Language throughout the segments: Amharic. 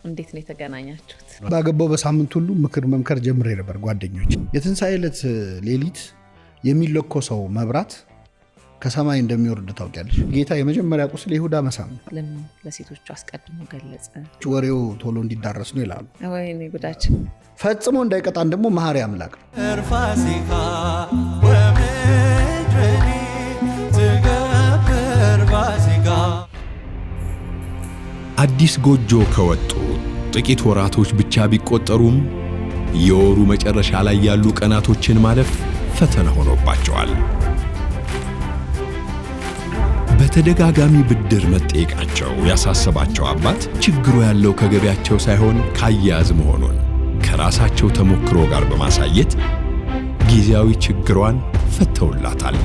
እንዴት ነው የተገናኛችሁት? ባገባው በሳምንት ሁሉ ምክር መምከር ጀምሬ ነበር ጓደኞች። የትንሣኤ ዕለት ሌሊት የሚለኮሰው መብራት ከሰማይ እንደሚወርድ ታውቂያለሽ። ጌታ የመጀመሪያ ቁስል ይሁዳ መሳም ነው። ለምን ለሴቶቹ አስቀድሞ ገለጸ? ወሬው ቶሎ እንዲዳረስ ነው ይላሉ። ወይኔ ጉዳችን። ፈጽሞ እንዳይቀጣን ደግሞ መሐሪ አምላክ ነው። ፋሲካ ወምድረኒ ትገብር ፋሲካ። አዲስ ጎጆ ከወጡ ጥቂት ወራቶች ብቻ ቢቆጠሩም የወሩ መጨረሻ ላይ ያሉ ቀናቶችን ማለፍ ፈተና ሆኖባቸዋል። በተደጋጋሚ ብድር መጠየቃቸው ያሳሰባቸው አባት ችግሩ ያለው ከገቢያቸው ሳይሆን ካያያዝ መሆኑን ከራሳቸው ተሞክሮ ጋር በማሳየት ጊዜያዊ ችግሯን ፈተውላታል።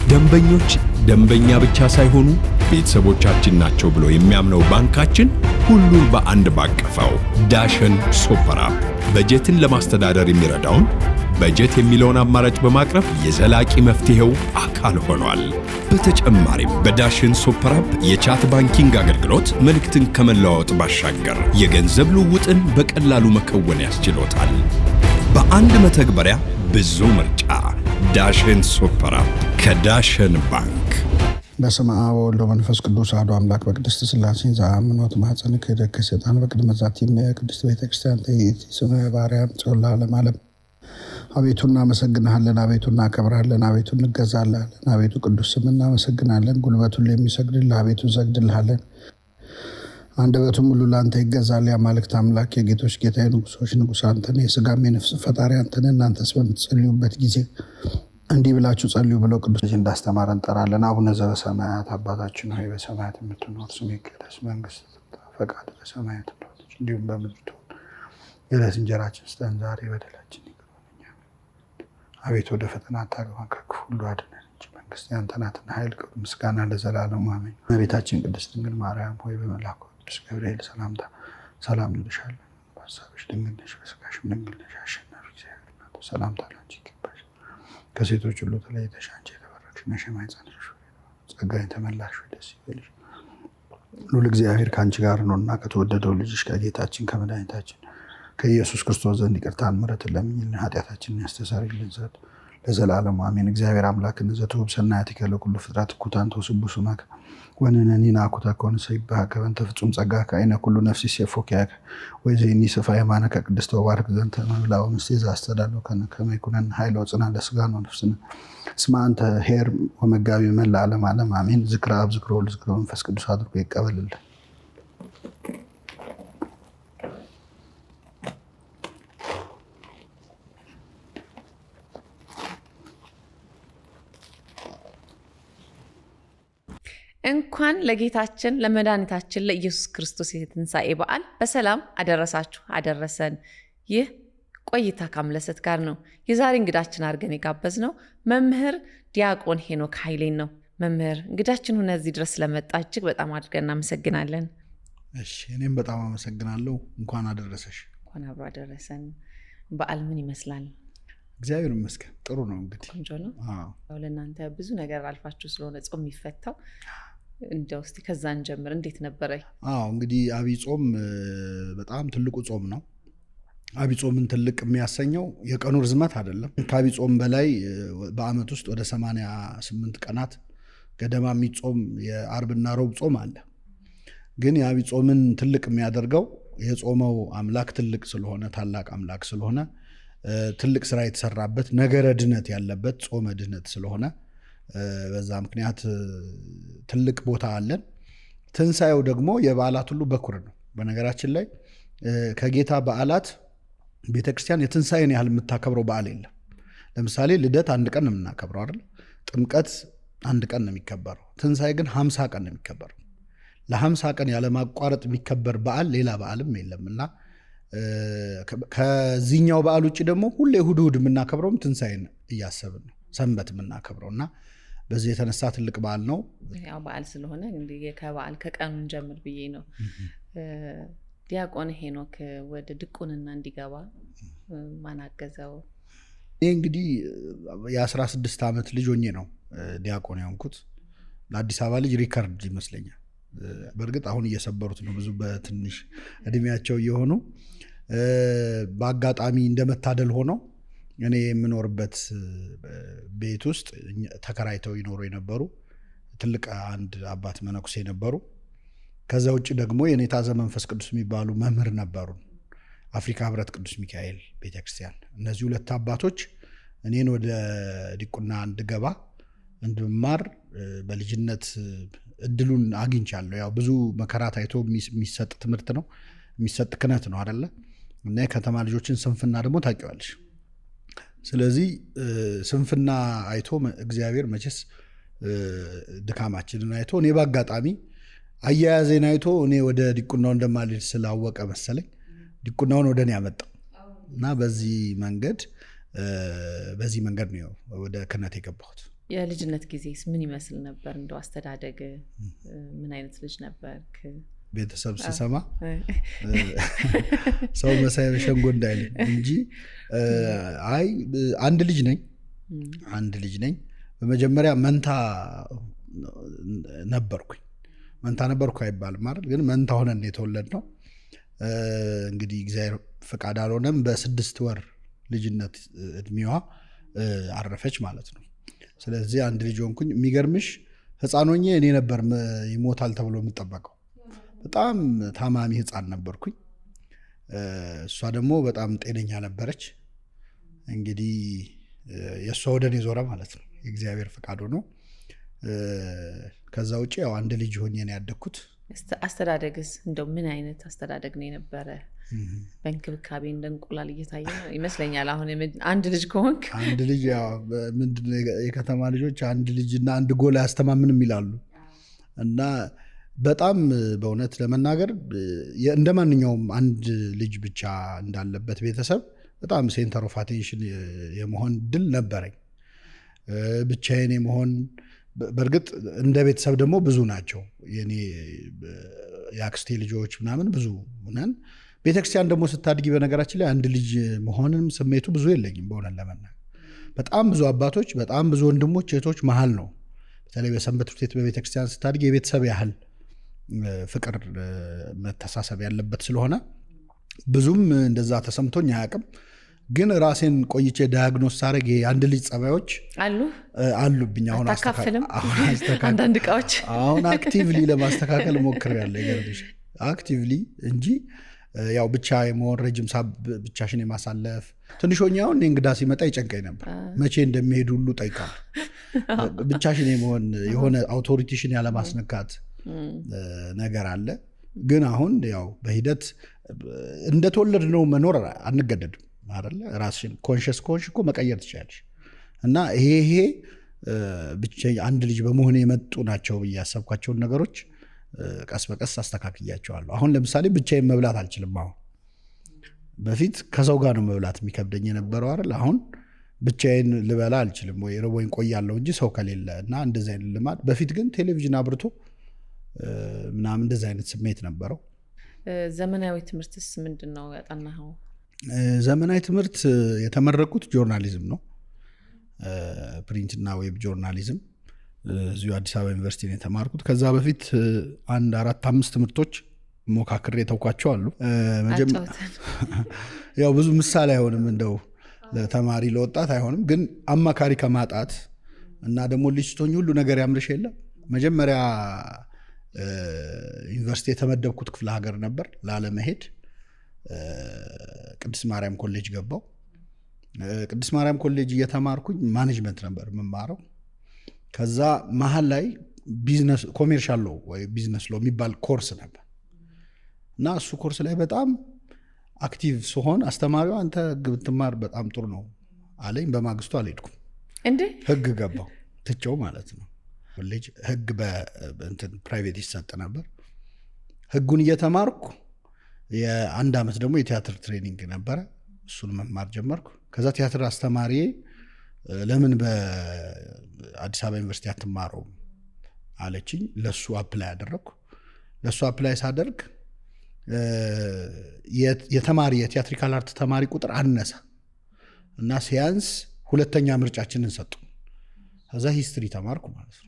ደንበኞች ደንበኛ ብቻ ሳይሆኑ ቤተሰቦቻችን ናቸው ብሎ የሚያምነው ባንካችን ሁሉን በአንድ ባቀፈው ዳሸን ሱፐር አፕ በጀትን ለማስተዳደር የሚረዳውን በጀት የሚለውን አማራጭ በማቅረብ የዘላቂ መፍትሄው አካል ሆኗል። በተጨማሪም በዳሽን ሱፐር አፕ የቻት ባንኪንግ አገልግሎት መልእክትን ከመለዋወጥ ባሻገር የገንዘብ ልውውጥን በቀላሉ መከወን ያስችሎታል። በአንድ መተግበሪያ ብዙ ምርጫ። ዳሽን ሱፐር አፕ ከዳሽን ባንክ። በስመ አብ ወወልድ ወመንፈስ ቅዱስ አሐዱ አምላክ። በቅድስት ሥላሴ ዘአምኖት ማኅፀንከ ይደግ ሰይጣን በቅድመ ዛቲ ቅድስት ቤተክርስቲያን ተይእቲ ስመ ባርያም ጽዮን ለዓለመ ዓለም። አቤቱ እናመሰግንሃለን፣ አቤቱ እናከብርሃለን፣ አቤቱ እንገዛልሃለን፣ አቤቱ ቅዱስ ስም እናመሰግናለን። ጉልበቱን የሚሰግድልህ አቤቱ እንሰግድልሃለን። አንደበቱም ሁሉ ለአንተ ይገዛል። የአማልክት አምላክ የጌቶች ጌታ የንጉሶች ንጉሥ አንተ ነህ። የሥጋም የነፍስ ፈጣሪ አንተ ነህ። እናንተስ በምትጸልዩበት ጊዜ እንዲህ ብላችሁ ጸልዩ ብለው ቅዱስ እንዳስተማረን እንጠራለን። አቡነ ዘበሰማያት አባታችን ሆይ በሰማያት የምትኖር ስምህ ይቀደስ፣ መንግስትህ ትምጣ፣ ፈቃድህ በሰማያት እንደሆነች እንዲሁም በምድር ትሁን። የዕለት እንጀራችንን ስጠን ዛሬ፣ በደላችንን ይቅር በለን አቤቱ ወደ ፈተና አታግባን ከክፉ ሁሉ አድነን እንጂ መንግስት ያንተ ናትና ኃይል፣ ክብር፣ ምስጋና ለዘላለሙ አሜን። እመቤታችን ቅድስት ድንግል ማርያም ሆይ በመልአኩ ቅዱስ ገብርኤል ሰላምታ ሰላም እንልሻለን። በሐሳብሽ ድንግል ነሽ፣ በሥጋሽም ድንግል ነሽ። አሸናፊ እግዚአብሔር እናቱ ሰላምታ ላንቺ ይገባል። ከሴቶች ሁሉ ተለይተሽ አንቺ የተባረክሽ ነሽ፣ የማኅፀንሽ ፍሬ ጸጋን የተመላሽ ደስ ይበልሽ፣ ልዑል እግዚአብሔር ከአንቺ ጋር ነውና ከተወደደው ልጅሽ ከጌታችን ከመድኃኒታችን ከኢየሱስ ክርስቶስ ዘንድ ይቅርታን ምሕረትን ለምኝልን ኃጢአታችንን ያስተሰርይልን ዘንድ ለዘላለሙ አሜን። እግዚአብሔር አምላክን ዘትውብ ሰናያቲከ ለኩሉ ፍጥረት እኩታን ተወስቡ ሱመከ ወንነኒ ናኩተ ከሆነ ሰይባከ በእንተ ፍጹም ጸጋከ አይነ ኩሉ ነፍሲ ሴፎኪያከ ወይዘኒ ስፋ የማነከ ቅድስተ ወባርክ ዘንተ መብላው ምስቴ ዘአስተዳለው ከመ ይኩነን ኃይለ ወጽና ለሥጋነ ወነፍስነ እስመ አንተ ኄር ወመጋቢ መላ ዓለም ዓለም አሜን። ዝክረ አብ ዝክረ ወልድ ዝክረ መንፈስ ቅዱስ አድርጎ ይቀበልልን። እንኳን ለጌታችን ለመድኃኒታችን ለኢየሱስ ክርስቶስ የትንሣኤ በዓል በሰላም አደረሳችሁ አደረሰን። ይህ ቆይታ ከአምለሰት ጋር ነው። የዛሬ እንግዳችን አድርገን የጋበዝነው መምህር ዲያቆን ሄኖክ ኃይሌን ነው። መምህር እንግዳችን ሆነ እዚህ ድረስ ስለመጣ እጅግ በጣም አድርገን እናመሰግናለን። እሺ፣ እኔም በጣም አመሰግናለሁ። እንኳን አደረሰሽ። እንኳን አብሮ አደረሰን። በዓል ምን ይመስላል? እግዚአብሔር ይመስገን ጥሩ ነው። እንግዲህ ቆንጆ ነው። ለእናንተ ብዙ ነገር አልፋችሁ ስለሆነ ጾም የሚፈታው እንደው እስቲ ከዛን ጀምር እንዴት ነበረ? እንግዲህ አብይ ጾም በጣም ትልቁ ጾም ነው። አብይ ጾምን ትልቅ የሚያሰኘው የቀኑ ርዝመት አይደለም። ከአብይ ጾም በላይ በአመት ውስጥ ወደ 88 ቀናት ገደማ የሚጾም የአርብና ሮብ ጾም አለ። ግን የአብይ ጾምን ትልቅ የሚያደርገው የጾመው አምላክ ትልቅ ስለሆነ ታላቅ አምላክ ስለሆነ ትልቅ ስራ የተሰራበት ነገረ ድነት ያለበት ጾመ ድነት ስለሆነ በዛ ምክንያት ትልቅ ቦታ አለን። ትንሣኤው ደግሞ የበዓላት ሁሉ በኩር ነው። በነገራችን ላይ ከጌታ በዓላት ቤተክርስቲያን የትንሣኤን ያህል የምታከብረው በዓል የለም። ለምሳሌ ልደት አንድ ቀን ነው የምናከብረው አይደል? ጥምቀት አንድ ቀን ነው የሚከበረው። ትንሣኤ ግን 50 ቀን ነው የሚከበረው። ለ50 ቀን ያለማቋረጥ የሚከበር በዓል ሌላ በዓልም የለምና ከዚህኛው በዓል ውጭ ደግሞ ሁሌ እሑድ እሑድ የምናከብረውም ትንሣኤን እያሰብን ነው፣ ሰንበት የምናከብረው እና በዚህ የተነሳ ትልቅ በዓል ነው። ያው በዓል ስለሆነ እንግዲህ ከበዓል ከቀኑን ጀምር ብዬ ነው። ዲያቆን ሄኖክ ወደ ድቁንና እንዲገባ ማን አገዘው? ይህ እንግዲህ የ16 ዓመት ልጅ ሆኜ ነው ዲያቆን የሆንኩት። ለአዲስ አበባ ልጅ ሪከርድ ይመስለኛል። በእርግጥ አሁን እየሰበሩት ነው ብዙ በትንሽ እድሜያቸው እየሆኑ። በአጋጣሚ እንደመታደል ሆነው እኔ የምኖርበት ቤት ውስጥ ተከራይተው ይኖሩ የነበሩ ትልቅ አንድ አባት መነኩሴ ነበሩ። ከዛ ውጭ ደግሞ የኔታ ዘመንፈስ ቅዱስ የሚባሉ መምህር ነበሩ፣ አፍሪካ ህብረት ቅዱስ ሚካኤል ቤተክርስቲያን። እነዚህ ሁለት አባቶች እኔን ወደ ዲቁና እንድገባ እንድማር በልጅነት እድሉን አግኝቻለሁ። ያው ብዙ መከራ ታይቶ የሚሰጥ ትምህርት ነው፣ የሚሰጥ ክህነት ነው አይደለ? እና የከተማ ልጆችን ስንፍና ደግሞ ታውቂዋለሽ። ስለዚህ ስንፍና አይቶ እግዚአብሔር መቼስ ድካማችንን አይቶ እኔ በአጋጣሚ አያያዜን አይቶ እኔ ወደ ዲቁናው እንደማልሄድ ስላወቀ መሰለኝ ዲቁናውን ወደ እኔ ያመጣው እና በዚህ መንገድ ነው ወደ ክህነት የገባሁት። የልጅነት ጊዜስ ምን ይመስል ነበር? እንደው አስተዳደግ ምን አይነት ልጅ ነበርክ? ቤተሰብ ሲሰማ ሰው መሳይ ሸንጎ እንዳይል እንጂ አንድ ልጅ ነኝ። በመጀመሪያ መንታ ነበርኩ አይባልም አይደል? ግን መንታ ሆነን የተወለድነው። እንግዲህ እግዚአብሔር ፈቃድ አልሆነም። በ6 ወር ልጅነት እድሜዋ አረፈች ማለት ነው። ስለዚህ አንድ ልጅ ሆንኩኝ። የሚገርምሽ ህፃን ሆኜ እኔ ነበር ይሞታል ተብሎ የምጠበቀው። በጣም ታማሚ ህፃን ነበርኩኝ። እሷ ደግሞ በጣም ጤነኛ ነበረች። እንግዲህ የእሷ ወደ እኔ ዞረ ማለት ነው፣ የእግዚአብሔር ፈቃድ ሆኖ። ከዛ ውጭ ያው አንድ ልጅ ሆኜ ነው ያደግኩት። አስተዳደግስ እንደው ምን አይነት አስተዳደግ ነው የነበረ? በእንክብካቤ እንደ እንቁላል እየታየ ነው ይመስለኛል። አሁን አንድ ልጅ ከሆንክ አንድ ልጅ ያው ምንድነው የከተማ ልጆች አንድ ልጅና አንድ ጎል አያስተማምንም ይላሉ። እና በጣም በእውነት ለመናገር እንደ ማንኛውም አንድ ልጅ ብቻ እንዳለበት ቤተሰብ በጣም ሴንተር ኦፍ አቴንሽን የመሆን ድል ነበረኝ። ብቻዬን የመሆን በእርግጥ እንደ ቤተሰብ ደግሞ ብዙ ናቸው የኔ የአክስቴ ልጆች ምናምን ብዙ ነን። ቤተክርስቲያን ደግሞ ስታድጊ በነገራችን ላይ አንድ ልጅ መሆንም ስሜቱ ብዙ የለኝም በእውነት ለመናገር። በጣም ብዙ አባቶች፣ በጣም ብዙ ወንድሞች እህቶች መሀል ነው። በተለይ በሰንበት ትምህርት ቤት በቤተክርስቲያን ስታድጊ የቤተሰብ ያህል ፍቅር መተሳሰብ ያለበት ስለሆነ ብዙም እንደዛ ተሰምቶኝ አያውቅም። ግን ራሴን ቆይቼ ዳያግኖስ ሳደርግ አንድ ልጅ ጸባዮች አሉብኝ። አሁን አንዳንድ እቃዎች አሁን አክቲቭሊ ለማስተካከል ሞክሬያለሁ። ይገርምሽ አክቲቭሊ እንጂ ያው ብቻ የመሆን ረጅም ሰዓት ብቻሽን የማሳለፍ ትንሾኛ አሁን እንግዳ ሲመጣ ይጨንቀኝ ነበር። መቼ እንደሚሄድ ሁሉ ጠይቃለሁ። ብቻሽን የመሆን የሆነ አውቶሪቲሽን ያለማስነካት ነገር አለ። ግን አሁን ያው በሂደት እንደተወለድነው መኖር አንገደድም አይደለ? ራስሽን ኮንሽስ ከሆንሽ እኮ መቀየር ትችላለሽ። እና ይሄ ብቻ አንድ ልጅ በመሆን የመጡ ናቸው ብዬ ያሰብኳቸውን ነገሮች ቀስ በቀስ አስተካክያቸዋለሁ። አሁን ለምሳሌ ብቻዬን መብላት አልችልም። አሁን በፊት ከሰው ጋር ነው መብላት የሚከብደኝ የነበረው አይደል? አሁን ብቻዬን ልበላ አልችልም፣ ወይ ርቦኝ ቆያለሁ እንጂ ሰው ከሌለ እና እንደዚህ አይነት ልማድ። በፊት ግን ቴሌቪዥን አብርቶ ምናምን እንደዚህ አይነት ስሜት ነበረው። ዘመናዊ ትምህርትስ ምንድን ነው ያጠናኸው? ዘመናዊ ትምህርት የተመረቁት ጆርናሊዝም ነው፣ ፕሪንትና ዌብ ጆርናሊዝም እዚሁ አዲስ አበባ ዩኒቨርሲቲ ነው የተማርኩት። ከዛ በፊት 4-5 ትምህርቶች ሞካክሬ ተውኳቸው አሉ። ያው ብዙ ምሳሌ አይሆንም፣ እንደው ለተማሪ ለወጣት አይሆንም። ግን አማካሪ ከማጣት እና ደግሞ ልጅ ስትሆኚ ሁሉ ነገር ያምርሽ የለም። መጀመሪያ ዩኒቨርሲቲ የተመደብኩት ክፍለ ሀገር ነበር ላለመሄድ። ቅድስት ማርያም ኮሌጅ ገባው። ቅድስት ማርያም ኮሌጅ እየተማርኩኝ ማኔጅመንት ነበር የምማረው። ከዛ መሀል ላይ ቢዝነስ ኮሜርሻል ሎ ወይ ቢዝነስ ሎ የሚባል ኮርስ ነበር እና እሱ ኮርስ ላይ በጣም አክቲቭ ስሆን አስተማሪው አንተ ህግ ብትማር በጣም ጥሩ ነው አለኝ። በማግስቱ አልሄድኩም። እንዴ ህግ ገባው ትቼው ማለት ነው። ኮሌጅ ህግ በእንትን ፕራይቬት ይሰጥ ነበር። ህጉን እየተማርኩ የአንድ ዓመት ደግሞ የቲያትር ትሬኒንግ ነበረ፣ እሱን መማር ጀመርኩ። ከዛ ቲያትር አስተማሪ ለምን በአዲስ አበባ ዩኒቨርሲቲ አትማረው አለችኝ። ለሱ አፕላይ አደረግኩ። ለሱ አፕላይ ሳደርግ የቲያትሪካል አርት ተማሪ ቁጥር አነሰ እና ሲያንስ ሁለተኛ ምርጫችንን ሰጡ። ከዛ ሂስትሪ ተማርኩ ማለት ነው።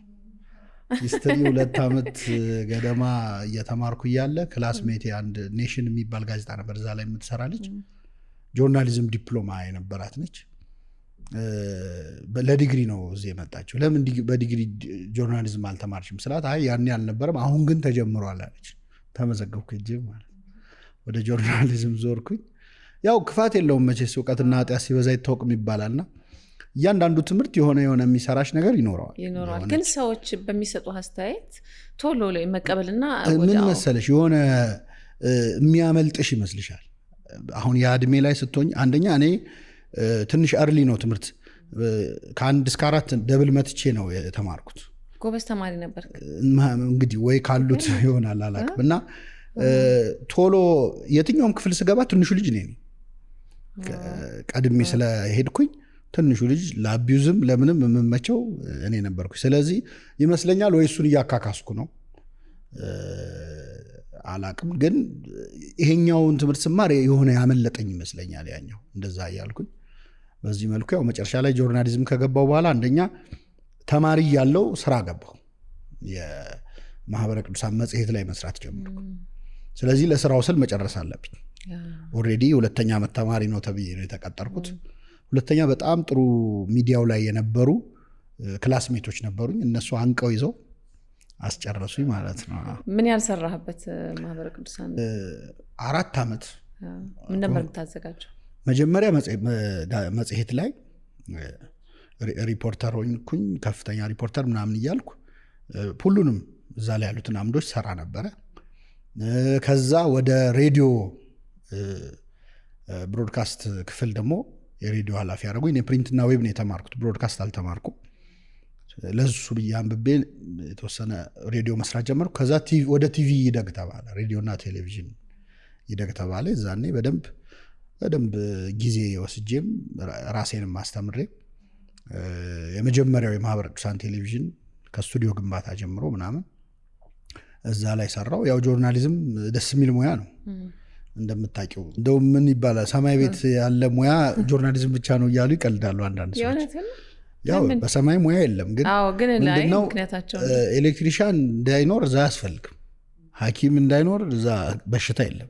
ሂስትሪ 2 ዓመት ገደማ እየተማርኩ እያለ ክላስሜቴ አንድ ኔሽን የሚባል ጋዜጣ ነበር እዛ ላይ የምትሰራ ልጅ ጆርናሊዝም ዲፕሎማ የነበራት ነች ለዲግሪ ነው እዚህ የመጣችው ለምን በዲግሪ ጆርናሊዝም አልተማርሽም ስላት አይ ያኔ አልነበረም አሁን ግን ተጀምሯል አለች ተመዘገብኩ እጄ ማለት ወደ ጆርናሊዝም ዞርኩኝ ያው ክፋት የለውም መቼስ ዕውቀትና ኃጢአት ሲበዛ ይታወቅም ይባላልና እያንዳንዱ ትምህርት የሆነ የሚሰራሽ ነገር ይኖረዋል ግን ሰዎች በሚሰጡ አስተያየት ቶሎ ላይ መቀበልና ምን መሰለሽ የሆነ የሚያመልጥሽ ይመስልሻል አሁን የእድሜ ላይ ስትሆኝ አንደኛ እኔ ትንሽ አርሊ ነው ትምህርት ከ1 እስከ 4 ደብል መትቼ ነው የተማርኩት ጎበዝ ተማሪ ነበር እንግዲህ ወይ ካሉት ይሆናል አላውቅም እና ቶሎ የትኛውም ክፍል ስገባ ትንሹ ልጅ ነኝ ቀድሜ ስለሄድኩኝ ትንሹ ልጅ ለአቢዩዝም ለምንም የምመቸው እኔ ነበርኩ ስለዚህ ይመስለኛል ወይ እሱን እያካካስኩ ነው አላቅም ግን ይሄኛውን ትምህርት ስማር የሆነ ያመለጠኝ ይመስለኛል ያኛው እንደዛ ያልኩኝ በዚህ መልኩ ያው መጨረሻ ላይ ጆርናሊዝም ከገባው በኋላ አንደኛ ተማሪ ያለው ስራ ገባው የማህበረ ቅዱሳን መጽሔት ላይ መስራት ጀመርኩ ስለዚህ ለስራው ስል መጨረስ አለብኝ ኦሬዲ ሁለተኛ ዓመት ተማሪ ነው ተብዬ ነው የተቀጠርኩት ሁለተኛ በጣም ጥሩ ሚዲያው ላይ የነበሩ ክላስሜቶች ነበሩኝ እነሱ አንቀው ይዘው አስጨረሱኝ ማለት ነው ምን ያልሰራህበት ማህበረ ቅዱሳን 4 ዓመት ምን ነበር የምታዘጋጀው መጀመሪያ መጽሔት ላይ ሪፖርተር ሆንኩኝ ከፍተኛ ሪፖርተር ምናምን እያልኩ ሁሉንም እዛ ላይ ያሉትን አምዶች ሰራ ነበረ ከዛ ወደ ሬዲዮ ብሮድካስት ክፍል ደግሞ የሬዲዮ ኃላፊ ያደረጉኝ እኔ ፕሪንትና ዌብ ነው የተማርኩት ብሮድካስት አልተማርኩም ለሱ ብዬ አንብቤ የተወሰነ ሬዲዮ መስራት ጀመርኩ ከዛ ወደ ቲቪ ይደግ ተባለ ሬዲዮና ቴሌቪዥን ይደግ ተባለ እዛኔ በደንብ ጊዜ ወስጄም ራሴንም አስተምሬ የመጀመሪያው የማህበረ ቅዱሳን ቴሌቪዥን ከስቱዲዮ ግንባታ ጀምሮ ምናምን እዛ ላይ ሰራው ያው ጆርናሊዝም ደስ የሚል ሙያ ነው እንደምታውቂው እንደው ምን ይባላል ሰማይ ቤት ያለ ሙያ ጆርናሊዝም ብቻ ነው እያሉ ይቀልዳሉ አንዳንድ ሰዎች ያው በሰማይ ሙያ የለም ግን ምንድነው ኤሌክትሪሻን እንዳይኖር እዛ አያስፈልግም ሐኪም እንዳይኖር እዛ በሽታ የለም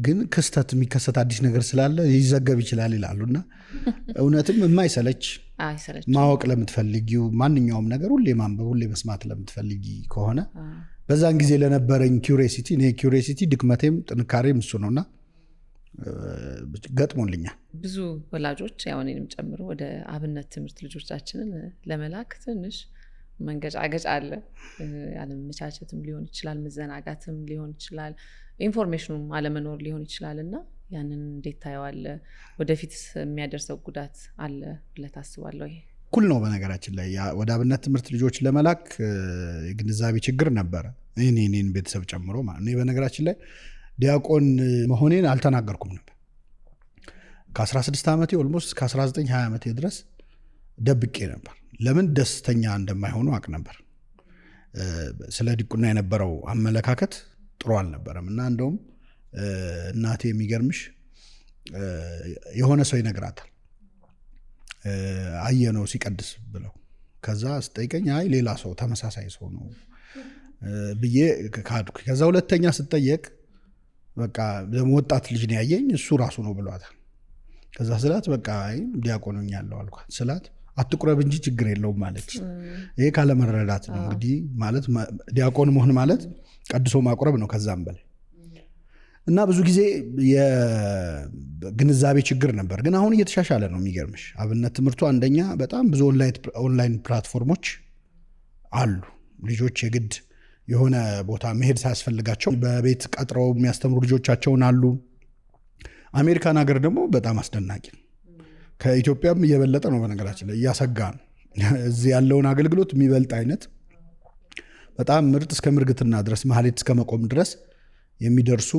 ግን ክስተት የሚከሰት አዲስ ነገር ስላለ ይዘገብ ይችላል ይላሉና እውነትም የማይሰለች ማወቅ ለምትፈልጊው ማንኛውም ነገር ሁሌ ማንበብ ሁሌ መስማት ለምትፈልጊ ከሆነ በዛን ጊዜ ለነበረኝ ኪዩሪዮሲቲ እኔ ኪዩሪዮሲቲ ድክመቴም ጥንካሬም እሱ ነውና ገጥሞልኛል ብዙ ወላጆች ያው እኔንም ጨምሮ ወደ አብነት ትምህርት ልጆቻችንን ለመላክ ትንሽ መንገጫገጭ አለ ያለመቻቸትም ሊሆን ይችላል መዘናጋትም ሊሆን ይችላል ኢንፎርሜሽኑም አለመኖር ሊሆን ይችላልና ያንን እንዴት ታየዋለህ ወደፊት የሚያደርሰው ጉዳት አለ ብለህ ታስባለህ ይሄ ኩል ነው በነገራችን ላይ ወደ አብነት ትምህርት ልጆች ለመላክ ግንዛቤ ችግር ነበር እኔን ቤተሰብ ጨምሮ ማለት ነው በነገራችን ላይ ዲያቆን መሆኔን አልተናገርኩም ነበር ከ16 ዓመቴ ኦልሞስት ከ19-20 ዓመቴ ድረስ ደብቄ ነበር ለምን ደስተኛ እንደማይሆኑ አቅ ነበር ስለ ዲቁና የነበረው አመለካከት ጥሩ አልነበረም እና እንደውም እናቴ የሚገርምሽ የሆነ ሰው ይነግራታል አየነው ሲቀድስ ብለው ከዛ ስጠይቀኝ አይ ሌላ ሰው ተመሳሳይ ሰው ነው ብዬ ካድኩ ከዛ ሁለተኛ ስጠየቅ በቃ ወጣት ልጅ ነው ያየኝ እሱ ራሱ ነው ብሏታል ከዛ ስላት በቃ አይ ዲያቆንኛለሁ አልኳት ስላት አትቁረብ እንጂ ችግር የለውም ማለት ይሄ ካለ መረዳት ነው እንግዲህ ማለት ዲያቆን መሆን ማለት ቀድሶ ማቁረብ ነው ከዛም በላይ እና ብዙ ጊዜ የግንዛቤ ችግር ነበር ግን አሁን እየተሻሻለ ነው የሚገርምሽ አብነት ትምህርቱ አንደኛ በጣም ብዙ ኦንላይን ፕላትፎርሞች አሉ ልጆች የግድ የሆነ ቦታ መሄድ ሳያስፈልጋቸው በቤት ቀጥረው የሚያስተምሩ ልጆቻቸውን አሉ አሜሪካን ሀገር ደግሞ በጣም አስደናቂ ነው ከኢትዮጵያም እየበለጠ ነው በነገራችን ላይ እያሰጋ ነው እዚህ ያለውን አገልግሎት የሚበልጥ አይነት በጣም ምርጥ እስከ ምርግትና ድረስ ማህሌት እስከ መቆም ድረስ የሚደርሱ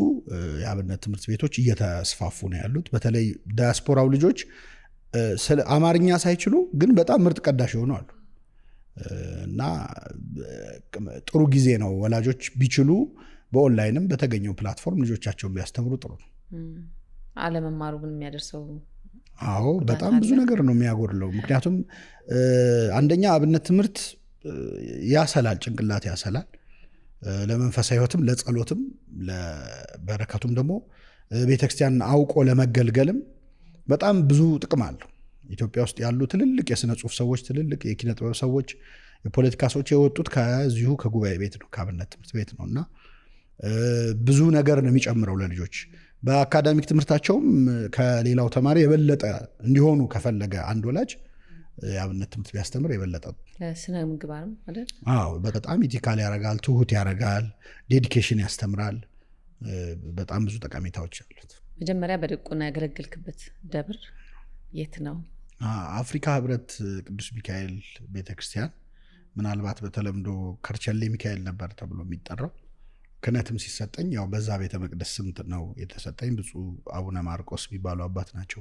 የአብነት ትምህርት ቤቶች እየተስፋፉ ነው ያሉት በተለይ ዳያስፖራው ልጆች አማርኛ ሳይችሉ ግን በጣም ምርጥ ቀዳሽ ይሆኑ አሉ እና ጥሩ ጊዜ ነው ወላጆች ቢችሉ በኦንላይንም በተገኘው ፕላትፎርም ልጆቻቸውን ቢያስተምሩ ጥሩ ነው አለመማሩ ግን የሚያደርሰው አዎ በጣም ብዙ ነገር ነው የሚያጎድለው ምክንያቱም አንደኛ አብነት ትምህርት ያሰላል፣ ጭንቅላት ያሰላል። ለመንፈሳዊ ሕይወትም ለጸሎትም ለበረከቱም ደግሞ ቤተክርስቲያን አውቆ ለመገልገልም በጣም ብዙ ጥቅም አለው። ኢትዮጵያ ውስጥ ያሉ ትልልቅ የሥነ ጽሑፍ ሰዎች፣ ትልልቅ የኪነ ጥበብ ሰዎች፣ የፖለቲካ ሰዎች የወጡት ከዚሁ ከጉባኤ ቤት ነው፣ ከአብነት ትምህርት ቤት ነው እና ብዙ ነገር ነው የሚጨምረው ለልጆች። በአካዳሚክ ትምህርታቸውም ከሌላው ተማሪ የበለጠ እንዲሆኑ ከፈለገ አንድ ወላጅ የአብነት ትምህርት ቢያስተምር የበለጠ ስነ ምግባርም አይደል? አዎ፣ በጣም ኢቲካል ያረጋል፣ ትሁት ያረጋል፣ ዴዲኬሽን ያስተምራል። በጣም ብዙ ጠቀሜታዎች አሉት። መጀመሪያ በድቁና ያገለገልክበት ደብር የት ነው? አፍሪካ ህብረት ቅዱስ ሚካኤል ቤተክርስቲያን፣ ምናልባት በተለምዶ ከርቸሌ ሚካኤል ነበር ተብሎ የሚጠራው። ክህነትም ሲሰጠኝ ያው በዛ ቤተ መቅደስ ስም ነው የተሰጠኝ። ብፁዕ አቡነ ማርቆስ የሚባሉ አባት ናቸው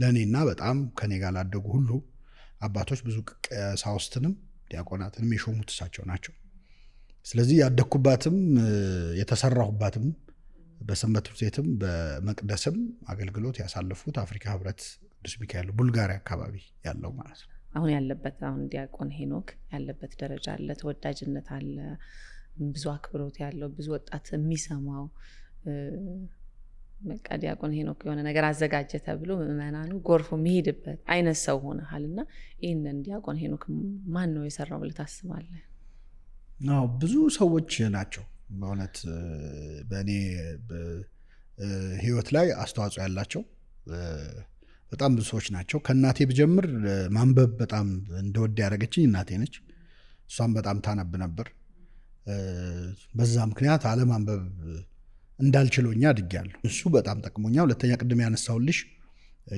ለእኔና በጣም ከኔ ጋር ላደጉ ሁሉ አባቶች ብዙ ቀሳውስትንም ዲያቆናትንም የሾሙት እሳቸው ናቸው። ስለዚህ ያደግኩባትም የተሰራሁባትም በሰንበት ትምህርት ቤትም በመቅደስም አገልግሎት ያሳለፉት አፍሪካ ህብረት ቅዱስ ሚካኤል ቡልጋሪያ አካባቢ ያለው ማለት ነው። አሁን ያለበት ዲያቆን ሄኖክ ያለበት ደረጃ አለ፣ ተወዳጅነት አለ፣ ብዙ አክብሮት ያለው ብዙ ወጣት የሚሰማው በቃ ዲያቆን ሄኖክ የሆነ ነገር አዘጋጀ ተብሎ ምዕመናኑ ጎርፎ የሚሄድበት አይነት ሰው ሆነሃልና ይህንን ዲያቆን ሄኖክ ማን ነው የሰራው ብለህ ታስባለህ? ብዙ ሰዎች ናቸው በእውነት በእኔ ህይወት ላይ አስተዋጽኦ ያላቸው በጣም ብዙ ሰዎች ናቸው። ከእናቴ ብጀምር ማንበብ በጣም እንደወድ ያደረገችኝ እናቴ ነች። እሷም በጣም ታነብ ነበር። በዛ ምክንያት አለማንበብ እንዳልችሎኛ አድጌያለሁ። እሱ በጣም ጠቅሞኛ። ሁለተኛ ቅድም ያነሳውልሽ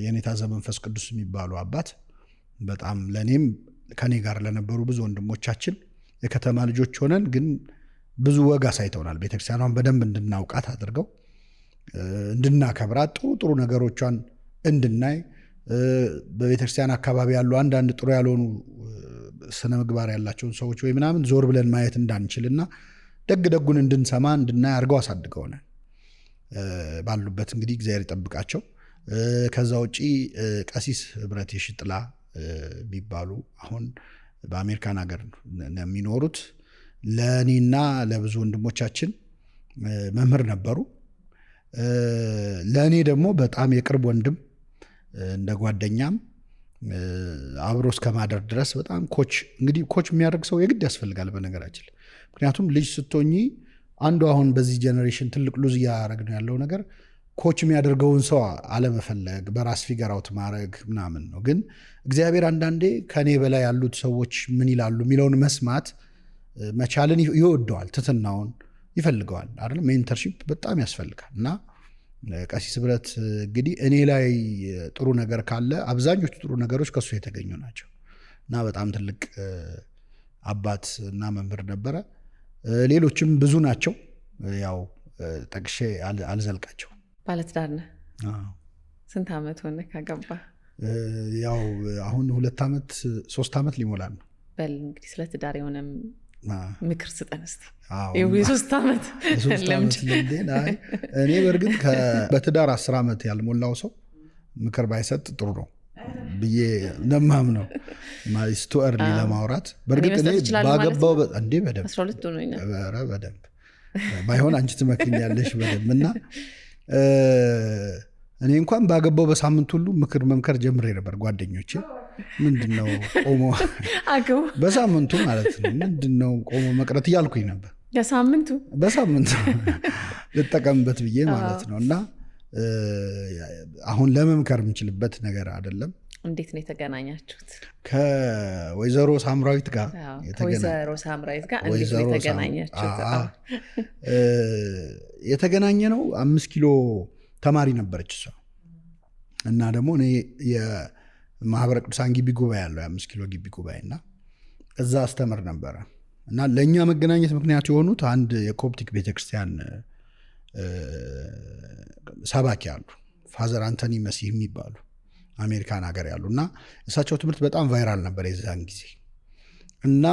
የኔታ ዘመንፈስ ቅዱስ የሚባሉ አባት በጣም ለኔም ከኔ ጋር ለነበሩ ብዙ ወንድሞቻችን የከተማ ልጆች ሆነን ግን ብዙ ወግ አሳይተውናል። ቤተክርስቲያኗን በደንብ እንድናውቃት አድርገው እንድናከብራት፣ ጥሩ ጥሩ ነገሮቿን እንድናይ፣ በቤተክርስቲያን አካባቢ ያሉ አንዳንድ ጥሩ ያልሆኑ ስነ ምግባር ያላቸውን ሰዎች ወይ ምናምን ዞር ብለን ማየት እንዳንችልና ደግ ደጉን እንድንሰማ እንድናይ አድርገው አሳድገውናል። ባሉበት እንግዲህ እግዚአብሔር ይጠብቃቸው። ከዛ ውጪ ቀሲስ ህብረት የሽጥላ የሚባሉ አሁን በአሜሪካን ሀገር የሚኖሩት ለእኔና ለብዙ ወንድሞቻችን መምህር ነበሩ። ለእኔ ደግሞ በጣም የቅርብ ወንድም እንደ ጓደኛም አብሮ እስከ ማደር ድረስ በጣም ኮች የሚያደርግ ሰው የግድ ያስፈልጋል በነገራችን። ምክንያቱም ልጅ ስትሆኚ አንዱ አሁን በዚህ ጀኔሬሽን ትልቅ ሉዝ እያደረግን ያለው ነገር ኮች የሚያደርገውን ሰው አለመፈለግ፣ በራስ ፊገር አውት ማድረግ ምናምን ነው። ግን እግዚአብሔር አንዳንዴ ከኔ በላይ ያሉት ሰዎች ምን ይላሉ የሚለውን መስማት መቻልን ይወደዋል፣ ትትናውን ይፈልገዋል አይደል? ሜንተርሺፕ በጣም ያስፈልጋል። እና ቀሲስ ህብረት እንግዲህ እኔ ላይ ጥሩ ነገር ካለ አብዛኞቹ ጥሩ ነገሮች ከሱ የተገኙ ናቸው እና በጣም ትልቅ አባት እና መምህር ነበረ። ሌሎችም ብዙ ናቸው፣ ያው ጠቅሼ አልዘልቃቸው። ባለትዳር ነህ? ስንት ዓመት ሆነ ካገባ? ያው አሁን 2 ዓመት 3 ዓመት ሊሞላል ነው። በል እንግዲህ ስለ ትዳር የሆነ ምክር ስጠን እስቲ። 3 ዓመት ልምዴን እኔ በእርግጥ በትዳር 10 ዓመት ያልሞላው ሰው ምክር ባይሰጥ ጥሩ ነው ብዬ ነማም ነው ማይስቱ እርሊ ለማውራት። በእርግጥ እኔ ባገባው እንዴ በደንብ 12 ነው ይና በደንብ ባይሆን አንቺ ትመክኛለሽ በደንብ። እና እኔ እንኳን ባገባው በሳምንት ሁሉ ምክር መምከር ጀምሬ ነበር። ጓደኞቼ ምንድነው ቆሞ በሳምንቱ ማለት ነው ምንድነው ቆሞ መቅረት እያልኩኝ ነበር። በሳምንቱ ልጠቀምበት ብዬ ማለት ነው። እና አሁን ለመምከር የምችልበት ነገር አይደለም። እንዴት ነው የተገናኛችሁት? ከወይዘሮ ሳምራዊት ጋር የተገናኘ ነው። 5 ኪሎ ተማሪ ነበረች እሷ እና ደግሞ እኔ የማህበረ ቅዱሳን ግቢ ጉባኤ ያለው የ5 ኪሎ ግቢ ጉባኤ እና እዛ አስተምር ነበረ እና ለእኛ መገናኘት ምክንያት የሆኑት አንድ የኮፕቲክ ቤተክርስቲያን ሰባኪ አሉ፣ ፋዘር አንቶኒ መሲህ የሚባሉ አሜሪካን ሀገር ያሉ እና እሳቸው ትምህርት በጣም ቫይራል ነበር የዛን ጊዜ እና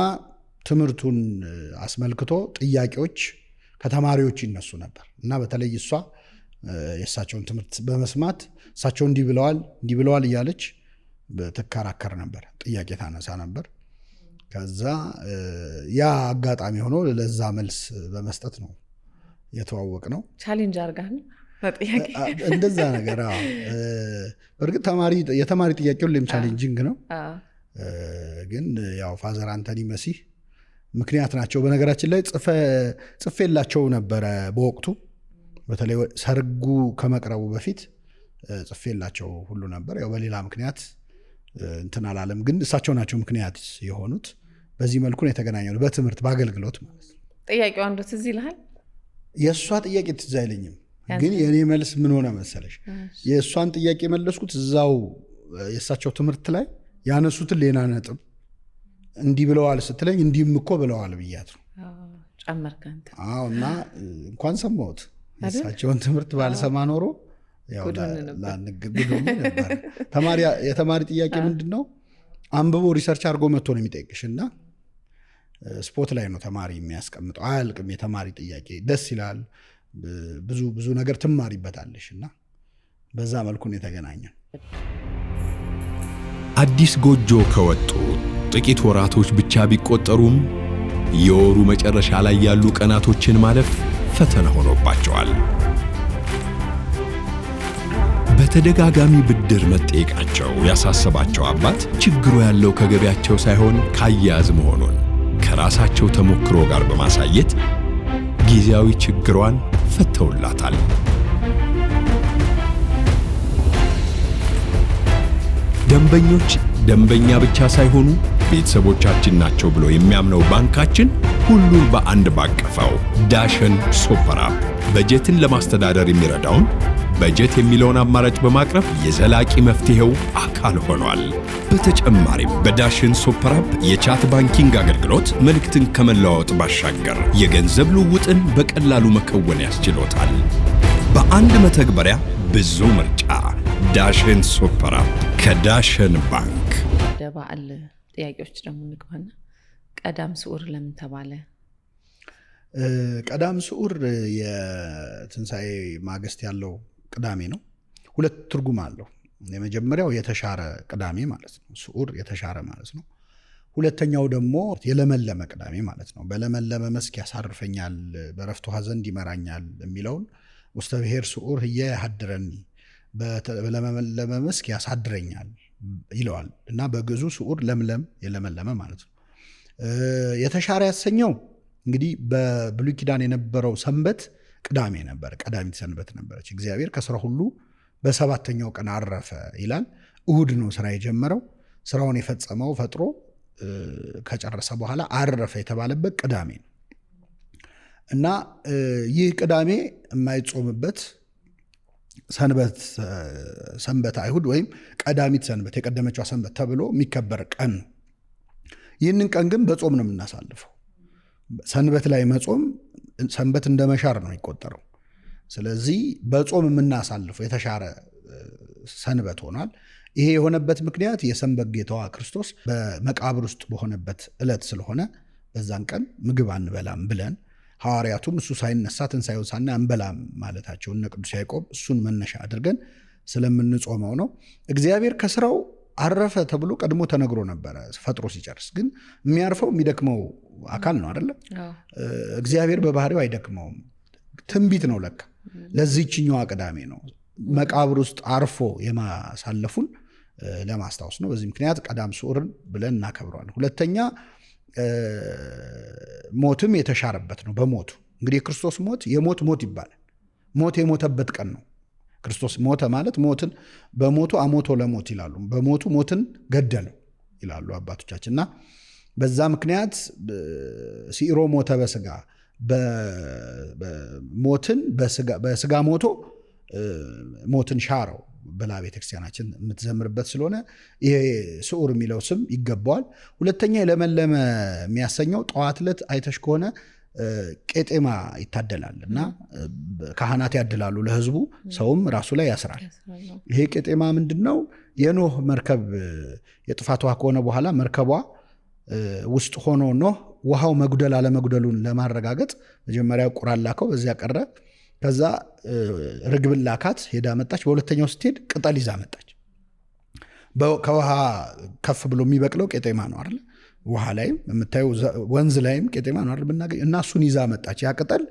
ትምህርቱን አስመልክቶ ጥያቄዎች ከተማሪዎች ይነሱ ነበር እና በተለይ እሷ የእሳቸውን ትምህርት በመስማት እሳቸው እንዲህ ብለዋል እያለች ትከራከር ነበር፣ ጥያቄ ታነሳ ነበር። ከዛ ያ አጋጣሚ ሆኖ ለዛ መልስ በመስጠት ነው የተዋወቅ ነው። ቻሌንጅ አርጋን በጥያቄ እንደዛ ነገር በእርግጥ የተማሪ ጥያቄ ሁሌም ቻሌንጂንግ ነው። ግን ያው ፋዘር አንቶኒ መሲህ ምክንያት ናቸው። በነገራችን ላይ ጽፌላቸው ነበረ በወቅቱ በተለይ ሰርጉ ከመቅረቡ በፊት ጽፌላቸው ሁሉ ነበር። ያው በሌላ ምክንያት እንትን አላለም፣ ግን እሳቸው ናቸው ምክንያት የሆኑት። በዚህ መልኩ ነው የተገናኘው በትምህርት በአገልግሎት ማለት ነው። ጥያቄው አንዱ ትዝ ይልሃል? የእሷ ጥያቄ ትዝ አይለኝም፣ ግን የኔ መልስ ምን ሆነ መሰለሽ? የእሷን ጥያቄ መለስኩት እዛው የእሳቸው ትምህርት ላይ ያነሱትን ሌላ ነጥብ እንዲህ ብለዋል ስትለኝ እንዲህም እኮ ብለዋል ብያት ነው ጨመርከንተ። እና እንኳን ሰማሁት የእሳቸውን ትምህርት ባልሰማ ኖሮ ላንግጉድ ነበር። የተማሪ ጥያቄ ምንድን ነው? አንብቦ ሪሰርች አድርጎ መጥቶ ነው የሚጠይቅሽ እና ስፖት ላይ ነው ተማሪ የሚያስቀምጠው። አያልቅም የተማሪ ጥያቄ፣ ደስ ይላል። ብዙ ነገር ትማሪበታለሽ እና በዛ መልኩ ነው የተገናኘን። አዲስ ጎጆ ከወጡ ጥቂት ወራቶች ብቻ ቢቆጠሩም የወሩ መጨረሻ ላይ ያሉ ቀናቶችን ማለፍ ፈተና ሆኖባቸዋል። በተደጋጋሚ ብድር መጠየቃቸው ያሳሰባቸው አባት ችግሩ ያለው ከገቢያቸው ሳይሆን ካያያዝ መሆኑን ከራሳቸው ተሞክሮ ጋር በማሳየት ጊዜያዊ ችግሯን ፈተውላታል። ደንበኞች ደንበኛ ብቻ ሳይሆኑ ቤተሰቦቻችን ናቸው ብሎ የሚያምነው ባንካችን ሁሉን በአንድ ባቀፈው ዳሸን ሱፐር አፕ በጀትን ለማስተዳደር የሚረዳውን በጀት የሚለውን አማራጭ በማቅረብ የዘላቂ መፍትሄው አካል ሆኗል። በተጨማሪም በዳሽን ሱፐር አፕ የቻት ባንኪንግ አገልግሎት መልእክትን ከመለዋወጥ ባሻገር የገንዘብ ልውውጥን በቀላሉ መከወን ያስችሎታል። በአንድ መተግበሪያ ብዙ ምርጫ። ዳሽን ሱፐር አፕ ከዳሽን ባንክ። ወደ በዓል ጥያቄዎች ደግሞ እንግባና ቀዳም ስዑር ለምን ተባለ? ቀዳም ስዑር የትንሣኤ ማግስት ያለው ቅዳሜ ነው። ሁለት ትርጉም አለው። የመጀመሪያው የተሻረ ቅዳሜ ማለት ነው። ስዑር የተሻረ ማለት ነው። ሁለተኛው ደግሞ የለመለመ ቅዳሜ ማለት ነው። በለመለመ መስክ ያሳርፈኛል፣ በረፍቱ ዘንድ ይመራኛል የሚለውን ውስተ ብሔር ስዑር ህየ ያሐድረኒ፣ በለመለመ መስክ ያሳድረኛል ይለዋል እና በግዕዙ ስዑር ለምለም የለመለመ ማለት ነው። የተሻረ ያሰኘው እንግዲህ በብሉይ ኪዳን የነበረው ሰንበት ቅዳሜ ነበር። ቀዳሚት ሰንበት ነበረች። እግዚአብሔር ከስራ ሁሉ በሰባተኛው ቀን አረፈ ይላል። እሁድ ነው ስራ የጀመረው። ስራውን የፈጸመው ፈጥሮ ከጨረሰ በኋላ አረፈ የተባለበት ቅዳሜ ነው እና ይህ ቅዳሜ የማይጾምበት ሰንበት አይሁድ ወይም ቀዳሚት ሰንበት የቀደመችው ሰንበት ተብሎ የሚከበር ቀን ነው። ይህንን ቀን ግን በጾም ነው የምናሳልፈው። ሰንበት ላይ መጾም ሰንበት እንደ መሻር ነው የሚቆጠረው። ስለዚህ በጾም የምናሳልፈው የተሻረ ሰንበት ሆኗል። ይሄ የሆነበት ምክንያት የሰንበት ጌታዋ ክርስቶስ በመቃብር ውስጥ በሆነበት ዕለት ስለሆነ በዛን ቀን ምግብ አንበላም ብለን ሐዋርያቱም እሱ ሳይነሳ ትንሣኤውን ሳናይ አንበላም ማለታቸው እነ ቅዱስ ያዕቆብ እሱን መነሻ አድርገን ስለምንጾመው ነው። እግዚአብሔር ከስራው አረፈ ተብሎ ቀድሞ ተነግሮ ነበረ ፈጥሮ ሲጨርስ። ግን የሚያርፈው የሚደክመው አካል ነው አይደለ? እግዚአብሔር በባህሪው አይደክመውም። ትንቢት ነው ለካ። ለዚህችኛዋ ቅዳሜ ነው መቃብር ውስጥ አርፎ የማሳለፉን ለማስታወስ ነው። በዚህ ምክንያት ቀዳም ስዑርን ብለን እናከብረዋለን። ሁለተኛ ሞትም የተሻረበት ነው። በሞቱ እንግዲህ የክርስቶስ ሞት የሞት ሞት ይባላል። ሞት የሞተበት ቀን ነው። ክርስቶስ ሞተ ማለት ሞትን በሞቱ አሞቶ ለሞት ይላሉ። በሞቱ ሞትን ገደለው ይላሉ አባቶቻችን እና በዛ ምክንያት ሲሮ ሞተ በስጋ ሞትን በስጋ ሞቶ ሞትን ሻረው ብላ ቤተክርስቲያናችን የምትዘምርበት ስለሆነ ይሄ ስዑር የሚለው ስም ይገባዋል። ሁለተኛ የለመለመ የሚያሰኘው ጠዋት ዕለት አይተሽ ከሆነ ቄጤማ ይታደላል እና ካህናት ያድላሉ ለህዝቡ፣ ሰውም ራሱ ላይ ያስራል። ይሄ ቄጤማ ምንድነው? የኖህ መርከብ የጥፋት ውሃ ከሆነ በኋላ መርከቧ ውስጥ ሆኖ ኖህ ውሃው መጉደል አለመጉደሉን ለማረጋገጥ መጀመሪያ ቁራን ላከው፣ በዚያ ቀረ። ከዛ ርግብን ላካት፣ ሄዳ መጣች። በሁለተኛው ስትሄድ ቅጠል ይዛ መጣች። ከውሃ ከፍ ብሎ የሚበቅለው ቄጤማ ነው አይደል? ውሃ ላይም የምታየው ወንዝ ላይም ቄጤማ ነው አይደል ብናገኝ እና እሱን ይዛ መጣች። ያ ቅጠል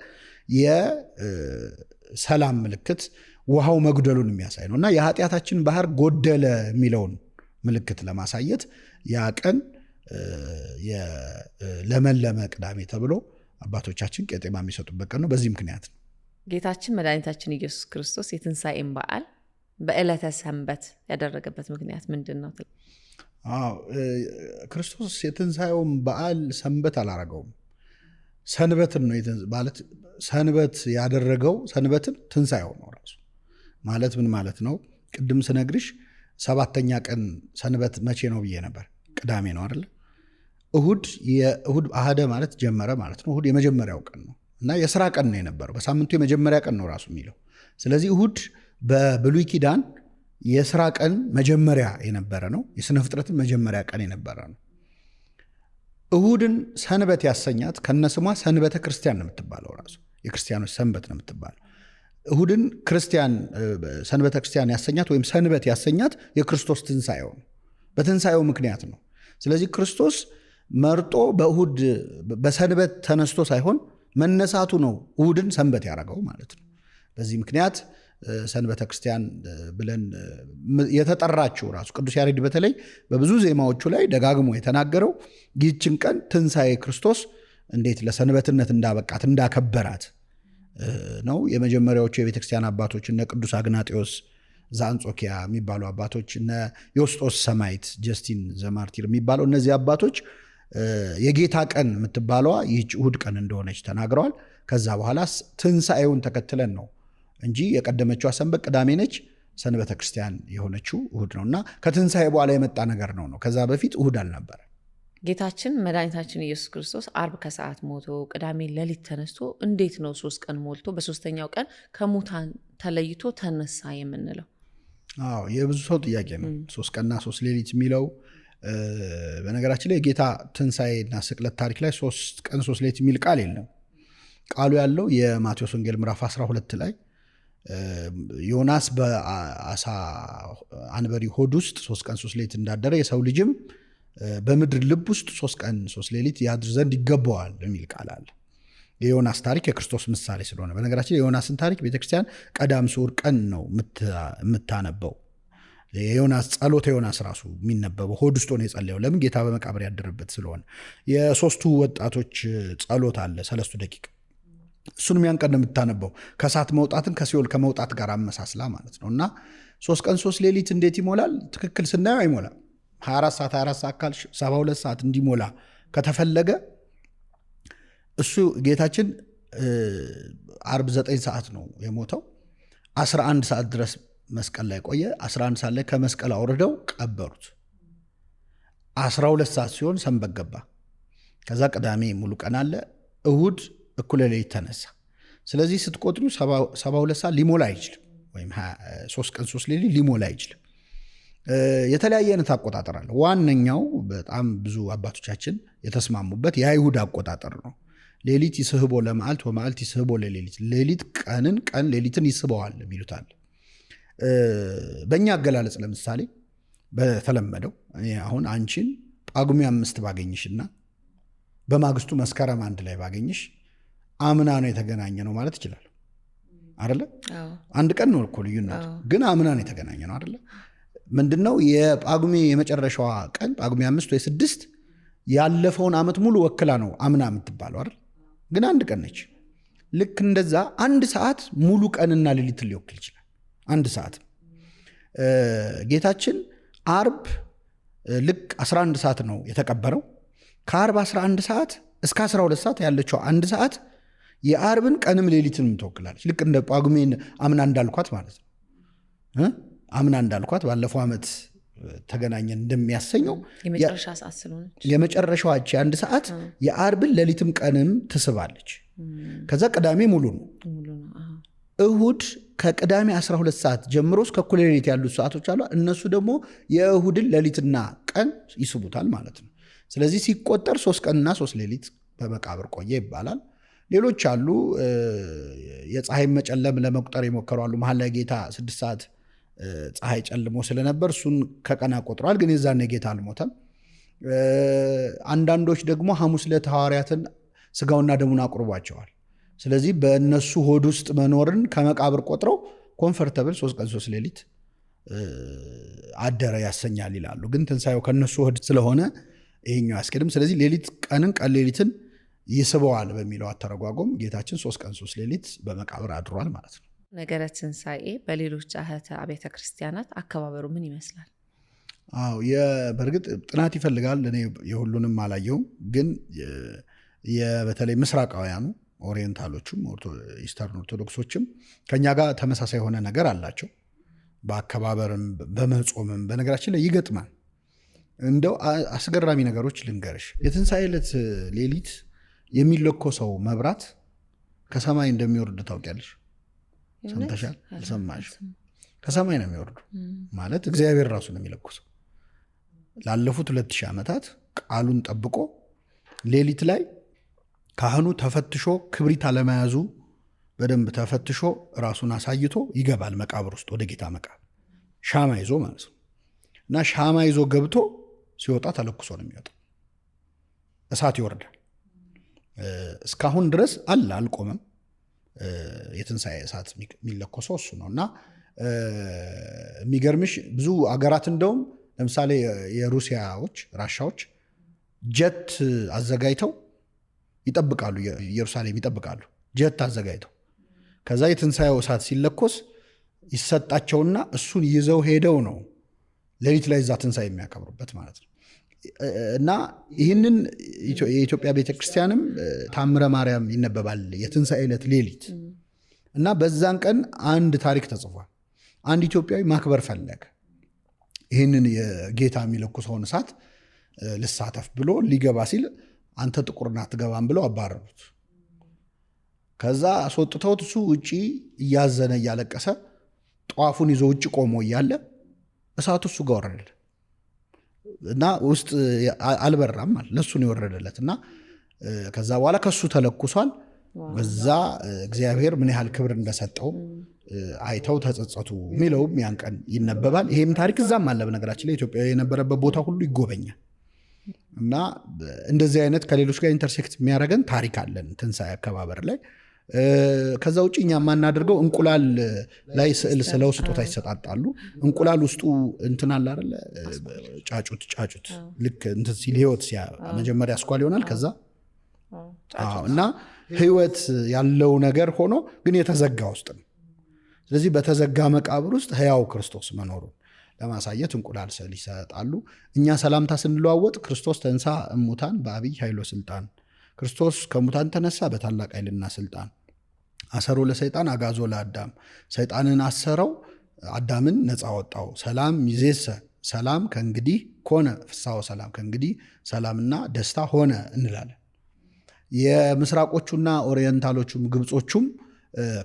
የሰላም ምልክት ውሃው መጉደሉን የሚያሳይ ነው እና የኃጢአታችን ባህር ጎደለ የሚለውን ምልክት ለማሳየት ያ ቀን ለመለመ ቅዳሜ ተብሎ አባቶቻችን ቄጤማ የሚሰጡበት ቀን ነው። በዚህ ምክንያት ነው ጌታችን መድኃኒታችን ኢየሱስ ክርስቶስ የትንሣኤን በዓል በዕለተ ሰንበት ያደረገበት ምክንያት ምንድን ነው? ክርስቶስ የትንሣኤውን በዓል ሰንበት አላረገውም፣ ሰንበትን ነው ማለት። ሰንበት ያደረገው ሰንበትን ትንሣኤው ነው ራሱ ማለት ምን ማለት ነው? ቅድም ስነግርሽ 7ኛ ቀን ሰንበት መቼ ነው ብዬ ነበር። ቅዳሜ ነው አይደል? እሁድ አህደ ማለት ጀመረ ማለት ነው። እሁድ የመጀመሪያው ቀን ነው እና የሥራ ቀን ነው የነበረው። በሳምንቱ የመጀመሪያ ቀን ነው ራሱ የሚለው። ስለዚህ እሁድ በብሉይ ኪዳን የሥራ ቀን መጀመሪያ የነበረ ነው። የሥነ ፍጥረትን መጀመሪያ ቀን የነበረ ነው። እሁድን ሰንበት ያሰኛት ከነስሟ ሰንበተ ክርስቲያን ነው የምትባለው። ራሱ የክርስቲያኖች ሰንበት ነው የምትባለው። እሁድን ክርስቲያን ሰንበተ ክርስቲያን ያሰኛት ወይም ሰንበት ያሰኛት የክርስቶስ ትንሣኤው ነው። በትንሣኤው ምክንያት ነው። ስለዚህ ክርስቶስ መርጦ በእሁድ በሰንበት ተነስቶ ሳይሆን መነሳቱ ነው እሁድን ሰንበት ያደረገው ማለት ነው። በዚህ ምክንያት ሰንበተ ክርስቲያን ብለን የተጠራችው ራሱ ቅዱስ ያሬድ በተለይ በብዙ ዜማዎቹ ላይ ደጋግሞ የተናገረው ይህችን ቀን ትንሣኤ ክርስቶስ እንዴት ለሰንበትነት እንዳበቃት እንዳከበራት ነው። የመጀመሪያዎቹ የቤተክርስቲያን አባቶች እነ ቅዱስ አግናጤዎስ ዘአንጾኪያ የሚባሉ አባቶች፣ እነ ዮስጦስ ሰማዕት፣ ጀስቲን ዘማርቲር የሚባለው እነዚህ አባቶች የጌታ ቀን የምትባለዋ ይህች እሁድ ቀን እንደሆነች ተናግረዋል። ከዛ በኋላ ትንሣኤውን ተከትለን ነው እንጂ የቀደመችዋ ሰንበት ቅዳሜ ነች። ሰንበተ ክርስቲያን የሆነችው እሁድ ነው እና ከትንሣኤ በኋላ የመጣ ነገር ነው። ከዛ በፊት እሁድ አልነበረ። ጌታችን መድኃኒታችን ኢየሱስ ክርስቶስ አርብ ከሰዓት ሞቶ ቅዳሜ ሌሊት ተነስቶ እንዴት ነው 3 ቀን ሞልቶ በሶስተኛው ቀን ከሙታን ተለይቶ ተነሳ የምንለው? የብዙ ሰው ጥያቄ ነው 3 ቀንና 3 ሌሊት የሚለው። በነገራችን ላይ የጌታ ትንሣኤና ስቅለት ታሪክ ላይ 3 ቀን 3 ሌሊት የሚል ቃል የለም። ቃሉ ያለው የማቴዎስ ወንጌል ምዕራፍ 12 ላይ ዮናስ በአሳ አንበሪ ሆድ ውስጥ 3 ቀን 3 ሌሊት እንዳደረ የሰው ልጅም በምድር ልብ ውስጥ 3 ቀን 3 ሌሊት ያድር ዘንድ ይገባዋል የሚል ቃል አለ። የዮናስ ታሪክ የክርስቶስ ምሳሌ ስለሆነ፣ በነገራችን የዮናስን ታሪክ ቤተክርስቲያን ቀዳም ስዑር ቀን ነው የምታነበው። የዮናስ ጸሎተ ዮናስ ራሱ የሚነበበው ሆድ ውስጥ ሆኖ የጸለየው ለምን? ጌታ በመቃብር ያደረበት ስለሆነ። የሶስቱ ወጣቶች ጸሎት አለ 3 ደቂቃ። እሱንም ያን ቀን የምታነበው ከእሳት መውጣትን ከሲኦል ከመውጣት ጋር አመሳስላ ማለት ነው። እና 3 ቀን 3 ሌሊት እንዴት ይሞላል? ትክክል ስናየው አይሞላም። 24 ሰዓት ካል 72 ሰዓት እንዲሞላ ከተፈለገ እሱ ጌታችን አርብ 9 ሰዓት ነው የሞተው። 11 ሰዓት ድረስ መስቀል ላይ ቆየ። 11 ሰዓት ላይ ከመስቀል አውርደው ቀበሩት። 12 ሰዓት ሲሆን ሰንበት ገባ። ከዛ ቅዳሜ ሙሉ ቀን አለ። እሁድ እኩለ ሌሊት ተነሳ። ስለዚህ ስትቆጥሩ 72 ሰዓት ሊሞላ አይችልም፣ ወይም 3 ቀን 3 ሌሊት ሊሞላ አይችልም። የተለያየ አይነት አቆጣጠር አለ። ዋነኛው በጣም ብዙ አባቶቻችን የተስማሙበት የአይሁድ አቆጣጠር ነው። ሌሊት ይስህቦ ለመዓልት ወመዓልት ይስህቦ ለሌሊት፣ ሌሊት ቀንን ቀን ሌሊትን ይስበዋል የሚሉታል። በእኛ አገላለጽ ለምሳሌ በተለመደው አሁን አንቺን ጳጉሜ 5 ባገኝሽና በማግስቱ መስከረም 1 ላይ ባገኝሽ አምና ነው የተገናኘ ነው ማለት ይችላል አይደለ? አንድ ቀን ነው እኮ ልዩነቱ፣ ግን አምና ነው የተገናኘ ነው አይደለ? ምንድነው የጳጉሜ የመጨረሻዋ ቀን ጳጉሜ 5 ወይ 6 ያለፈውን ዓመት ሙሉ ወክላ ነው አምና የምትባለው አይደል? ግን አንድ ቀን ነች። ልክ እንደዛ አንድ ሰዓት ሙሉ ቀንና ሌሊትን ሊወክል ይችላል። አንድ ሰዓት ጌታችን አርብ ልክ 11 ሰዓት ነው የተቀበረው። ከአርብ 11 ሰዓት እስከ 12 ሰዓት ያለችው አንድ ሰዓት የአርብን ቀንም ሌሊትን ትወክላለች። ልክ እንደ ጳጉሜን አምና እንዳልኳት ማለት ነው። አምና እንዳልኳት ባለፈው ዓመት ተገናኘን እንደሚያሰኘው የመጨረሻ ሰዓት ስለሆነች የመጨረሻዋ አንድ ሰዓት የአርብን ሌሊትም ቀንም ትስባለች። ከዛ ቅዳሜ ሙሉ ነው። እሁድ ከቅዳሜ 12 ሰዓት ጀምሮ እስከ እኩለ ሌሊት ያሉት ሰዓቶች አሉ። እነሱ ደግሞ የእሁድን ሌሊትና ቀን ይስቡታል ማለት ነው። ስለዚህ ሲቆጠር 3 ቀንና 3 ሌሊት በመቃብር ቆየ ይባላል። ሌሎች አሉ። የፀሐይ መጨለም ለመቁጠር የሞከሩ አሉ። መሀል ላይ ጌታ 6 ሰዓት ፀሐይ ጨልሞ ስለነበር እሱን ከቀን ቆጥሯል። ግን የዛኔ ጌታ አልሞተም። አንዳንዶች ደግሞ ሐሙስ ዕለት ሐዋርያትን ስጋውና ደሙን አቁርቧቸዋል። ስለዚህ በእነሱ ሆድ ውስጥ መኖርን ከመቃብር ቆጥረው ኮምፈርተብል 3 ቀን 3 ሌሊት አደረ ያሰኛል ይላሉ። ግን ትንሣኤው ከነሱ ሆድ ስለሆነ ይሄኛው ያስኬድም። ስለዚህ ሌሊት ቀንን ቀን ሌሊትን ይስበዋል በሚለው አተረጓጎም ጌታችን 3 ቀን 3 ሌሊት በመቃብር አድሯል ማለት ነው። ነገረ ትንሣኤ በሌሎች አህተ አብያተ ክርስቲያናት አከባበሩ ምን ይመስላል? አዎ በእርግጥ ጥናት ይፈልጋል። እኔ የሁሉንም አላየውም። ግን በተለይ ምስራቃውያኑ ኦሪየንታሎቹም ኢስተርን ኦርቶዶክሶችም ከኛ ጋር ተመሳሳይ የሆነ ነገር አላቸው። በአከባበርም በመጾምም በነገራችን ላይ ይገጥማል። እንደው አስገራሚ ነገሮች ልንገርሽ። የትንሣኤ ዕለት ሌሊት የሚለኮሰው መብራት ከሰማይ እንደሚወርድ ታውቂያለሽ? ሰምተሻል? አልሰማሽ? ከሰማይ ነው የሚወርዱ ማለት እግዚአብሔር ራሱ ነው የሚለኮሰው። ላለፉት 2000 ዓመታት ቃሉን ጠብቆ ሌሊት ላይ ካህኑ ተፈትሾ ክብሪት አለመያዙ በደንብ ተፈትሾ ራሱን አሳይቶ ይገባል መቃብር ውስጥ ወደ ጌታ መቃብር ሻማ ይዞ ማለት ነው። እና ሻማ ይዞ ገብቶ ሲወጣ ተለኩሶ ነው የሚወጣው። እሳት ይወርዳል። እስካሁን ድረስ አልቆመም። የትንሣኤ እሳት የሚለኮሰው እሱ ነው። እና የሚገርምሽ ብዙ አገራት እንደውም ለምሳሌ የሩሲያዎች ራሻዎች ጀት አዘጋጅተው ይጠብቃሉ፣ ኢየሩሳሌም ይጠብቃሉ ጀት አዘጋጅተው። ከዛ የትንሣኤው እሳት ሲለኮስ ይሰጣቸውና እሱን ይዘው ሄደው ነው ሌሊት ላይ እዛ ትንሣኤ የሚያከብሩበት ማለት ነው። እና ይህንን የኢትዮጵያ ቤተክርስቲያንም ታምረ ማርያም ይነበባል የትንሣኤ ዕለት ሌሊት። እና በዛን ቀን አንድ ታሪክ ተጽፏል። አንድ ኢትዮጵያዊ ማክበር ፈለገ። ይህንን የጌታ የሚለኩሰውን እሳት ልሳተፍ ብሎ ሊገባ ሲል አንተ ጥቁርና አትገባም ብለው አባረሩት። ከዛ አስወጥተውት እሱ ውጪ እያዘነ እያለቀሰ ጧፉን ይዞ ውጭ ቆሞ እያለ እሳቱ እሱ ጋር ወረደ እና ውስጥ አልበራም አለ። ለሱ ነው የወረደለት። እና ከዛ በኋላ ከሱ ተለኩሷል። በዛ እግዚአብሔር ምን ያህል ክብር እንደሰጠው አይተው ተጸጸቱ የሚለውም ያን ቀን ይነበባል። ይሄም ታሪክ እዛም አለ። በነገራችን ላይ ኢትዮጵያ የነበረበት ቦታ ሁሉ ይጎበኛል። እና እንደዚህ አይነት ከሌሎች ጋር ኢንተርሴክት የሚያደርገን ታሪክ አለን ትንሣኤ አከባበር ላይ። ከዛ ውጭ እኛ የማናደርገው እንቁላል ላይ ስዕል ስለው ስጦታ ይሰጣጣሉ። እንቁላል ውስጡ እንትን አለ አይደለ? ጫጩት ልክ እንትን ሲል ህይወት መጀመሪያ አስኳል ይሆናል። ከዛ እና ህይወት ያለው ነገር ሆኖ ግን የተዘጋ ውስጥ ነው። ስለዚህ በተዘጋ መቃብር ውስጥ ህያው ክርስቶስ መኖሩን ለማሳየት እንቁላል ስዕል ይሰጣሉ። እኛ ሰላምታ ስንለዋወጥ ክርስቶስ ተንሳ እሙታን በአብይ ኃይሎ ስልጣን፣ ክርስቶስ ከሙታን ተነሳ በታላቅ ኃይልና ስልጣን፣ አሰሮ ለሰይጣን አጋዞ ለአዳም፣ ሰይጣንን አሰረው አዳምን ነፃ ወጣው፣ ሰላም ይዜሰ ሰላም ከእንግዲህ ኮነ ፍሳው ሰላም፣ ከእንግዲህ ሰላምና ደስታ ሆነ እንላለን። የምስራቆቹና ኦሪየንታሎቹም ግብጾቹም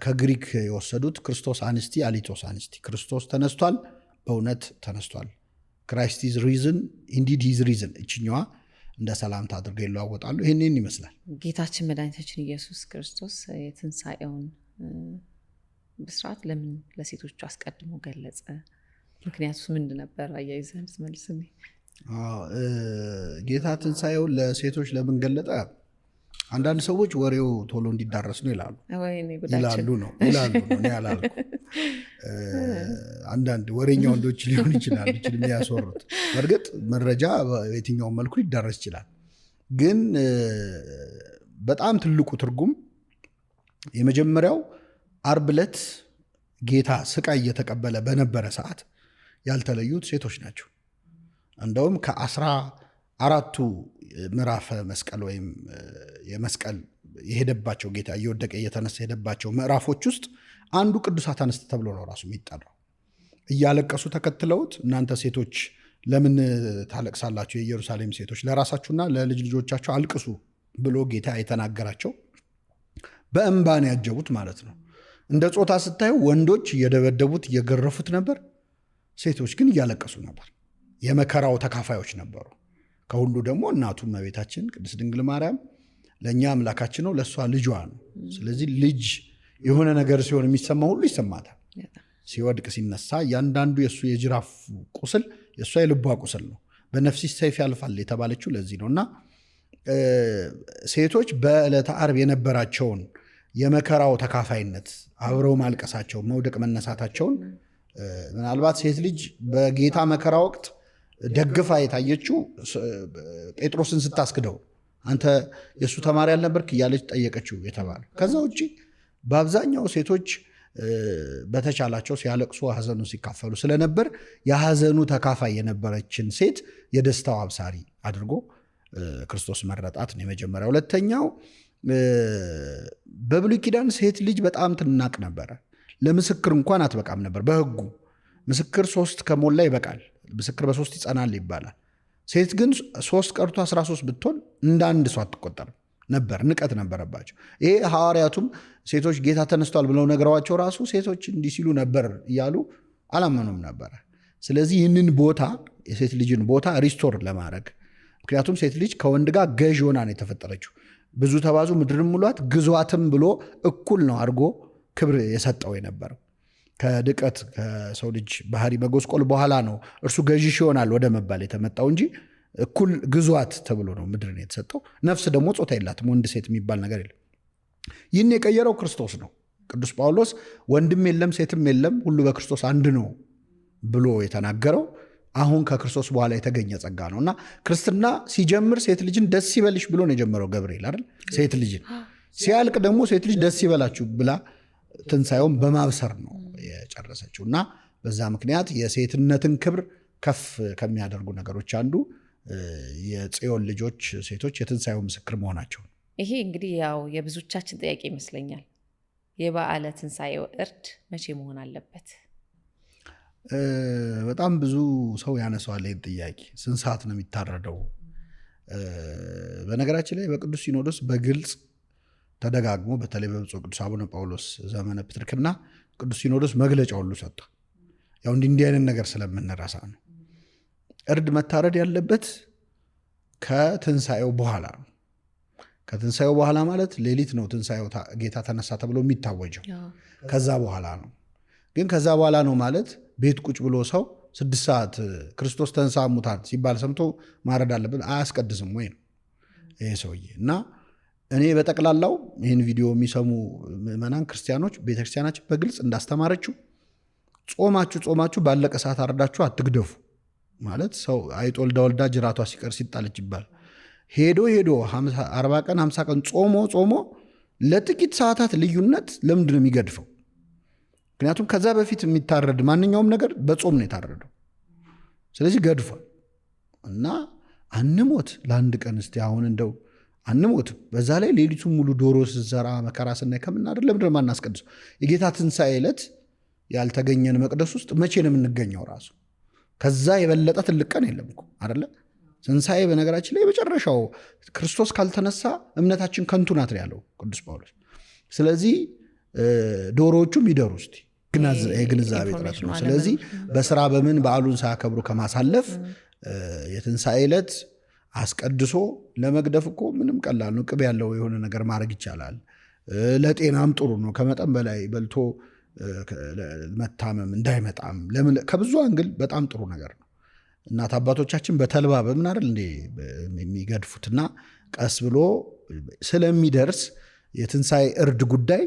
ከግሪክ የወሰዱት ክርስቶስ አንስቲ አሊቶስ አንስቲ፣ ክርስቶስ ተነስቷል፣ በእውነት ተነስቷል፣ ክራይስት ኢዝ ሪዝን ኢንዲድ ሂዝ ሪዝን፣ እችኛዋ እንደ ሰላምታ አድርገው ይለዋወጣሉ። ይህንን ይመስላል። ጌታችን መድኃኒታችን ኢየሱስ ክርስቶስ የትንሣኤውን ብስራት ለምን ለሴቶቹ አስቀድሞ ገለጸ? ምክንያቱስ ምንድን ነበር? አያይዘን መልስልኝ። ጌታ ትንሣኤውን ለሴቶች ለምን ገለጠ? አንዳንድ ሰዎች ወሬው ቶሎ እንዲዳረስ ነው ይላሉ ነው እኔ አላልኩም። አንዳንድ ወሬኛ ወንዶች ሊሆን ይችላል የሚያስወሩት። በእርግጥ መረጃ በየትኛውም መልኩ ሊዳረስ ይችላል። ግን በጣም ትልቁ ትርጉም የመጀመሪያው ዓርብ ዕለት ጌታ ስቃይ እየተቀበለ በነበረ ሰዓት ያልተለዩት ሴቶች ናቸው። እንደውም ከ14ቱ ምዕራፈ መስቀል ወይም የመስቀል የሄደባቸው ጌታ እየወደቀ እየተነሳ የሄደባቸው ምዕራፎች ውስጥ አንዱ ቅዱሳት አንስት ተብሎ ነው ራሱ የሚጠራው። እያለቀሱ ተከትለውት እናንተ ሴቶች ለምን ታለቅሳላችሁ? የኢየሩሳሌም ሴቶች ለራሳችሁና ለልጅ ልጆቻችሁ አልቅሱ ብሎ ጌታ የተናገራቸው በእንባን ያጀቡት ማለት ነው። እንደ ጾታ ስታዩ ወንዶች እየደበደቡት እየገረፉት ነበር፣ ሴቶች ግን እያለቀሱ ነበር። የመከራው ተካፋዮች ነበሩ። ከሁሉ ደግሞ እናቱ እመቤታችን ቅድስት ድንግል ማርያም ለእኛ አምላካችን ነው፣ ለእሷ ልጇ ነው። ስለዚህ ልጅ የሆነ ነገር ሲሆን የሚሰማ ሁሉ ይሰማታል። ሲወድቅ ሲነሳ እያንዳንዱ የእሱ የጅራፍ ቁስል የእሷ የልቧ ቁስል ነው። በነፍስሽ ሰይፍ ያልፋል የተባለችው ለዚህ ነውና ሴቶች በዕለተ ዓርብ የነበራቸውን የመከራው ተካፋይነት አብረው ማልቀሳቸው መውደቅ መነሳታቸውን ምናልባት ሴት ልጅ በጌታ መከራ ወቅት ደግፋ የታየችው ጴጥሮስን ስታስክደው አንተ የሱ ተማሪ አልነበርክ እያለች ጠየቀችው የተባለ። ከዛ ውጪ በአብዛኛው ሴቶች በተቻላቸው ሲያለቅሱ ሐዘኑ ሲካፈሉ ስለነበር የሐዘኑ ተካፋይ የነበረችን ሴት የደስታው አብሳሪ አድርጎ ክርስቶስ መረጣት ነው የመጀመሪያው። ሁለተኛው በብሉይ ኪዳን ሴት ልጅ በጣም ትናቅ ነበረ። ለምስክር እንኳን አትበቃም ነበር። በሕጉ ምስክር 3 ከሞላ ይበቃል፣ ምስክር በ3 ይጸናል ይባላል። ሴት ግን 3 ቀርቶ 13 ብትሆን እንደ አንድ ሰው አትቆጠርም ነበር። ንቀት ነበረባቸው። ይሄ ሐዋርያቱም ሴቶች ጌታ ተነስቷል ብለው ነግረዋቸው ራሱ ሴቶች እንዲህ ሲሉ ነበር እያሉ አላመኑም ነበረ። ስለዚህ ይህንን ቦታ የሴት ልጅን ቦታ ሪስቶር ለማድረግ ምክንያቱም ሴት ልጅ ከወንድ ጋር ገዥ ሆና ነው የተፈጠረችው። ብዙ ተባዙ ምድርን ሙሏት ግዟትም ብሎ እኩል ነው አድርጎ ክብር የሰጠው የነበረው። ከድቀት ከሰው ልጅ ባህሪ መጎስቆል በኋላ ነው እርሱ ገዥሽ ይሆናል ወደ መባል የተመጣው እንጂ እኩል ግዟት ተብሎ ነው ምድርን የተሰጠው። ነፍስ ደግሞ ጾታ የላትም፣ ወንድ ሴት የሚባል ነገር የለም። ይህን የቀየረው ክርስቶስ ነው። ቅዱስ ጳውሎስ ወንድም የለም ሴትም የለም ሁሉ በክርስቶስ አንድ ነው ብሎ የተናገረው አሁን ከክርስቶስ በኋላ የተገኘ ጸጋ ነው እና ክርስትና ሲጀምር ሴት ልጅን ደስ ይበልሽ ብሎ ነው የጀመረው ገብርኤል አይደል? ሴት ልጅን ሲያልቅ ደግሞ ሴት ልጅ ደስ ይበላችሁ ብላ ትንሣኤውን በማብሰር ነው የጨረሰችው እና በዛ ምክንያት የሴትነትን ክብር ከፍ ከሚያደርጉ ነገሮች አንዱ የጽዮን ልጆች ሴቶች የትንሣኤው ምስክር መሆናቸው። ይሄ እንግዲህ ያው የብዙዎቻችን ጥያቄ ይመስለኛል። የበዓለ ትንሣኤው እርድ መቼ መሆን አለበት? በጣም ብዙ ሰው ያነሳዋል ይህን ጥያቄ። ስንት ሰዓት ነው የሚታረደው? በነገራችን ላይ በቅዱስ ሲኖዶስ በግልጽ ተደጋግሞ በተለይ በብፁዕ ቅዱስ አቡነ ጳውሎስ ዘመነ ፕትርክና ቅዱስ ሲኖዶስ መግለጫ ሁሉ ሰጥቶ ያው እንዲህ አይነት ነገር ስለምንረሳ ነው። እርድ መታረድ ያለበት ከትንሣኤው በኋላ ነው። ከትንሣኤው በኋላ ማለት ሌሊት ነው ትንሣኤው ጌታ ተነሳ ተብሎ የሚታወጀው ከዛ በኋላ ነው። ግን ከዛ በኋላ ነው ማለት ቤት ቁጭ ብሎ ሰው 6 ሰዓት ክርስቶስ ተንሥአ እሙታን ሲባል ሰምቶ ማረድ አለበት አያስቀድስም ወይ ነው ይሄ ሰውዬ። እና እኔ በጠቅላላው ይህን ቪዲዮ የሚሰሙ ምዕመናን ክርስቲያኖች ቤተክርስቲያናችን በግልጽ እንዳስተማረችው ጾማችሁ ባለቀ ሰዓት አርዳችሁ አትግደፉ ማለት ሰው አይጥ ወልዳ ጅራቷ ሲቀር ሲጣለች ይባል። ሄዶ 40 ቀን 50 ቀን ጾሞ ለጥቂት ሰዓታት ልዩነት ለምንድን ነው የሚገድፈው? ምክንያቱም ከዛ በፊት የሚታረድ ማንኛውም ነገር በጾም ነው የታረደው። ስለዚህ ገድፏል እና አንሞት ለአንድ ቀን እስቲ አሁን እንደው አንሞት። በዛ ላይ ሌሊቱን ሙሉ ዶሮ ስዘራ መከራ ስናይ ከምናደር ለምንድን ነው ማናስቀድሰው? የጌታ ትንሣኤ ዕለት ያልተገኘን መቅደስ ውስጥ መቼ ነው የምንገኘው? ራሱ ከዛ የበለጠ ትልቅ ቀን የለም እኮ አይደለ? ትንሣኤ በነገራችን ላይ የመጨረሻው ክርስቶስ ካልተነሳ እምነታችን ከንቱ ናት ያለው ቅዱስ ጳውሎስ። ስለዚህ ዶሮዎቹም ይደሩ እስቲ የግንዛቤ ጥረት ነው። ስለዚህ በስራ በምን በዓሉን ሳያከብሩ ከማሳለፍ የትንሣኤ ዕለት አስቀድሶ ለመግደፍ እኮ ምንም ቀላል ነው። ቅቤ ያለው የሆነ ነገር ማድረግ ይቻላል። ለጤናም ጥሩ ነው። ከመጠን በላይ በልቶ መታመም እንዳይመጣም ከብዙ አንግል በጣም ጥሩ ነገር ነው። እናት አባቶቻችን በተልባ በምን አይደል እንዴ የሚገድፉትና ቀስ ብሎ ስለሚደርስ የትንሣኤ እርድ ጉዳይ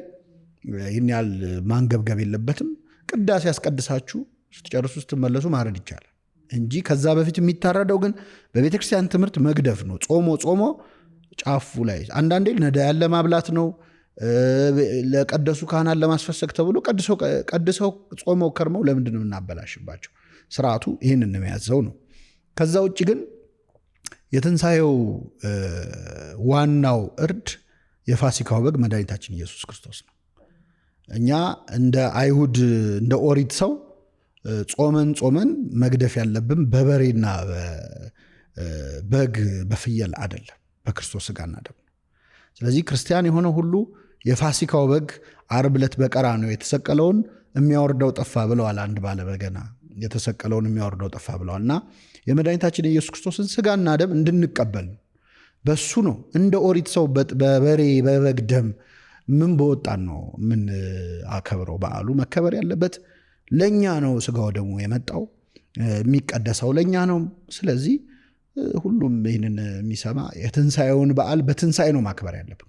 ይህን ያህል ማንገብገብ የለበትም። ቅዳሴ ያስቀድሳችሁ ስትጨርሱ ስትመለሱ ማረድ ይቻላል እንጂ ከዛ በፊት የሚታረደው ግን በቤተክርስቲያን ትምህርት መግደፍ ነው። ጾሞ ጫፉ ላይ አንዳንዴ ነዳያን ለማብላት ነው፣ ለቀደሱ ካህናት ለማስፈሰግ ተብሎ ቀድሰው ጾመው ከርመው ለምንድን ነው የምናበላሽባቸው? ስርዓቱ ይህንን የሚያዘው ነው። ከዛ ውጭ ግን የትንሣኤው ዋናው እርድ የፋሲካው በግ መድኃኒታችን ኢየሱስ ክርስቶስ ነው። እኛ እንደ አይሁድ እንደ ኦሪት ሰው ጾመን መግደፍ ያለብን በበሬና በግ በፍየል አይደለም፣ በክርስቶስ ሥጋና ደም ነው። ስለዚህ ክርስቲያን የሆነ ሁሉ የፋሲካው በግ ዓርብ ዕለት በቀራንዮ የተሰቀለውን የሚያወርደው ጠፋ ብለዋል። አንድ ባለ በገና የተሰቀለውን የሚያወርደው ጠፋ ብለዋል። እና የመድኃኒታችን ኢየሱስ ክርስቶስን ሥጋና ደም እንድንቀበል በሱ ነው። እንደ ኦሪት ሰው በበሬ በበግ ደም ምን በወጣን ነው ምን አከብረው? በዓሉ መከበር ያለበት ለኛ ነው። ሥጋው ደግሞ የመጣው የሚቀደሰው ለኛ ነው። ስለዚህ ሁሉም ይህንን የሚሰማ የትንሣኤውን በዓል በትንሣኤ ነው ማክበር ያለብን።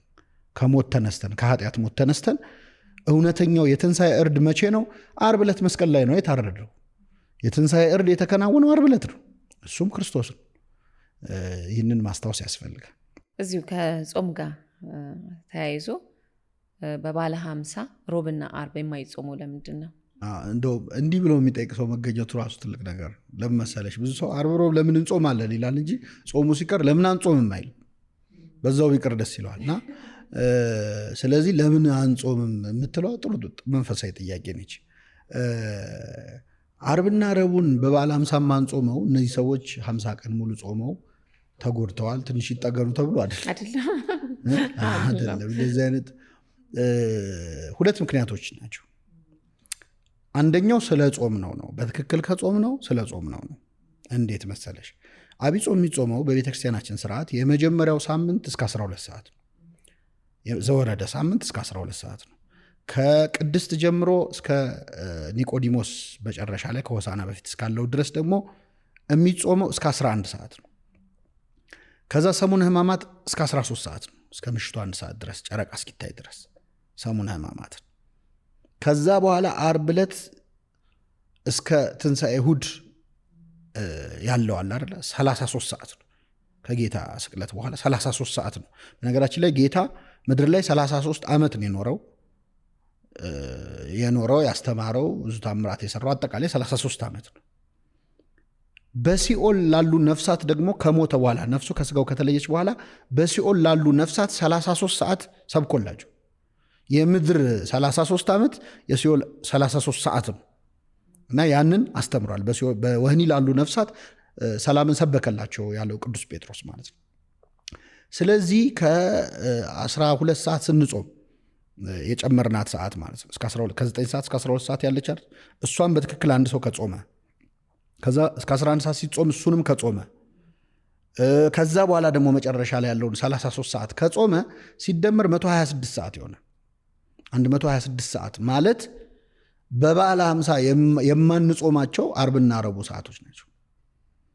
ከሞት ተነስተን ከኃጢአት ሞት ተነስተን እውነተኛው የትንሣኤ እርድ መቼ ነው? ዓርብ ዕለት መስቀል ላይ ነው የታረደው። የትንሣኤ እርድ የተከናወነው ዓርብ ዕለት ነው፣ እሱም ክርስቶስ ነው። ይህንን ማስታወስ ያስፈልጋል። እዚሁ ከጾም ጋር ተያይዞ በባለ 50 ሮብና ዓርብ የማይጾመው ለምንድን ነው? እንደው እንዲህ ብሎ የሚጠይቅ ሰው መገኘቱ ራሱ ትልቅ ነገር። ለምን መሰለሽ? ብዙ ሰው ዓርብ ሮብ ለምን እንጾማለን ይላል እንጂ ጾሙ ሲቀር ለምን አንጾምም አይልም። በዛው ቢቀር ደስ ይለዋልና ስለዚህ ለምን አንጾምም የምትለው ጥሩ መንፈሳዊ ጥያቄ ነች። ዓርብና ረቡዕን በበዓለ 50 ማንጾመው እነዚህ ሰዎች 50 ቀን ሙሉ ጾመው ተጎድተዋል፣ ትንሽ ይጠገኑ ተብሎ አይደለም። እንደዚህ አይነት ሁለት ምክንያቶች ናቸው። አንደኛው ስለ ጾም ነው። በትክክል ከጾም ነው፣ ስለ ጾም ነው። እንዴት መሰለሽ? ዐቢይ ጾም የሚጾመው በቤተክርስቲያናችን ስርዓት የመጀመሪያው ሳምንት እስከ 12 ሰዓት ነው። ዘወረደ ሳምንት እስከ 12 ሰዓት ነው። ከቅድስት ጀምሮ እስከ ኒቆዲሞስ መጨረሻ ላይ ከሆሳና በፊት እስካለው ድረስ ደግሞ የሚጾመው እስከ 11 ሰዓት ነው። ከዛ ሰሙነ ሕማማት እስከ 13 ሰዓት ነው፣ እስከ ምሽቱ 1 ሰዓት ድረስ ጨረቃ እስኪታይ ድረስ ሰሙነ ሕማማት። ከዛ በኋላ ዓርብ ዕለት እስከ ትንሣኤ እሑድ ያለው አለ አይደለ 33 ሰዓት ነው። ከጌታ ስቅለት በኋላ 33 ሰዓት ነው። በነገራችን ላይ ጌታ ምድር ላይ 33 ዓመት ነው የኖረው ያስተማረው፣ ብዙ ታምራት የሰራው አጠቃላይ 33 ዓመት ነው። በሲኦል ላሉ ነፍሳት ደግሞ ከሞተ በኋላ ነፍሱ ከስጋው ከተለየች በኋላ በሲኦል ላሉ ነፍሳት 33 ሰዓት ሰብኮላቸው። የምድር 33 ዓመት የሲኦል 33 ሰዓት ነው እና ያንን አስተምሯል። በወህኒ ላሉ ነፍሳት ሰላምን ሰበከላቸው ያለው ቅዱስ ጴጥሮስ ማለት ነው። ስለዚህ ከ12 ሰዓት ስንጾም የጨመርናት ሰዓት ማለት ነው ከ9 ሰዓት እስከ 12 ሰዓት ያለች አይደል? እሷን በትክክል አንድ ሰው ከጾመ ከዛ እስከ 11 ሰዓት ሲጾም እሱንም ከጾመ ከዛ በኋላ ደግሞ መጨረሻ ላይ ያለውን 33 ሰዓት ከጾመ ሲደመር 126 ሰዓት ይሆናል። 126 ሰዓት ማለት በበዓለ 50 የማንጾማቸው ዓርብና ረቡዕ ሰዓቶች ናቸው።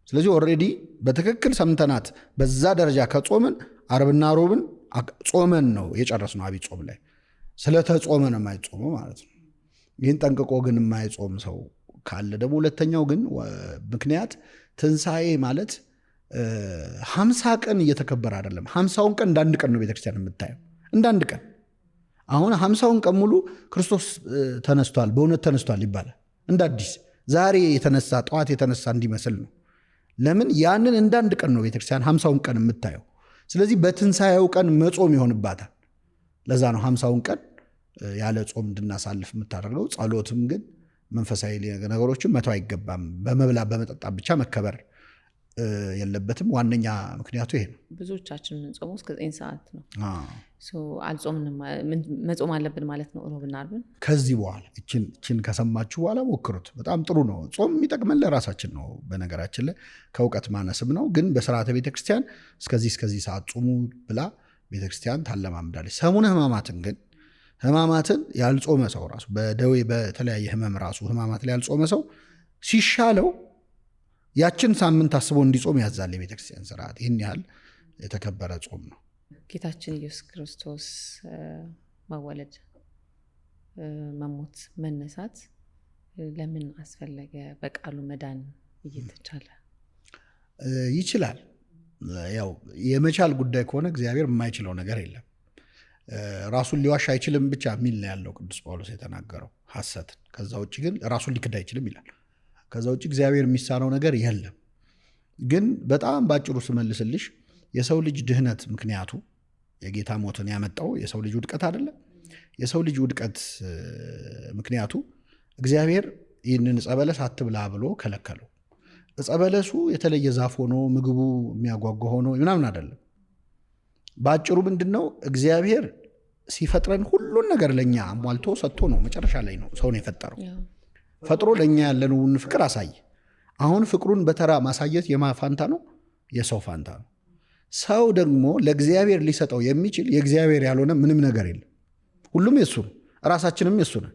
ስለዚህ ኦልሬዲ በትክክል ሰምተናት በዛ ደረጃ ከጾምን ዓርብና ረቡዕን ጾመን ነው የጨረስነው። ዐቢይ ጾም ላይ ስለተጾመ ነው የማይጾመው ማለት ነው። ይህን ጠንቅቆ ግን የማይጾም ሰው ካለ ደግሞ ሁለተኛው ግን ምክንያት ትንሣኤ ማለት 50 ቀን እየተከበረ አይደለም። 50ውን ቀን እንዳንድ ቀን ነው ቤተክርስቲያን የምታየው፣ እንዳንድ ቀን። አሁን 50ውን ቀን ሙሉ ክርስቶስ ተነስቷል፣ በእውነት ተነስቷል ይባላል እንደ አዲስ። ዛሬ የተነሳ ጠዋት የተነሳ እንዲመስል ነው። ለምን? ያንን እንዳንድ ቀን ነው ቤተክርስቲያን 50ውን ቀን የምታየው። ስለዚህ በትንሣኤው ቀን መጾም ይሆንባታል። ለዛ ነው 50ውን ቀን ያለ ጾም እንድናሳልፍ የምታደርገው። ጸሎትም ግን መንፈሳዊ ነገሮችን መተው አይገባም። በመብላ በመጠጣ ብቻ መከበር የለበትም። ዋነኛ ምክንያቱ ይሄ ነው። ብዙዎቻችን የምንጾመው እስከ 9 ሰዓት ነው። አልጾምንም መጾም አለብን ማለት ነው ሮብና ዓርብን። ከዚህ በኋላ እችን ከሰማችሁ በኋላ ሞክሩት። በጣም ጥሩ ነው። ጾም የሚጠቅመን ለራሳችን ነው። በነገራችን ላይ ከእውቀት ማነስም ነው። ግን በስርዓተ ቤተክርስቲያን እስከዚህ ሰዓት ጾሙ ብላ ቤተክርስቲያን ታለማምዳለች። ሰሙነ ሕማማትን ያልጾመ ሰው ራሱ በደዌ በተለያየ ህመም ራሱ ሕማማት ላይ ያልጾመ ሰው ሲሻለው ያችን ሳምንት አስቦ እንዲጾም ያዛል የቤተክርስቲያን ስርዓት። ይህን ያህል የተከበረ ጾም ነው። ጌታችን ኢየሱስ ክርስቶስ መወለድ፣ መሞት፣ መነሳት ለምን አስፈለገ? በቃሉ መዳን እየተቻለ ይችላል። ያው የመቻል ጉዳይ ከሆነ እግዚአብሔር የማይችለው ነገር የለም። ራሱን ሊዋሽ አይችልም ብቻ የሚል ነው ያለው ቅዱስ ጳውሎስ የተናገረው ሐሰትን። ከዛ ውጭ ግን ራሱን ሊክድ አይችልም ይላል። ከዛ ውጭ እግዚአብሔር የሚሳነው ነገር የለም። ግን በጣም ባጭሩ ስመልስልሽ የሰው ልጅ ድህነት ምክንያቱ የጌታ ሞትን ያመጣው የሰው ልጅ ውድቀት አይደለም። የሰው ልጅ ውድቀት ምክንያቱ እግዚአብሔር ይህንን ዕፀ በለስ አትብላ ብሎ ከለከለው። ዕፀ በለሱ የተለየ ዛፍ ሆኖ ምግቡ የሚያጓጓ ሆኖ ምናምን አይደለም። ባጭሩ ምንድነው? እግዚአብሔር ሲፈጥረን ሁሉን ነገር ለኛ አሟልቶ ሰጥቶ ነው መጨረሻ ላይ ነው ሰውን የፈጠረው። ፈጥሮ ለኛ ያለውን ፍቅር አሳየ። አሁን ፍቅሩን በተራ ማሳየት የማፋንታ ነው፣ የሰው ፋንታ ነው። ሰው ደግሞ ለእግዚአብሔር ሊሰጠው የሚችል የእግዚአብሔር ያልሆነ ምንም ነገር የለም። ሁሉም የሱ ነው፣ ራሳችንም የሱ ነን።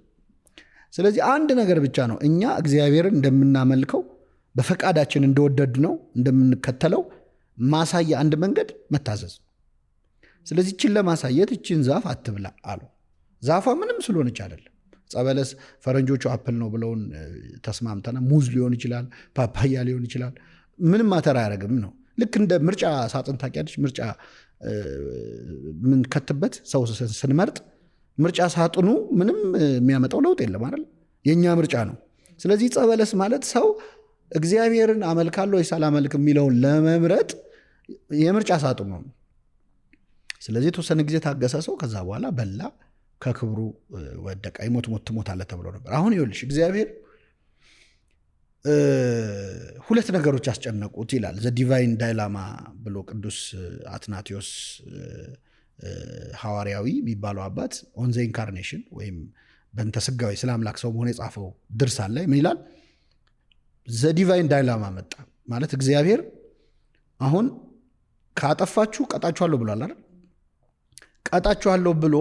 ስለዚህ አንድ ነገር ብቻ ነው እኛ እግዚአብሔርን እንደምናመልከው በፈቃዳችን እንደወደድ ነው እንደምንከተለው ማሳያ አንድ መንገድ መታዘዝ። ስለዚህ እችን ለማሳየት እችን ዛፍ አትብላ አሉ። ዛፏ ምንም ስለሆነች አይደለም። ጸበለስ ፈረንጆቹ አፕል ነው ብለውን ተስማምተና ሙዝ ሊሆን ይችላል፣ ፓፓያ ሊሆን ይችላል። ምንም ማተር አያደርግም ነው። ልክ እንደ ምርጫ ሳጥን ታውቂያለሽ? ምርጫ ምን ከትበት ሰው ስንመርጥ ምርጫ ሳጥኑ ምንም የሚያመጣው ለውጥ የለም አይደል? የኛ ምርጫ ነው። ስለዚህ ጸበለስ ማለት ሰው እግዚአብሔርን አመልካለሁ ወይስ አላመልክም የሚለውን ለመምረጥ የምርጫ ሳጥኑ ነው። ስለዚህ የተወሰነ ጊዜ ታገሰ ሰው። ከዛ በኋላ በላ፣ ከክብሩ ወደቀ። ይሞት ሞት ትሞታለህ ተብሎ ነበር። አሁን ይኸውልሽ እግዚአብሔር ሁለት ነገሮች ያስጨነቁት ይላል ዘ ዲቫይን ዳይላማ ብሎ ቅዱስ አትናቴዎስ ሐዋርያዊ የሚባለው አባት ኦን ዘ ኢንካርኔሽን ወይም በእንተ ስጋዌ ስለ አምላክ ሰው መሆን የጻፈው ድርሳን ላይ ምን ይላል? ዘ ዲቫይን ዳይላማ መጣ ማለት እግዚአብሔር አሁን ካጠፋችሁ ቀጣችኋለሁ ብሏል አይደል? ቀጣችኋለሁ ብሎ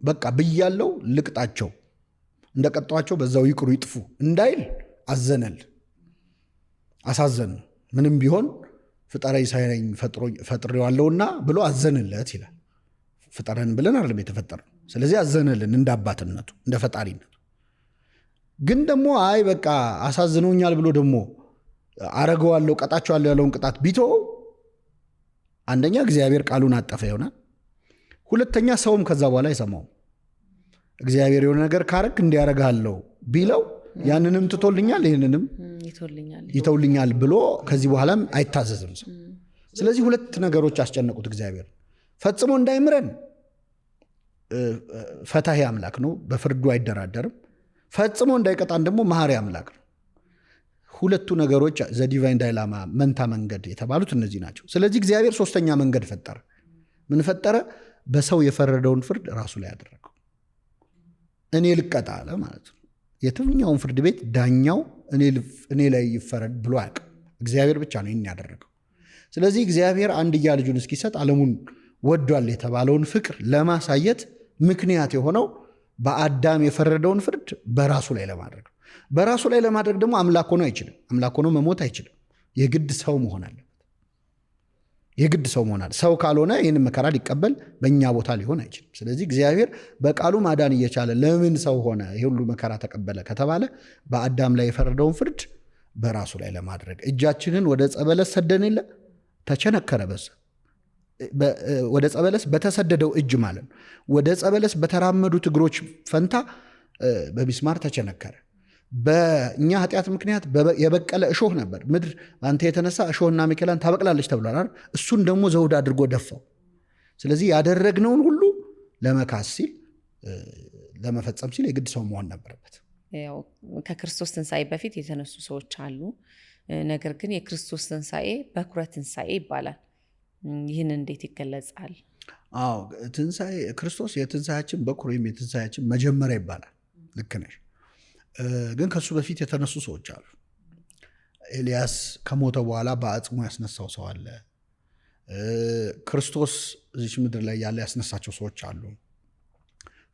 በቃ ብያለው ልቅጣቸው፣ እንደቀጣቸው በዛው ይቅሩ ይጥፉ እንዳይል አዘነል፣ አሳዘን። ምንም ቢሆን ፍጠረኝ ሳይለኝ ፈጥሬዋለሁና ብሎ አዘንለት ይላል። ፍጠረን ብለን አይደለም የተፈጠረው። ስለዚህ አዘነልን እንደ አባትነቱ እንደ ፈጣሪነቱ። ግን ደግሞ አይ በቃ አሳዝነውኛል ብሎ ደግሞ አረገዋለሁ ቀጣቸዋለሁ ያለውን ቅጣት ቢቶ አንደኛ እግዚአብሔር ቃሉን አጠፈ ይሆናል። ሁለተኛ ሰውም ከዛ በኋላ አይሰማውም። እግዚአብሔር የሆነ ነገር ካረክ እንዲያረጋለው ቢለው ያንንም ትቶልኛል ይህንንም ይተውልኛል ብሎ ከዚህ በኋላም አይታዘዝም ሰው። ስለዚህ ሁለት ነገሮች አስጨነቁት እግዚአብሔር። ፈጽሞ እንዳይምረን ፈታሄ አምላክ ነው፣ በፍርዱ አይደራደርም። ፈጽሞ እንዳይቀጣን ደግሞ መሐሪ አምላክ ነው። ሁለቱ ነገሮች ዘ ዲቫይን ዳይላማ መንታ መንገድ የተባሉት እነዚህ ናቸው። ስለዚህ እግዚአብሔር ሶስተኛ መንገድ ፈጠረ። ምን ፈጠረ? በሰው የፈረደውን ፍርድ ራሱ ላይ ያደረገው። እኔ ልቀጣ አለ ማለት ነው። የትኛውን ፍርድ ቤት ዳኛው እኔ ላይ ይፈረድ ብሎ አያውቅም። እግዚአብሔር ብቻ ነው ይህን ያደረገው። ስለዚህ እግዚአብሔር አንድያ ልጁን እስኪሰጥ ዓለሙን ወዷል የተባለውን ፍቅር ለማሳየት ምክንያት የሆነው በአዳም የፈረደውን ፍርድ በራሱ ላይ ለማድረግ ነው። በራሱ ላይ ለማድረግ ደግሞ አምላክ ሆኖ አይችልም። አምላክ ሆኖ መሞት አይችልም። የግድ ሰው መሆን አለበት። የግድ ሰው መሆን አለ። ሰው ካልሆነ ይህን መከራ ሊቀበል በእኛ ቦታ ሊሆን አይችልም። ስለዚህ እግዚአብሔር በቃሉ ማዳን እየቻለ ለምን ሰው ሆነ ይህ ሁሉ መከራ ተቀበለ ከተባለ በአዳም ላይ የፈረደውን ፍርድ በራሱ ላይ ለማድረግ። እጃችንን ወደ ጸበለስ ሰደን የለ ተቸነከረ። በዛ ወደ ጸበለስ በተሰደደው እጅ ማለት ነው። ወደ ጸበለስ በተራመዱት እግሮች ፈንታ በሚስማር ተቸነከረ። በእኛ ኃጢአት ምክንያት የበቀለ እሾህ ነበር። ምድር አንተ የተነሳ እሾህና አሜከላን ታበቅላለች ተብሏል። እሱን ደግሞ ዘውድ አድርጎ ደፋው። ስለዚህ ያደረግነውን ሁሉ ለመካስ ሲል ለመፈጸም ሲል የግድ ሰው መሆን ነበረበት። ያው ከክርስቶስ ትንሣኤ በፊት የተነሱ ሰዎች አሉ። ነገር ግን የክርስቶስ ትንሣኤ በኩረ ትንሣኤ ይባላል። ይህን እንዴት ይገለጻል? አዎ ትንሣኤ ክርስቶስ የትንሣኤያችን በኩር ወይም የትንሣኤያችን መጀመሪያ ይባላል። ልክ ነሽ። ግን ከሱ በፊት የተነሱ ሰዎች አሉ። ኤልያስ ከሞተ በኋላ በአጽሙ ያስነሳው ሰው አለ። ክርስቶስ እዚች ምድር ላይ ያለ ያስነሳቸው ሰዎች አሉ።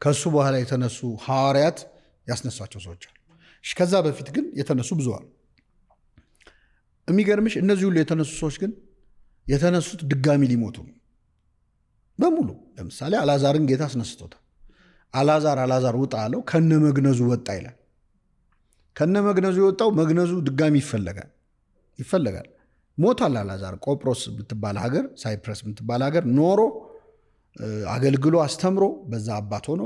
ከሱ በኋላ የተነሱ ሐዋርያት ያስነሳቸው ሰዎች አሉ። ከዛ በፊት ግን የተነሱ ብዙ አሉ። የሚገርምሽ እነዚህ ሁሉ የተነሱ ሰዎች ግን የተነሱት ድጋሚ ሊሞቱ ነው በሙሉ። ለምሳሌ አልዓዛርን ጌታ አስነስቶታል። አልዓዛር ውጣ አለው፣ ከነ መግነዙ ወጣ ይላል። ከነ መግነዙ የወጣው መግነዙ ድጋሚ ይፈለጋል። ሞቷል አልዓዛር። ቆጵሮስ የምትባል ሀገር፣ ሳይፕረስ የምትባል ሀገር ኖሮ አገልግሎ አስተምሮ በዛ አባት ሆኖ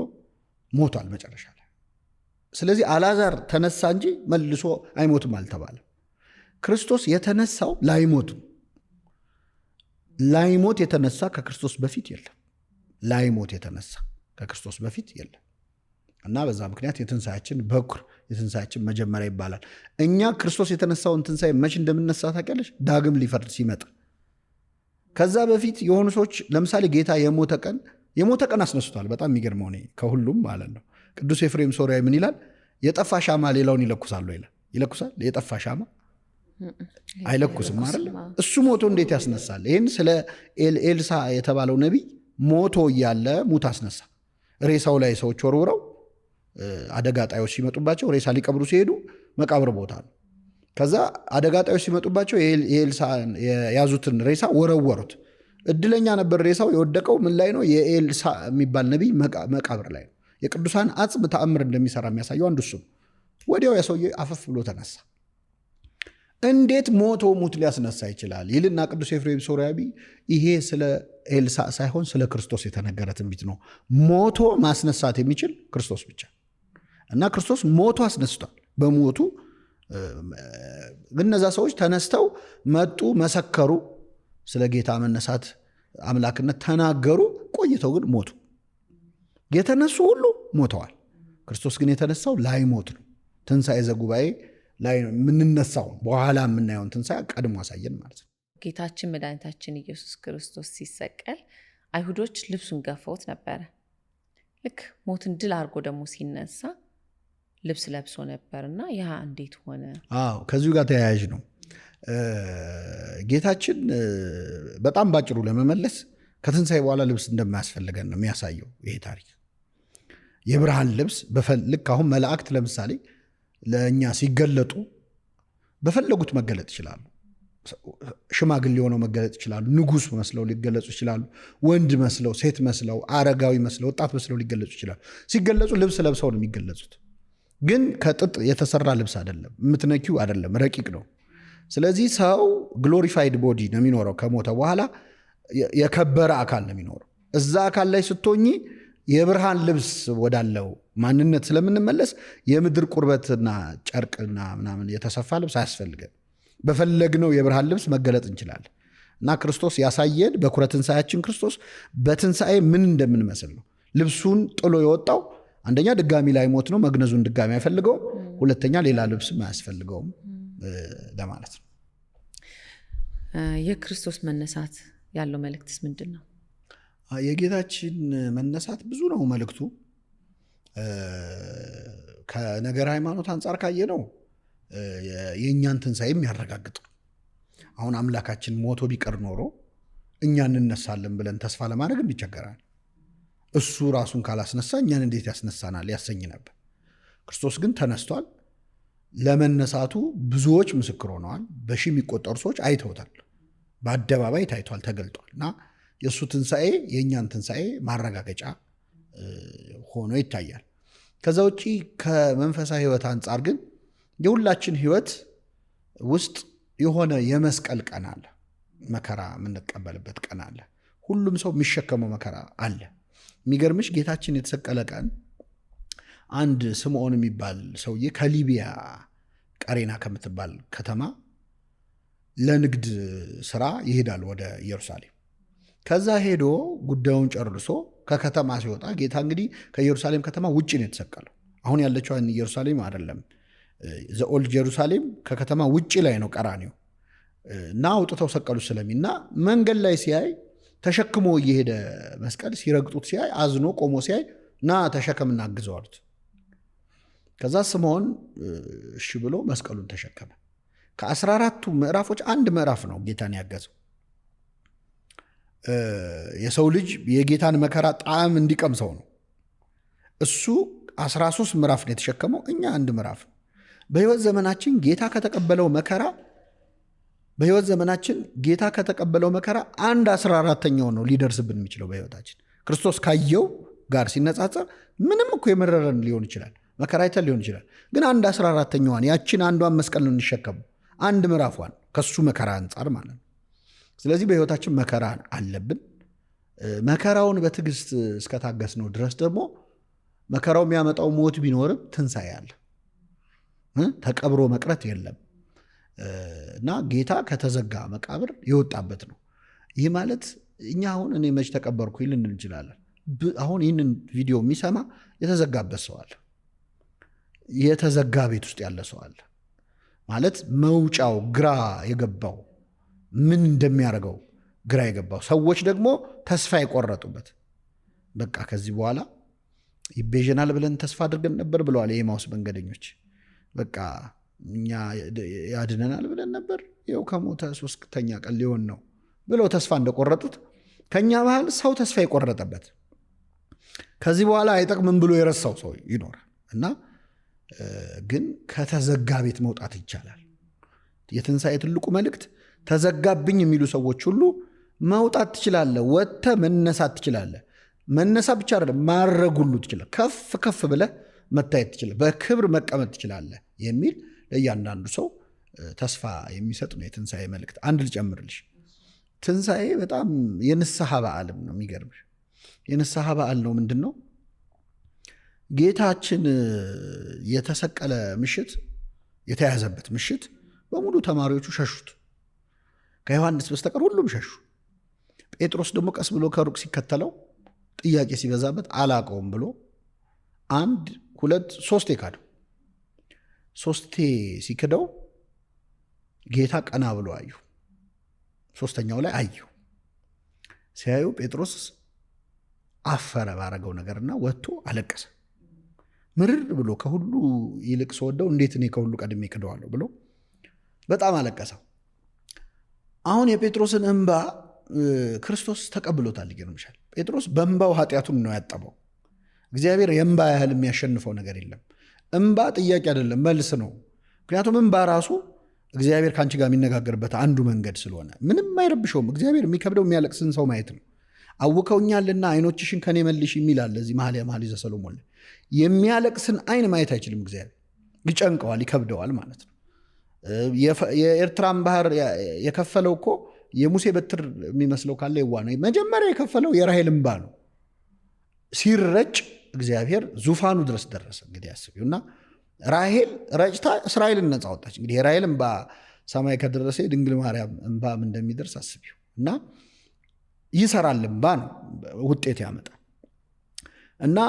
ሞቷል መጨረሻ ላይ። ስለዚህ አልዓዛር ተነሳ እንጂ መልሶ አይሞትም አልተባለም። ክርስቶስ የተነሳው ላይሞት የተነሳ ከክርስቶስ በፊት የለም። ላይሞት የተነሳ ከክርስቶስ በፊት የለም እና በዛ ምክንያት የትንሣኤያችን በኩር የትንሣኤያችን መጀመሪያ ይባላል። እኛ ክርስቶስ የተነሳውን ትንሣኤ መች እንደምነሳ ታውቂያለሽ? ዳግም ሊፈርድ ሲመጣ። ከዛ በፊት የሆኑ ሰዎች ለምሳሌ ጌታ የሞተ ቀን አስነስቷል። በጣም የሚገርመው ከሁሉም ማለት ነው። ቅዱስ ኤፍሬም ሶርያዊ ምን ይላል? የጠፋ ሻማ ሌላውን ይለኩሳሉ ይላል። ይለኩሳል? የጠፋ ሻማ አይለኩስም አይደል? እሱ ሞቶ እንዴት ያስነሳል? ይህን ስለ ኤልሳ የተባለው ነቢይ ሞቶ እያለ ሙት አስነሳ። ሬሳው ላይ ሰዎች ወርውረው አደጋ ጣዮች ሲመጡባቸው ሬሳ ሊቀብሩ ሲሄዱ መቃብር ቦታ ነው። ከዛ አደጋ ጣዮች ሲመጡባቸው የኤልሳዕን የያዙትን ሬሳ ወረወሩት። እድለኛ ነበር። ሬሳው የወደቀው ምን ላይ ነው? የኤልሳዕ የሚባል ነቢይ መቃብር ላይ ነው። የቅዱሳን አጽም ተአምር እንደሚሰራ የሚያሳየው አንዱ እሱ ነው። ወዲያው ያሰውዬ አፈፍ ብሎ ተነሳ። እንዴት ሞቶ ሙት ሊያስነሳ ይችላል ይልና ቅዱስ ኤፍሬም ሶርያዊ ይሄ ስለ ኤልሳዕ ሳይሆን ስለ ክርስቶስ የተነገረ ትንቢት ነው። ሞቶ ማስነሳት የሚችል ክርስቶስ ብቻ እና ክርስቶስ ሞቶ አስነስቷል። በሞቱ እነዛ ሰዎች ተነስተው መጡ፣ መሰከሩ፣ ስለ ጌታ መነሳት አምላክነት ተናገሩ። ቆይተው ግን ሞቱ። የተነሱ ሁሉ ሞተዋል። ክርስቶስ ግን የተነሳው ላይሞት ነው። ትንሣኤ ዘጉባኤ ላይ የምንነሳው በኋላ የምናየውን ትንሣኤ ቀድሞ አሳየን ማለት ነው። ጌታችን መድኃኒታችን ኢየሱስ ክርስቶስ ሲሰቀል አይሁዶች ልብሱን ገፈውት ነበረ። ልክ ሞትን ድል አድርጎ ደግሞ ሲነሳ ልብስ ለብሶ ነበርና ያ እንዴት ሆነ? ከዚሁ ጋር ተያያዥ ነው። ጌታችን በጣም ባጭሩ ለመመለስ ከትንሣኤ በኋላ ልብስ እንደማያስፈልገን ነው የሚያሳየው ይሄ ታሪክ። የብርሃን ልብስ ልክ አሁን መላእክት ለምሳሌ ለእኛ ሲገለጡ በፈለጉት መገለጥ ይችላሉ። ሽማግሌ ሆነው መገለጥ ይችላሉ። ንጉሥ መስለው ሊገለጹ ይችላሉ። ወንድ መስለው፣ ሴት መስለው፣ አረጋዊ መስለው፣ ወጣት መስለው ሊገለጹ ይችላሉ። ሲገለጹ ልብስ ለብሰው ነው የሚገለጹት። ግን ከጥጥ የተሰራ ልብስ አይደለም፣ የምትነኪው አይደለም፣ ረቂቅ ነው። ስለዚህ ሰው ግሎሪፋይድ ቦዲ ነው የሚኖረው። ከሞተ በኋላ የከበረ አካል ነው የሚኖረው። እዛ አካል ላይ ስትሆኚ የብርሃን ልብስ ወዳለው ማንነት ስለምንመለስ የምድር ቁርበትና ጨርቅና ምናምን የተሰፋ ልብስ አያስፈልገን። በፈለግነው የብርሃን ልብስ መገለጥ እንችላለን። እና ክርስቶስ ያሳየን በኩረ ትንሣኤያችን ክርስቶስ በትንሣኤ ምን እንደምንመስል ነው። ልብሱን ጥሎ የወጣው አንደኛ ድጋሚ ላይ ሞት ነው፣ መግነዙን ድጋሚ አይፈልገውም። ሁለተኛ ሌላ ልብስም አያስፈልገውም ለማለት ነው። የክርስቶስ መነሳት ያለው መልእክትስ ምንድን ነው? የጌታችን መነሳት ብዙ ነው መልእክቱ። ከነገር ሃይማኖት አንጻር ካየ ነው የእኛን ትንሣኤ የሚያረጋግጥ። አሁን አምላካችን ሞቶ ቢቀር ኖሮ እኛ እንነሳለን ብለን ተስፋ ለማድረግ እንቸገራለን። እሱ ራሱን ካላስነሳ እኛን እንዴት ያስነሳናል ያሰኝ ነበር። ክርስቶስ ግን ተነስቷል። ለመነሳቱ ብዙዎች ምስክር ሆነዋል። በሺ የሚቆጠሩ ሰዎች አይተውታል። በአደባባይ ታይቷል፣ ተገልጧል። እና የእሱ ትንሣኤ የእኛን ትንሣኤ ማረጋገጫ ሆኖ ይታያል። ከዛ ውጪ ከመንፈሳዊ ሕይወት አንጻር ግን የሁላችን ሕይወት ውስጥ የሆነ የመስቀል ቀን አለ፣ መከራ የምንቀበልበት ቀን አለ። ሁሉም ሰው የሚሸከመው መከራ አለ። የሚገርምሽ ጌታችን የተሰቀለ ቀን አንድ ስምዖን የሚባል ሰውዬ ከሊቢያ ቀሬና ከምትባል ከተማ ለንግድ ስራ ይሄዳል ወደ ኢየሩሳሌም። ከዛ ሄዶ ጉዳዩን ጨርሶ ከከተማ ሲወጣ ጌታ እንግዲህ ከኢየሩሳሌም ከተማ ውጭ ነው የተሰቀለው። አሁን ያለችው ኢየሩሳሌም አይደለም፣ ዘኦልድ ኢየሩሳሌም ከከተማ ውጭ ላይ ነው ቀራኒው። እና አውጥተው ሰቀሉ ስለሚና መንገድ ላይ ሲያይ ተሸክሞ እየሄደ መስቀል ሲረግጡት ሲያይ አዝኖ ቆሞ ሲያይ ና ተሸከምና አግዘው አሉት። ከዛ ስምዖን እሺ ብሎ መስቀሉን ተሸከመ። ከ14ቱ ምዕራፎች አንድ ምዕራፍ ነው ጌታን ያገዘው። የሰው ልጅ የጌታን መከራ ጣዕም እንዲቀምሰው ነው። እሱ 13 ምዕራፍ ነው የተሸከመው፣ እኛ አንድ ምዕራፍ ነው። በሕይወት ዘመናችን ጌታ ከተቀበለው መከራ አንድ 14ኛው ነው ሊደርስብን የሚችለው በሕይወታችን። ክርስቶስ ካየው ጋር ሲነጻጸር ምንም እኮ የመረረን ሊሆን ይችላል፣ መከራ አይተን ሊሆን ይችላል። ግን አንድ 14ኛዋን ያችን አንዷን መስቀል ነው እንሸከሙ፣ አንድ ምዕራፏን ከሱ መከራ አንጻር ማለት ነው። ስለዚህ በሕይወታችን መከራ አለብን። መከራውን በትዕግስት እስከታገስነው ድረስ ደግሞ መከራው የሚያመጣው ሞት ቢኖርም ትንሣኤ አለ። ተቀብሮ መቅረት የለም እና ጌታ ከተዘጋ መቃብር የወጣበት ነው። ይህ ማለት እኛ አሁን እኔ መች ተቀበርኩ ልንል እንችላለን። አሁን ይህንን ቪዲዮ የሚሰማ የተዘጋበት ሰው አለ፣ የተዘጋ ቤት ውስጥ ያለ ሰው አለ። ማለት መውጫው ግራ የገባው ምን እንደሚያደርገው ግራ የገባው ሰዎች ደግሞ ተስፋ የቆረጡበት በቃ ከዚህ በኋላ ይቤዠናል ብለን ተስፋ አድርገን ነበር ብለዋል የኤማውስ መንገደኞች። በቃ እኛ ያድነናል ብለን ነበር፣ ይኸው ከሞተ 3ኛ ቀን ሊሆን ነው ብለው ተስፋ እንደቆረጡት ከኛ ባህል ሰው ተስፋ የቆረጠበት ከዚህ በኋላ አይጠቅምም ብሎ የረሳው ሰው ይኖራል። እና ግን ከተዘጋ ቤት መውጣት ይቻላል። የትንሣኤ ትልቁ መልእክት ተዘጋብኝ የሚሉ ሰዎች ሁሉ መውጣት ትችላለህ፣ ወጥተህ መነሳት ትችላለህ። መነሳት ብቻ አይደለም ማድረግ ሁሉ ትችላለህ። ከፍ ከፍ ብለህ መታየት ትችላለህ፣ በክብር መቀመጥ ትችላለህ የሚል ለእያንዳንዱ ሰው ተስፋ የሚሰጥ ነው የትንሣኤ መልእክት። አንድ ልጨምርልሽ፣ ትንሣኤ በጣም የንስሐ በዓልም ነው። የሚገርምሽ የንስሐ በዓል ነው። ምንድን ነው? ጌታችን የተሰቀለ ምሽት፣ የተያዘበት ምሽት በሙሉ ተማሪዎቹ ሸሹት፣ ከዮሐንስ በስተቀር ሁሉም ሸሹ። ጴጥሮስ ደግሞ ቀስ ብሎ ከሩቅ ሲከተለው ጥያቄ ሲበዛበት አላቀውም ብሎ 1 2 3 ካደው። 3 ሲክደው ጌታ ቀና ብሎ አዩ። 3ኛው ላይ አዩ። ሲያዩ ጴጥሮስ አፈረ ባረገው ነገርና ወጥቶ አለቀሰ። ምርር ብሎ ከሁሉ ይልቅ ስወደው እንዴት እኔ ከሁሉ ቀድሜ ክደዋለሁ ብሎ በጣም አለቀሰ። አሁን የጴጥሮስን እንባ ክርስቶስ ተቀብሎታል። ይገርምሻል። ጴጥሮስ በእንባው ኃጢአቱን ነው ያጠበው። እግዚአብሔር የእንባ ያህል የሚያሸንፈው ነገር የለም። እንባ ጥያቄ አይደለም፣ መልስ ነው። ምክንያቱም እንባ ራሱ እግዚአብሔር ከአንቺ ጋር የሚነጋገርበት አንዱ መንገድ ስለሆነ ምንም አይረብሸውም። እግዚአብሔር የሚከብደው የሚያለቅስን ሰው ማየት ነው። አውከውኛልና አይኖችሽን ከኔ መልሽ የሚል አለ እዚህ መኃልየ ዘሰሎሞን። የሚያለቅስን አይን ማየት አይችልም እግዚአብሔር። ይጨንቀዋል፣ ይከብደዋል ማለት ነው። የኤርትራን ባህር የከፈለው እኮ የሙሴ በትር የሚመስለው ካለ ይዋ ነው። መጀመሪያ የከፈለው የራሔል እንባ ነው። ሲረጭ እግዚአብሔር ዙፋኑ ድረስ ደረሰ። እንግዲህ አስቢው እና ራሔል ረጭታ እስራኤልን ነፃ ወጣች። እንግዲህ የራሔል እንባ ሰማይ ከደረሰ የድንግል ማርያም እንባም እንደሚደርስ አስቢው እና ይሰራል። እንባ ነው ውጤት ያመጣል። እና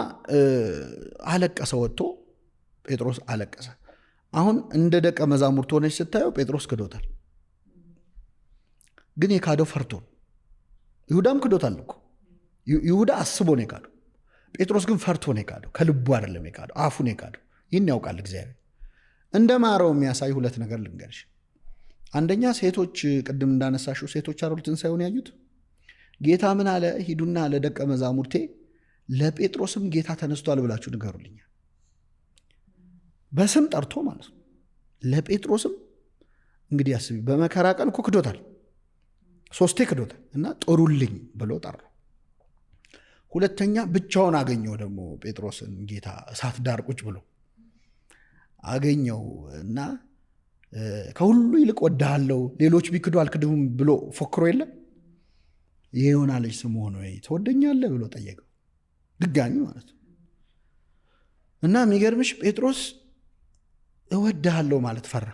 አለቀሰ፣ ወጥቶ ጴጥሮስ አለቀሰ። አሁን እንደ ደቀ መዛሙርት ሆነች ስታየው ጴጥሮስ ክዶታል። ግን የካደው ፈርቶ ነው። ይሁዳም ክዶታል እኮ። ይሁዳ አስቦ ነው የካደው። ጴጥሮስ ግን ፈርቶ ነው የካደው። ከልቡ አይደለም የካደው፣ አፉ ነው የካደው። ይህን ያውቃል እግዚአብሔር። እንደ ማረው የሚያሳይ 2 ነገር ልንገርሽ። አንደኛ ሴቶች፣ ቅድም እንዳነሳሽው ሴቶች አይደሉ ትንሣኤውን ያዩት? ጌታ ምን አለ? ሂዱና ለደቀ መዛሙርቴ ለጴጥሮስም ጌታ ተነስቷል ብላችሁ ንገሩልኛል። በስም ጠርቶ ማለት ነው። ለጴጥሮስም እንግዲህ አስቢ፣ በመከራ ቀን እኮ ክዶታል፣ 3 ክዶታል እና ጥሩልኝ ብሎ ጠራው። ሁለተኛ ብቻውን አገኘው ደግሞ ጴጥሮስን ጌታ እሳት ዳር ቁጭ ብሎ አገኘው እና ከሁሉ ይልቅ ወድሃለሁ፣ ሌሎች ቢክዱ አልክድሁም ብሎ ፎክሮ የለም የዮና ልጅ ስምዖን ሆይ ትወደኛለህ ብሎ ጠየቀው ድጋሚ ማለት ነው። እና የሚገርምሽ ጴጥሮስ እወድሃለሁ ማለት ፈራ።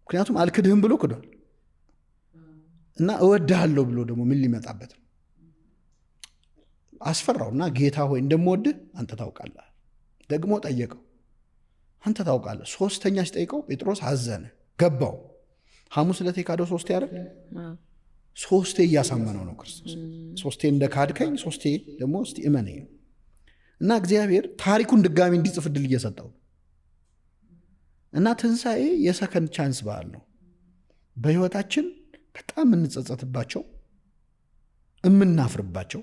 ምክንያቱም አልክድህም ብሎ ክዷል እና እወድሃለሁ ብሎ ደግሞ ምን ሊመጣበት ነው? አስፈራውና ጌታ ሆይ እንደምወድህ አንተ ታውቃለህ። ደግሞ ጠየቀው፣ አንተ ታውቃለህ። 3ኛ ሲጠይቀው ጴጥሮስ አዘነ፣ ገባው። ሐሙስ ዕለት የካደው 3 ያደረግ 3 እያሳመነው ነው ክርስቶስ። 3 እንደ ካድከኝ 3 ደግሞ እስቲ እመነኝ ነው። እና እግዚአብሔር ታሪኩን ድጋሚ እንዲጽፍ ዕድል እየሰጠው እና ትንሣኤ የሰከንድ ቻንስ በዓል ነው። በሕይወታችን በጣም የምንጸጸትባቸው፣ የምናፍርባቸው፣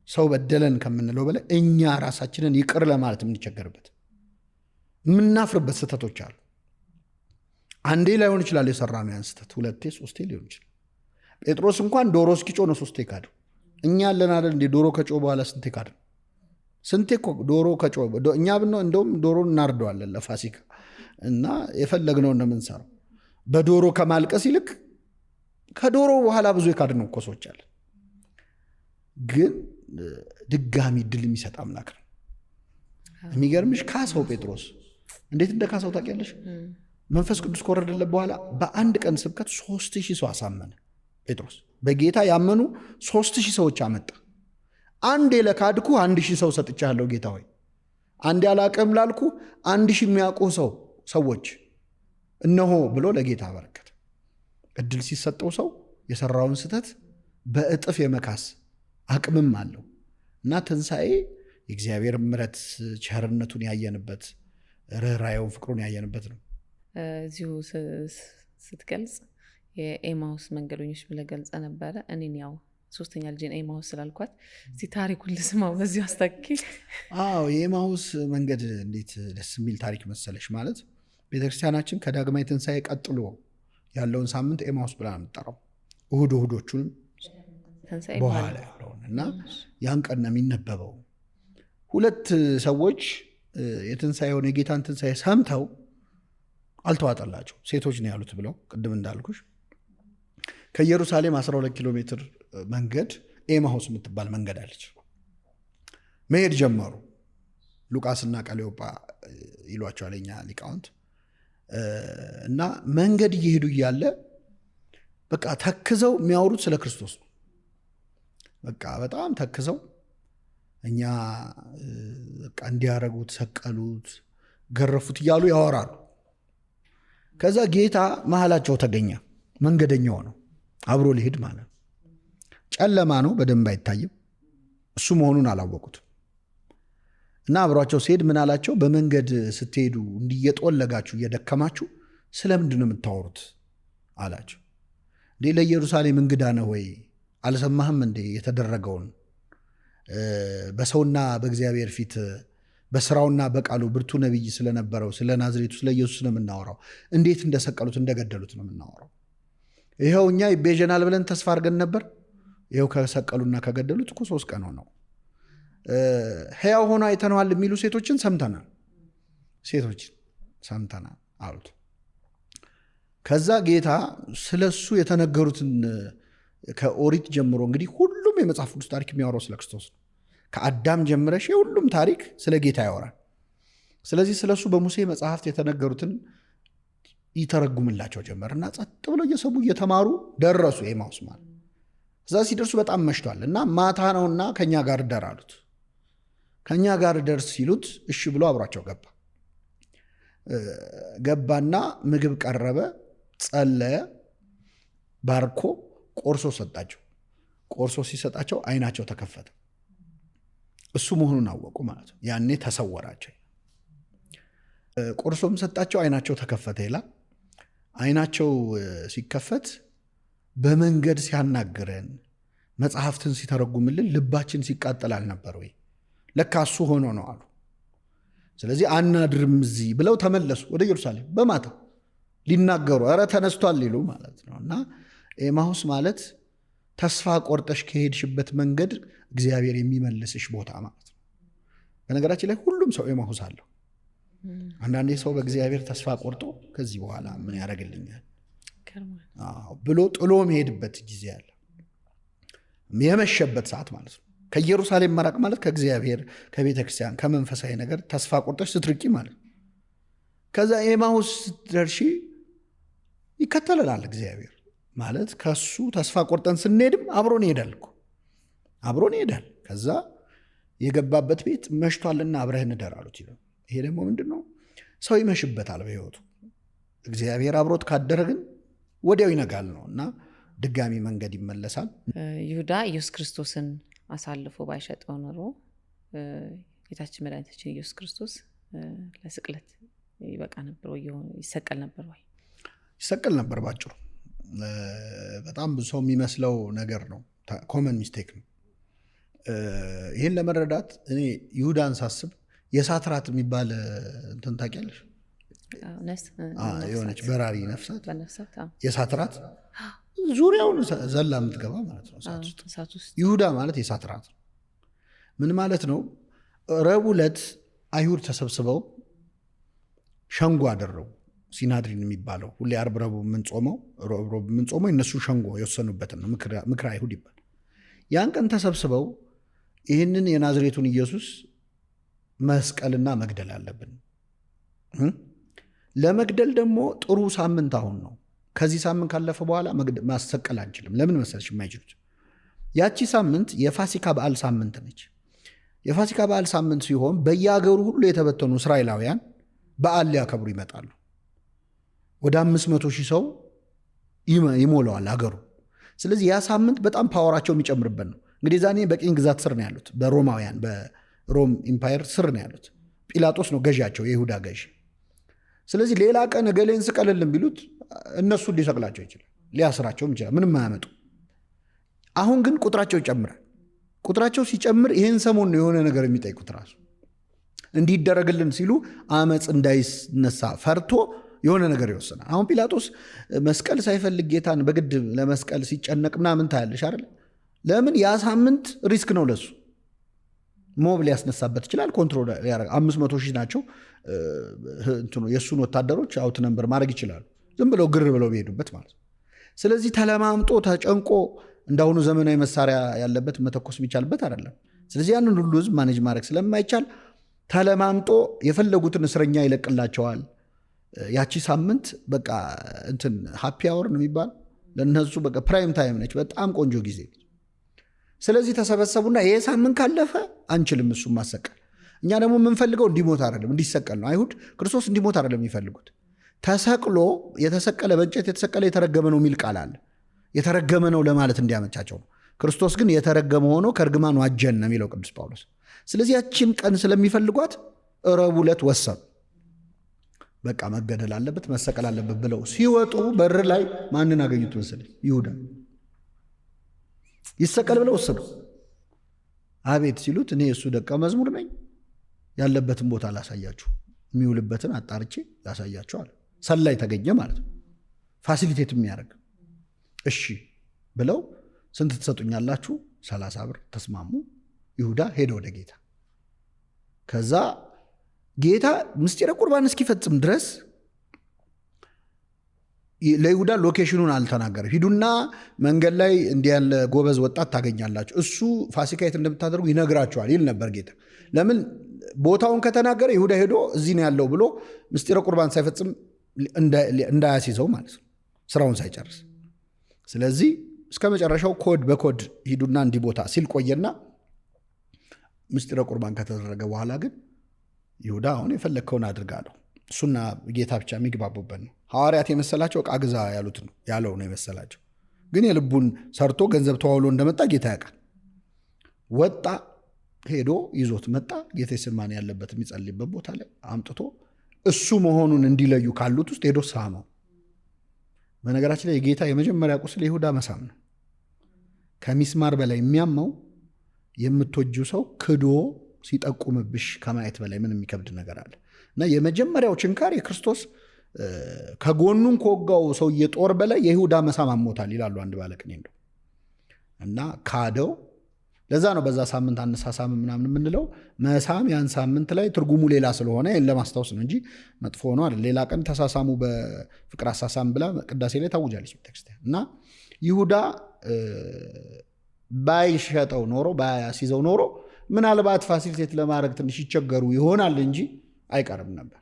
ሰው በደለን ከምንለው በላይ እኛ ራሳችንን ይቅር ለማለት የምንቸገርበት የምናፍርበት ስህተቶች አሉ። አንዴ ላይሆን ይችላል የሰራነው ያን ስህተት፣ 2 3 ሊሆን ይችላል። ጴጥሮስ እንኳን ዶሮ እስኪጮህ ነው 3 ካደው። እኛ ያለን አይደል እንዴ ዶሮ ከጮህ በኋላ ስንቴ ካደው? ስንቴ እኮ ዶሮ ከጮህ እኛ ብንሆን እንደውም ዶሮን እናርደዋለን ለፋሲካ እና የፈለግነው ነው የምንሰራው። በዶሮ ከማልቀስ ይልቅ ከዶሮ በኋላ ብዙ የካድነው እኮ ሰዎች አለ። ግን ድጋሚ ድል የሚሰጥ አምላክ ነው። የሚገርምሽ ካሰው ጴጥሮስ እንዴት እንደ ካሰው ታውቂያለሽ? መንፈስ ቅዱስ ከወረደለት በኋላ በአንድ ቀን ስብከት 3000 ሰው አሳመነ። ጴጥሮስ በጌታ ያመኑ 3000 ሰዎች አመጣ። አንዴ ለካድኩ 1000 ሰው ሰጥቻለሁ ጌታ ሆይ፣ አንዴ አላቅም ላልኩ 1000 የሚያውቁ ሰዎች እነሆ ብሎ ለጌታ አበረከተ። እድል ሲሰጠው ሰው የሰራውን ስህተት በእጥፍ የመካስ አቅምም አለው እና ትንሣኤ የእግዚአብሔር ምሕረት ቸርነቱን ያየንበት፣ ርኅራኄውን ፍቅሩን ያየንበት ነው። እዚሁ ስትገልጽ የኤማውስ መንገደኞች ብለህ ገልጸ ነበረ። እኔን ያው 3ኛ ልጅን ኤማውስ ስላልኳት እዚህ ታሪኩን ልስማው በዚሁ አስታኪ። አዎ የኤማውስ መንገድ እንዴት ደስ የሚል ታሪክ መሰለሽ። ማለት ቤተክርስቲያናችን ከዳግማዊ ትንሣኤ ቀጥሎ ያለውን ሳምንት ኤማሁስ ብላ ነው የምትጠራው። እሁዶቹንም በኋላ ያለውን እና ያን ቀን ነው የሚነበበው። ሁለት ሰዎች የትንሣኤውን የጌታን ትንሣኤ ሰምተው አልተዋጠላቸው፣ ሴቶች ነው ያሉት ብለው ቅድም እንዳልኩሽ ከኢየሩሳሌም 12 ኪሎ ሜትር መንገድ ኤማሁስ የምትባል መንገድ አለች። መሄድ ጀመሩ። ሉቃስና ቀሌዮጳ ይሏቸዋል የኛ ሊቃውንት። እና መንገድ እየሄዱ እያለ በቃ ተክዘው የሚያወሩት ስለ ክርስቶስ ነው። በቃ በጣም ተክዘው እኛ በቃ እንዲያረጉት፣ ሰቀሉት፣ ገረፉት እያሉ ያወራሉ። ከዛ ጌታ መሃላቸው ተገኘ። መንገደኛው ነው፣ አብሮ ሊሄድ ማለት ነው። ጨለማ ነው፣ በደንብ አይታይም። እሱ መሆኑን አላወቁትም። እና አብሯቸው ሲሄድ ምን አላቸው? በመንገድ ስትሄዱ እንዲየጦለጋችሁ እየደከማችሁ ስለምንድን ነው የምታወሩት አላቸው። እንዴ ለኢየሩሳሌም እንግዳ ነህ ወይ? አልሰማህም እንዴ የተደረገውን? በሰውና በእግዚአብሔር ፊት በስራውና በቃሉ ብርቱ ነቢይ ስለነበረው ስለ ናዝሬቱ ስለ ኢየሱስ ነው የምናወራው። እንዴት እንደሰቀሉት እንደገደሉት ነው የምናወራው። ይኸው እኛ ይቤዠናል ብለን ተስፋ አድርገን ነበር። ይኸው ከሰቀሉና ከገደሉት እኮ 3 ቀን ሆነው። ሕያው ሆኖ አይተነዋል የሚሉ ሴቶችን ሰምተናል አሉት። ከዛ ጌታ ስለሱ የተነገሩትን ከኦሪት ጀምሮ እንግዲህ ሁሉም የመጽሐፍ ቅዱስ ታሪክ የሚያወራው ስለ ክርስቶስ ነው። ከአዳም ጀምረሽ የሁሉም ታሪክ ስለ ጌታ ያወራል። ስለዚህ ስለሱ በሙሴ መጽሐፍት የተነገሩትን ይተረጉምላቸው ጀመርና ጸጥ ብለው እየሰሙ እየተማሩ ደረሱ ኤማሁስ ማለት። እዛ ሲደርሱ በጣም መሽቷል እና ማታ ነውና ከኛ ጋር ደር አሉት። ከኛ ጋር ደርስ ሲሉት እሺ ብሎ አብሯቸው ገባና ምግብ ቀረበ፣ ጸለየ፣ ባርኮ ቆርሶ ሰጣቸው። ቆርሶ ሲሰጣቸው አይናቸው ተከፈተ። እሱ መሆኑን አወቁ ማለት ነው። ያኔ ተሰወራቸው። ቆርሶም ሰጣቸው፣ አይናቸው ተከፈተ ይላል። አይናቸው ሲከፈት በመንገድ ሲያናግረን መጽሐፍትን ሲተረጉምልን ልባችን ሲቃጠል አልነበር ወይ? ለካ እሱ ሆኖ ነው አሉ። ስለዚህ አናድርም እዚህ ብለው ተመለሱ ወደ ኢየሩሳሌም በማታ ሊናገሩ፣ ኧረ ተነስቷል ሊሉ ማለት ነው። እና ኤማሁስ ማለት ተስፋ ቆርጠሽ ከሄድሽበት መንገድ እግዚአብሔር የሚመልስሽ ቦታ ማለት ነው። በነገራችን ላይ ሁሉም ሰው ኤማሁስ አለው። አንዳንዴ ሰው በእግዚአብሔር ተስፋ ቆርጦ ከዚህ በኋላ ምን ያደርግልኛል ብሎ ጥሎ መሄድበት ጊዜ አለ። የመሸበት ሰዓት ማለት ነው። ከኢየሩሳሌም መራቅ ማለት ከእግዚአብሔር ከቤተ ክርስቲያን ከመንፈሳዊ ነገር ተስፋ ቆርጠሽ ስትርቂ ማለት ነው። ከዛ ኤማሁስ ስትደርሺ ይከተለናል እግዚአብሔር ማለት ከሱ ተስፋ ቆርጠን ስንሄድም አብሮን ይሄዳል እኮ አብሮን ይሄዳል። ከዛ የገባበት ቤት መሽቷልና አብረህ እንደር አሉት ይላል። ይሄ ደግሞ ምንድን ነው? ሰው ይመሽበታል በሕይወቱ። እግዚአብሔር አብሮት ካደረ ግን ወዲያው ይነጋል ነው እና ድጋሚ መንገድ ይመለሳል። ይሁዳ ኢየሱስ ክርስቶስን አሳልፎ ባይሸጠው ኖሮ ጌታችን መድኃኒታችን ኢየሱስ ክርስቶስ ለስቅለት ይበቃ ነበር ወይ? ይሰቀል ነበር ወይ? ይሰቀል ነበር ባጭሩ። በጣም ብዙ ሰው የሚመስለው ነገር ነው። ኮመን ሚስቴክ ነው። ይህን ለመረዳት እኔ ይሁዳን ሳስብ የእሳት ራት የሚባል እንትን ታውቂያለሽ? የሆነች በራሪ ነፍሳት የእሳት ራት ዙሪያውን ዘላ የምትገባ ማለት ነው እሳት ውስጥ። ይሁዳ ማለት የእሳት ራት ነው። ምን ማለት ነው? ረቡዕ ዕለት አይሁድ ተሰብስበው ሸንጎ አደረጉ። ሲናድሪን የሚባለው ሁሌ ዓርብ ረቡዕ የምንጾመው የነሱ ሸንጎ የወሰኑበትን ነው። ምክረ አይሁድ ይባል። ያን ቀን ተሰብስበው ይህንን የናዝሬቱን ኢየሱስ መስቀልና መግደል አለብን። ለመግደል ደግሞ ጥሩ ሳምንት አሁን ነው። ከዚህ ሳምንት ካለፈ በኋላ ማሰቀል አንችልም። ለምን መሰለሽ የማይችሉት? ያቺ ሳምንት የፋሲካ በዓል ሳምንት ነች። የፋሲካ በዓል ሳምንት ሲሆን በየሀገሩ ሁሉ የተበተኑ እስራኤላውያን በዓል ሊያከብሩ ይመጣሉ። ወደ 500,000 ሰው ይሞላዋል አገሩ። ስለዚህ ያ ሳምንት በጣም ፓወራቸው የሚጨምርበት ነው። እንግዲህ ዛኔ በቅኝ ግዛት ስር ነው ያሉት፣ በሮማውያን በሮም ኢምፓየር ስር ነው ያሉት። ጲላጦስ ነው ገዢያቸው፣ የይሁዳ ገዢ። ስለዚህ ሌላ ቀን እገሌን ስቀልልን ቢሉት እነሱን ሊሰቅላቸው ይችላል፣ ሊያስራቸውም ይችላል። ምንም አያመጡ። አሁን ግን ቁጥራቸው ይጨምራል። ቁጥራቸው ሲጨምር ይህን ሰሞን ነው የሆነ ነገር የሚጠይቁት። ራሱ እንዲደረግልን ሲሉ አመፅ እንዳይነሳ ፈርቶ የሆነ ነገር ይወስናል። አሁን ጲላጦስ መስቀል ሳይፈልግ ጌታን በግድ ለመስቀል ሲጨነቅ ምናምን ታያለሽ አይደል? ለምን? ያ ሳምንት ሪስክ ነው ለሱ። ሞብ ሊያስነሳበት ይችላል። ኮንትሮል ያደርጋል። 500,000 ናቸው የእሱን ወታደሮች አውት ነምበር ማድረግ ይችላሉ፣ ዝም ብለው ግር ብለው ቢሄዱበት ማለት ነው። ስለዚህ ተለማምጦ ተጨንቆ እንዳሁኑ ዘመናዊ መሳሪያ ያለበት መተኮስ የሚቻልበት አይደለም። ስለዚህ ያንን ሁሉ ህዝብ ማኔጅ ማድረግ ስለማይቻል ተለማምጦ የፈለጉትን እስረኛ ይለቅላቸዋል። ያቺ ሳምንት በቃ እንትን ሃፒ አወር ነው የሚባል ለእነሱ በቃ ፕራይም ታይም ነች፣ በጣም ቆንጆ ጊዜ። ስለዚህ ተሰበሰቡና ይሄ ሳምንት ካለፈ አንችልም እሱም ማሰቀል። እኛ ደግሞ የምንፈልገው እንዲሞት አይደለም እንዲሰቀል ነው። አይሁድ ክርስቶስ እንዲሞት አይደለም የሚፈልጉት። ተሰቅሎ የተሰቀለ በእንጨት የተሰቀለ የተረገመ ነው የሚል ቃል አለ። የተረገመ ነው ለማለት እንዲያመቻቸው ነው። ክርስቶስ ግን የተረገመ ሆኖ ከእርግማን ዋጀን ነው የሚለው ቅዱስ ጳውሎስ። ስለዚህ ያችን ቀን ስለሚፈልጓት ረቡዕ ዕለት ወሰኑ። በቃ መገደል አለበት መሰቀል አለበት ብለው ሲወጡ በር ላይ ማንን አገኙት መሰለኝ? ይሁዳ። ይሰቀል ብለው ወሰዱ። አቤት ሲሉት እኔ እሱ ደቀ መዝሙር ነኝ፣ ያለበትን ቦታ ላሳያችሁ፣ የሚውልበትን አጣርቼ ላሳያችሁ አለ። ሰላይ ተገኘ ማለት ነው፣ ፋሲሊቴት የሚያደርግ። እሺ ብለው ስንት ትሰጡኛላችሁ? 30 ብር ተስማሙ። ይሁዳ ሄደ ወደ ጌታ። ከዛ ጌታ ምስጢረ ቁርባን እስኪፈጽም ድረስ ለይሁዳ ሎኬሽኑን አልተናገረም። ሂዱና መንገድ ላይ እንዲህ ያለ ጎበዝ ወጣት ታገኛላችሁ፣ እሱ ፋሲካ የት እንደምታደርጉ ይነግራችኋል ይል ነበር ጌታ። ለምን? ቦታውን ከተናገረ ይሁዳ ሄዶ እዚህ ነው ያለው ብሎ ምስጢረ ቁርባን ሳይፈጽም እንዳያስይዘው ማለት ነው፣ ስራውን ሳይጨርስ። ስለዚህ እስከ መጨረሻው ኮድ በኮድ ሂዱና እንዲህ ቦታ ሲል ቆየና ምስጢረ ቁርባን ከተደረገ በኋላ ግን ይሁዳ አሁን የፈለግከውን አድርጋለሁ። እሱና ጌታ ብቻ የሚግባቡበት ነው። ሐዋርያት የመሰላቸው ዕቃ ግዛ ያለው ነው የመሰላቸው። ግን የልቡን ሰርቶ ገንዘብ ተዋውሎ እንደመጣ ጌታ ያውቃል። ወጣ፣ ሄዶ ይዞት መጣ። ጌቴሴማኒ ያለበት የሚጸልይበት ቦታ ላይ አምጥቶ እሱ መሆኑን እንዲለዩ ካሉት ውስጥ ሄዶ ሳመው። በነገራችን ላይ የጌታ የመጀመሪያ ቁስል የይሁዳ መሳም ነው። ከሚስማር በላይ የሚያመው የምትወጂው ሰው ክዶ ሲጠቁምብሽ ከማየት በላይ ምን የሚከብድ ነገር አለ? እና የመጀመሪያው ችንካር የክርስቶስ ከጎኑን ከወጋው ሰውዬ ጦር በላይ የይሁዳ መሳም አሞታል ይላሉ አንድ ባለቅኔ እንደው። እና ካደው። ለዛ ነው በዛ ሳምንት አነሳሳም ምናምን የምንለው። መሳም ያን ሳምንት ላይ ትርጉሙ ሌላ ስለሆነ ይህን ለማስታወስ ነው እንጂ መጥፎ ነው አይደል። ሌላ ቀን ተሳሳሙ በፍቅር አሳሳም ብላ ቅዳሴ ላይ ታውጃለች ቤተክርስቲያን። እና ይሁዳ ባይሸጠው ኖሮ ባያስይዘው ኖሮ ምናልባት ፋሲሊቴት ለማድረግ ትንሽ ይቸገሩ ይሆናል እንጂ አይቀርም ነበር።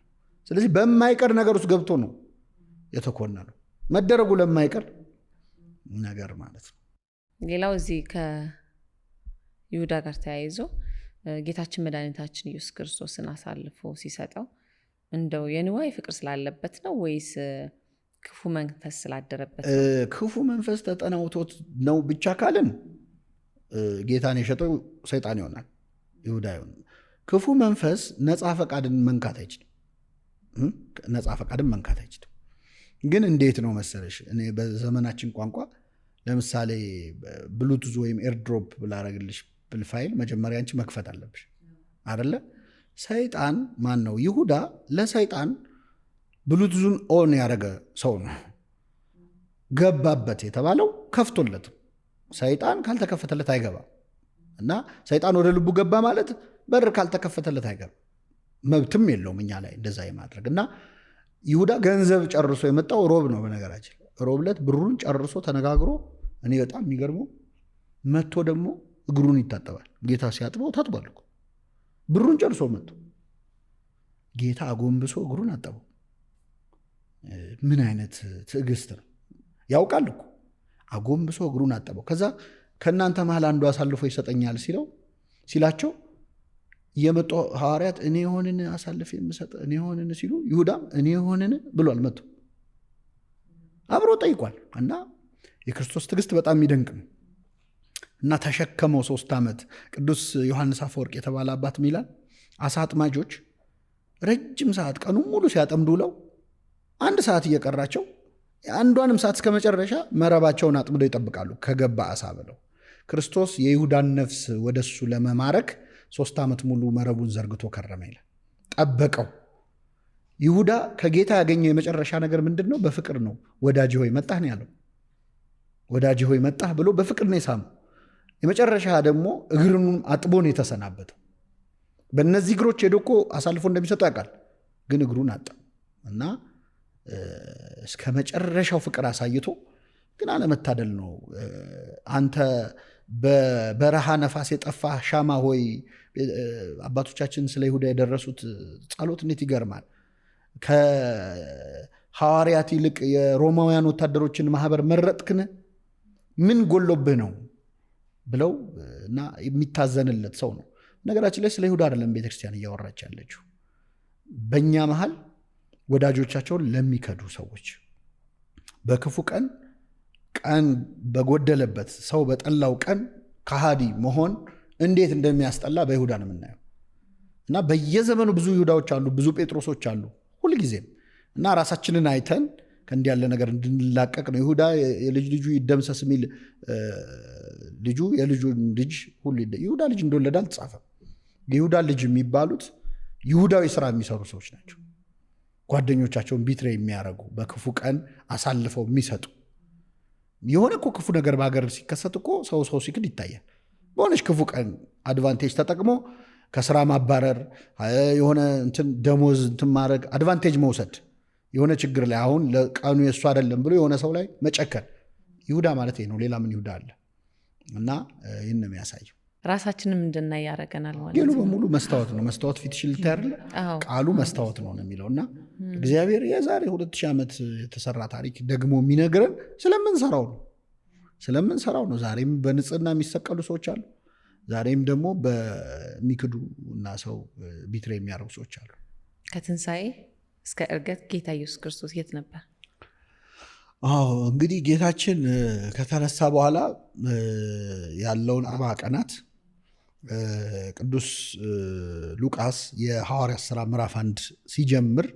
ስለዚህ በማይቀር ነገር ውስጥ ገብቶ ነው የተኮነነው፣ መደረጉ ለማይቀር ነገር ማለት ነው። ሌላው እዚህ ከይሁዳ ጋር ተያይዞ ጌታችን መድኃኒታችን ኢየሱስ ክርስቶስን አሳልፎ ሲሰጠው እንደው የንዋይ ፍቅር ስላለበት ነው ወይስ ክፉ መንፈስ ስላደረበት ነው? ክፉ መንፈስ ተጠናውቶት ነው ብቻ ካልን ጌታን የሸጠው ሰይጣን ይሆናል፣ ይሁዳ ይሆናል። ክፉ መንፈስ ነፃ ፈቃድን መንካት አይችልም። ነፃ ፈቃድን መንካት አይችልም። ግን እንዴት ነው መሰለሽ፣ እኔ በዘመናችን ቋንቋ ለምሳሌ ብሉቱዝ ወይም ኤርድሮፕ ብላረግልሽ ፋይል መጀመሪያ አንቺ መክፈት አለብሽ አይደለ? ሰይጣን ማን ነው? ይሁዳ ለሰይጣን ብሉቱዙን ኦን ያደረገ ሰው ነው። ገባበት የተባለው ከፍቶለት፣ ሰይጣን ካልተከፈተለት አይገባም። እና ሰይጣን ወደ ልቡ ገባ ማለት በር ካልተከፈተለት አይገባም። መብትም የለውም እኛ ላይ እንደዛ የማድረግ። እና ይሁዳ ገንዘብ ጨርሶ የመጣው ሮብ ነው። በነገራችን ሮብ ዕለት ብሩን ጨርሶ ተነጋግሮ፣ እኔ በጣም የሚገርመው መጥቶ ደግሞ እግሩን ይታጠባል። ጌታ ሲያጥበው ታጥቧል እኮ። ብሩን ጨርሶ መጥቶ ጌታ አጎንብሶ እግሩን አጠበው። ምን አይነት ትዕግስት ነው! ያውቃል እኮ። አጎንብሶ እግሩን አጠበው። ከዛ ከእናንተ መሃል አንዱ አሳልፎ ይሰጠኛል ሲላቸው የመጡ ሐዋርያት እኔ የሆንን አሳልፍ የምሰጥ እኔ የሆንን ሲሉ፣ ይሁዳም እኔ የሆንን ብሏል። መጥቶ አብሮ ጠይቋል። እና የክርስቶስ ትዕግስት በጣም የሚደንቅ ነው። እና ተሸከመው 3 ዓመት። ቅዱስ ዮሐንስ አፈወርቅ የተባለ አባት ሚላል አሳ አጥማጆች ረጅም ሰዓት ቀኑ ሙሉ ሲያጠምዱ ውለው 1 ሰዓት እየቀራቸው አንዷንም ሰዓት እስከ መጨረሻ መረባቸውን አጥምደው ይጠብቃሉ ከገባ አሳ ብለው። ክርስቶስ የይሁዳን ነፍስ ወደሱ ለመማረክ 3 ዓመት ሙሉ መረቡን ዘርግቶ ከረመ ይላል። ጠበቀው። ይሁዳ ከጌታ ያገኘው የመጨረሻ ነገር ምንድን ነው? በፍቅር ነው። ወዳጅ ሆይ መጣህ ነው ያለው። ወዳጅ ሆይ መጣህ ብሎ በፍቅር ነው የሳመው። የመጨረሻ ደግሞ እግሩን አጥቦ ነው የተሰናበተው። በእነዚህ እግሮች ሄዶ እኮ አሳልፎ እንደሚሰጡ ያውቃል፣ ግን እግሩን አጣ እና እስከ መጨረሻው ፍቅር አሳይቶ፣ ግን አለመታደል ነው። አንተ በበረሃ ነፋስ የጠፋ ሻማ ሆይ፣ አባቶቻችን ስለ ይሁዳ የደረሱት ጸሎት እንዴት ይገርማል። ከሐዋርያት ይልቅ የሮማውያን ወታደሮችን ማህበር መረጥክን? ምን ጎሎብህ ነው ብለው እና የሚታዘንለት ሰው ነው። ነገራችን ላይ ስለ ይሁዳ አይደለም ቤተክርስቲያን እያወራች ያለችው። በእኛ መሃል ወዳጆቻቸውን ለሚከዱ ሰዎች በክፉ ቀን በጎደለበት ሰው በጠላው ቀን ከሃዲ መሆን እንዴት እንደሚያስጠላ በይሁዳ ነው የምናየው። እና በየዘመኑ ብዙ ይሁዳዎች አሉ፣ ብዙ ጴጥሮሶች አሉ ሁልጊዜም። እና ራሳችንን አይተን ከእንዲህ ያለ ነገር እንድንላቀቅ ነው። ይሁዳ የልጅ ልጁ ይደምሰስ የሚል ልጁ የልጁን ልጅ ሁሉ ይሁዳ ልጅ እንደወለደ አልተጻፈም። የይሁዳ ልጅ የሚባሉት ይሁዳዊ ስራ የሚሰሩ ሰዎች ናቸው። ጓደኞቻቸውን ቢትሬ የሚያደርጉ፣ በክፉ ቀን አሳልፈው የሚሰጡ። የሆነ እኮ ክፉ ነገር በሀገር ሲከሰት እኮ ሰው ሲክድ ይታያል። በሆነች ክፉ ቀን አድቫንቴጅ ተጠቅሞ ከስራ ማባረር፣ የሆነ ደሞዝ ማድረግ፣ አድቫንቴጅ መውሰድ፣ የሆነ ችግር ላይ አሁን ለቀኑ የእሱ አይደለም ብሎ የሆነ ሰው ላይ መጨከን። ይሁዳ ማለት ነው። ሌላ ምን ይሁዳ አለ? እና ይህን ነው የሚያሳየው። ራሳችንም እንድናይ ያደርገናል ማለት ነው። በሙሉ መስታወት ነው። መስታወት ፊትሽን ልታይ አይደለ? ቃሉ መስታወት ነው የሚለው እና እግዚአብሔር የዛሬ 2000 ዓመት የተሰራ ታሪክ ደግሞ የሚነግረን ስለምንሰራው ነው። ዛሬም በንጽህና የሚሰቀሉ ሰዎች አሉ። ዛሬም ደግሞ በሚክዱ እና ሰው ቢትሬ የሚያደርጉ ሰዎች አሉ። ከትንሣኤ እስከ ዕርገት ጌታ ኢየሱስ ክርስቶስ የት ነበር? እንግዲህ ጌታችን ከተነሳ በኋላ ያለውን 40 ቀናት ቅዱስ ሉቃስ የሐዋርያት ሥራ ምዕራፍ 1 ሲጀምር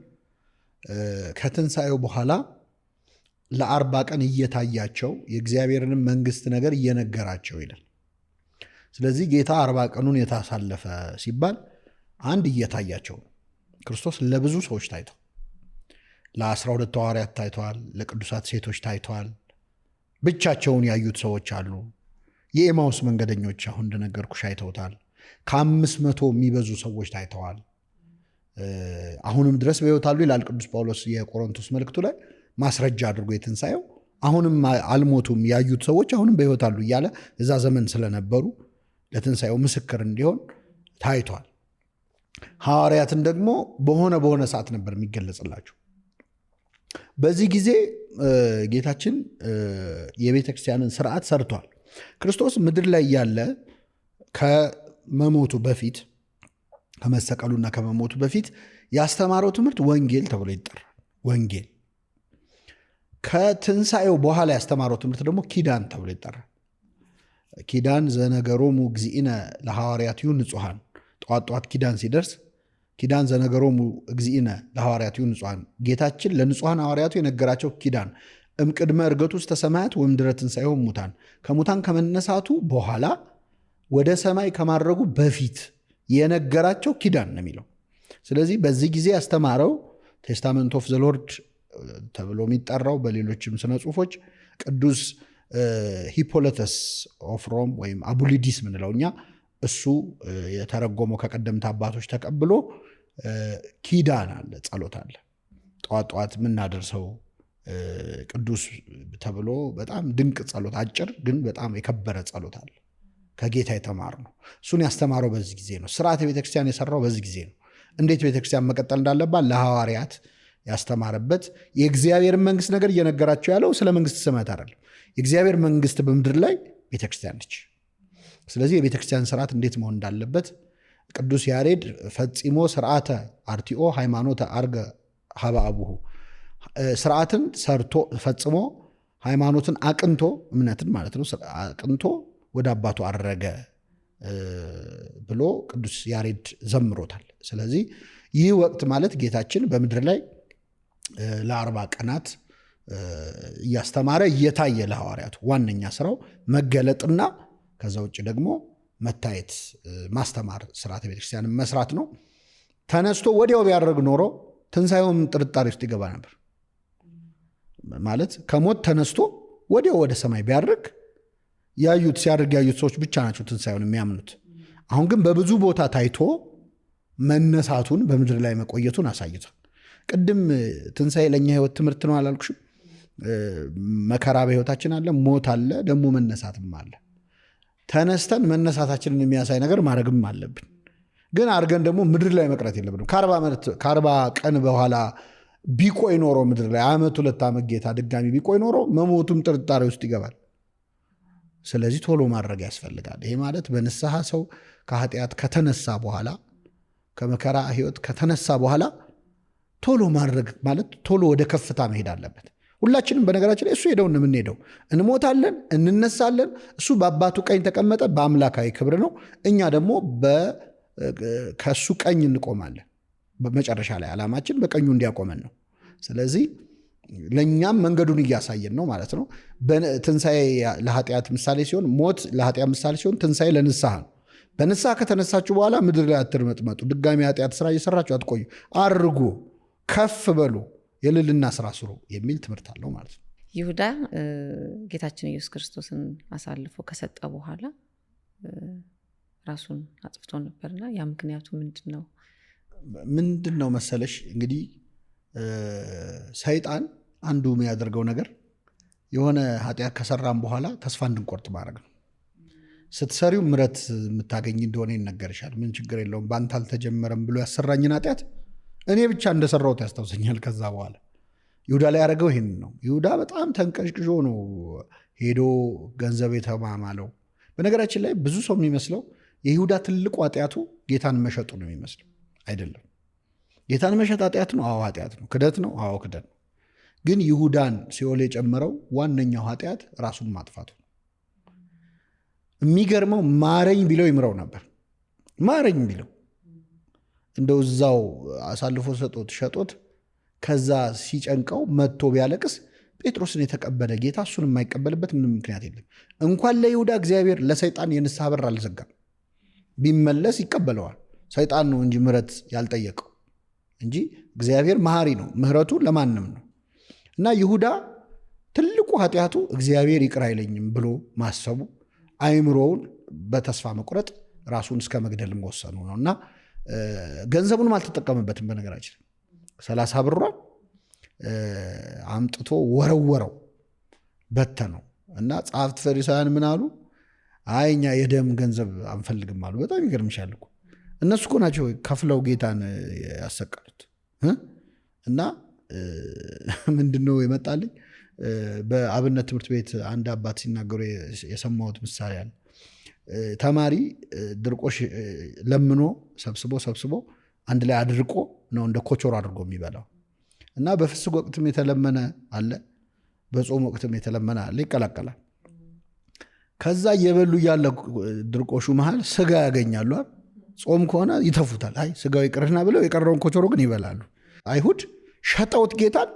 ከትንሣኤው በኋላ ለ40 ቀን እየታያቸው የእግዚአብሔርንም መንግሥት ነገር እየነገራቸው ይላል። ስለዚህ ጌታ 40 ቀኑን የታሳለፈ ሲባል አንድ እየታያቸው ነው። ክርስቶስ ለብዙ ሰዎች ታይቷል። ለ12 ሐዋርያት ታይተዋል። ለቅዱሳት ሴቶች ታይተዋል። ብቻቸውን ያዩት ሰዎች አሉ። የኤማውስ መንገደኞች አሁን እንደነገርኩሽ አይተውታል። ከ500 የሚበዙ ሰዎች ታይተዋል። አሁንም ድረስ በሕይወት አሉ ይላል ቅዱስ ጳውሎስ የቆሮንቶስ መልእክቱ ላይ ማስረጃ አድርጎ የትንሣኤው አሁንም አልሞቱም ያዩት ሰዎች አሁንም በሕይወት አሉ እያለ እዛ ዘመን ስለነበሩ ለትንሣኤው ምስክር እንዲሆን ታይቷል። ሐዋርያትን ደግሞ በሆነ ሰዓት ነበር የሚገለጽላቸው። በዚህ ጊዜ ጌታችን የቤተ ክርስቲያንን ስርዓት ሰርቷል። ክርስቶስ ምድር ላይ ያለ ከመሞቱ በፊት ከመሰቀሉና ከመሞቱ በፊት ያስተማረው ትምህርት ወንጌል ተብሎ ይጠራል። ወንጌል። ከትንሣኤው በኋላ ያስተማረው ትምህርት ደግሞ ኪዳን ተብሎ ይጠራል። ኪዳን ዘነገሮሙ እግዚእነ ለሐዋርያትዩ ንጹሐን። ጠዋት ኪዳን ሲደርስ ኪዳን ዘነገሮሙ እግዚእነ ለሐዋርያትዩ ንጹሐን፣ ጌታችን ለንጹሐን ሐዋርያቱ የነገራቸው ኪዳን እምቅድመ ዕርገቱ ውስተ ሰማያት ወእምድኅረ ትንሣኤሁ እሙታን፣ ከሙታን ከመነሳቱ በኋላ ወደ ሰማይ ከማድረጉ በፊት የነገራቸው ኪዳን ነው የሚለው። ስለዚህ በዚህ ጊዜ ያስተማረው ቴስታመንት ኦፍ ዘ ሎርድ ተብሎ የሚጠራው በሌሎችም ስነ ጽሁፎች ቅዱስ ሂፖለተስ ኦፍ ሮም ወይም አቡሊዲስ ምንለው እኛ እሱ የተረጎመው ከቀደምት አባቶች ተቀብሎ ኪዳን አለ፣ ጸሎት አለ። ጠዋት የምናደርሰው ቅዱስ ተብሎ በጣም ድንቅ ጸሎት፣ አጭር ግን በጣም የከበረ ጸሎት አለ። ከጌታ የተማር ነው። እሱን ያስተማረው በዚህ ጊዜ ነው። ስርዓተ ቤተክርስቲያን የሰራው በዚህ ጊዜ ነው። እንዴት ቤተክርስቲያን መቀጠል እንዳለባት ለሐዋርያት ያስተማረበት፣ የእግዚአብሔርን መንግስት ነገር እየነገራቸው ያለው ስለ መንግስት ስመት አይደለም። የእግዚአብሔር መንግስት በምድር ላይ ቤተክርስቲያን ነች። ስለዚህ የቤተክርስቲያን ስርዓት እንዴት መሆን እንዳለበት ቅዱስ ያሬድ ፈጽሞ ስርዓተ አርቲኦ ሃይማኖተ አርገ ሀበ አቡሁ፣ ስርዓትን ሰርቶ ፈጽሞ ሃይማኖትን አቅንቶ፣ እምነትን ማለት ነው አቅንቶ ወደ አባቱ አረገ ብሎ ቅዱስ ያሬድ ዘምሮታል። ስለዚህ ይህ ወቅት ማለት ጌታችን በምድር ላይ ለ40 ቀናት እያስተማረ እየታየ ለሐዋርያቱ ዋነኛ ስራው መገለጥና ከዛ ውጭ ደግሞ መታየት፣ ማስተማር፣ ስርዓተ ቤተክርስቲያንን መስራት ነው። ተነስቶ ወዲያው ቢያደርግ ኖሮ ትንሣኤውም ጥርጣሬ ውስጥ ይገባ ነበር። ማለት ከሞት ተነስቶ ወዲያው ወደ ሰማይ ቢያርግ ሲያደርግ ያዩት ሰዎች ብቻ ናቸው ትንሣኤውን የሚያምኑት። አሁን ግን በብዙ ቦታ ታይቶ መነሳቱን በምድር ላይ መቆየቱን አሳይቷል። ቅድም ትንሣኤ ለእኛ ህይወት ትምህርት ነው አላልኩሽም? መከራ በህይወታችን አለ፣ ሞት አለ፣ ደግሞ መነሳትም አለ። ተነስተን መነሳታችንን የሚያሳይ ነገር ማድረግም አለብን። ግን አድርገን ደግሞ ምድር ላይ መቅረት የለብንም። ከ40 ቀን በኋላ ቢቆይ ኖሮ ምድር ላይ 2 ዓመት ጌታ ድጋሚ ቢቆይ ኖሮ መሞቱም ጥርጣሬ ውስጥ ይገባል። ስለዚህ ቶሎ ማድረግ ያስፈልጋል። ይሄ ማለት በንስሐ ሰው ከኃጢአት ከተነሳ በኋላ ከመከራ ህይወት ከተነሳ በኋላ ቶሎ ማድረግ ማለት ቶሎ ወደ ከፍታ መሄድ አለበት። ሁላችንም በነገራችን ላይ እሱ ሄደውን የምንሄደው እንሞታለን፣ እንነሳለን። እሱ በአባቱ ቀኝ ተቀመጠ፣ በአምላካዊ ክብር ነው። እኛ ደግሞ ከእሱ ቀኝ እንቆማለን። በመጨረሻ ላይ ዓላማችን በቀኙ እንዲያቆመን ነው። ስለዚህ ለእኛም መንገዱን እያሳየን ነው ማለት ነው። ትንሣኤ ለኃጢአት ምሳሌ ሲሆን፣ ሞት ለኃጢአት ምሳሌ ሲሆን፣ ትንሣኤ ለንስሐ ነው። በንስሐ ከተነሳችሁ በኋላ ምድር ላይ አትርመጥመጡ፣ ድጋሚ ኃጢአት ስራ እየሰራችሁ አትቆዩ፣ አርጉ፣ ከፍ በሉ፣ የልልና ስራ ስሩ የሚል ትምህርት አለው ማለት ነው። ይሁዳ ጌታችን ኢየሱስ ክርስቶስን አሳልፎ ከሰጠ በኋላ ራሱን አጥፍቶ ነበርና ያ ምክንያቱ ምንድን ነው መሰለሽ? እንግዲህ ሰይጣን አንዱ የሚያደርገው ነገር የሆነ ኃጢአት ከሰራም በኋላ ተስፋ እንድንቆርጥ ማድረግ ነው። ስትሰሪው ምረት የምታገኝ እንደሆነ ይነገርሻል። ምን ችግር የለውም በአንተ አልተጀመረም ብሎ ያሰራኝን ኃጢአት እኔ ብቻ እንደሰራሁት ያስታውሰኛል። ከዛ በኋላ ይሁዳ ላይ ያደረገው ይህን ነው። ይሁዳ በጣም ተንቀሽቅሾ ነው ሄዶ ገንዘብ የተማማለው። በነገራችን ላይ ብዙ ሰው የሚመስለው የይሁዳ ትልቁ ኃጢአቱ ጌታን መሸጡ ነው የሚመስለው። አይደለም። ጌታን መሸጥ ኃጢአት ነው? አዎ ኃጢአት ነው። ክደት ነው? አዎ ክደት ነው። ግን ይሁዳን ሲኦል የጨመረው ዋነኛው ኃጢአት ራሱን ማጥፋቱ ነው። የሚገርመው ማረኝ ቢለው ይምረው ነበር። ማረኝ ቢለው እንደው እዛው አሳልፎ ሸጦት ከዛ ሲጨንቀው መጥቶ ቢያለቅስ ጴጥሮስን የተቀበለ ጌታ እሱን የማይቀበልበት ምንም ምክንያት የለም። እንኳን ለይሁዳ እግዚአብሔር ለሰይጣን የንስሐ በር አልዘጋም። ቢመለስ ይቀበለዋል። ሰይጣን ነው እንጂ ምህረት ያልጠየቀው እንጂ እግዚአብሔር መሐሪ ነው። ምህረቱ ለማንም ነው። እና ይሁዳ ትልቁ ኃጢአቱ እግዚአብሔር ይቅር አይለኝም ብሎ ማሰቡ፣ አይምሮውን በተስፋ መቁረጥ ራሱን እስከ መግደል መወሰኑ ነው። እና ገንዘቡንም አልተጠቀምበትም። በነገራችን 30 ብሯን አምጥቶ ወረወረው፣ በተነው። እና ጸሐፍት ፈሪሳውያን ምን አሉ? አይ እኛ የደም ገንዘብ አንፈልግም አሉ። በጣም ይገርምሻል እኮ እነሱ እኮ ናቸው ከፍለው ጌታን ያሰቀሉት። እና ምንድነው የመጣልኝ በአብነት ትምህርት ቤት አንድ አባት ሲናገሩ የሰማሁት ምሳሌ አለ። ተማሪ ድርቆሽ ለምኖ ሰብስቦ አንድ ላይ አድርቆ ነው እንደ ኮቾሮ አድርጎ የሚበላው። እና በፍስግ ወቅትም የተለመነ አለ፣ በጾም ወቅትም የተለመነ አለ፣ ይቀላቀላል። ከዛ እየበሉ እያለ ድርቆሹ መሃል ስጋ ያገኛሉ። ጾም ከሆነ ይተፉታል። አይ ስጋው ይቅርና ብለው የቀረውን ኮቾሮ ግን ይበላሉ። አይሁድ ሸጠውት ጌታን፣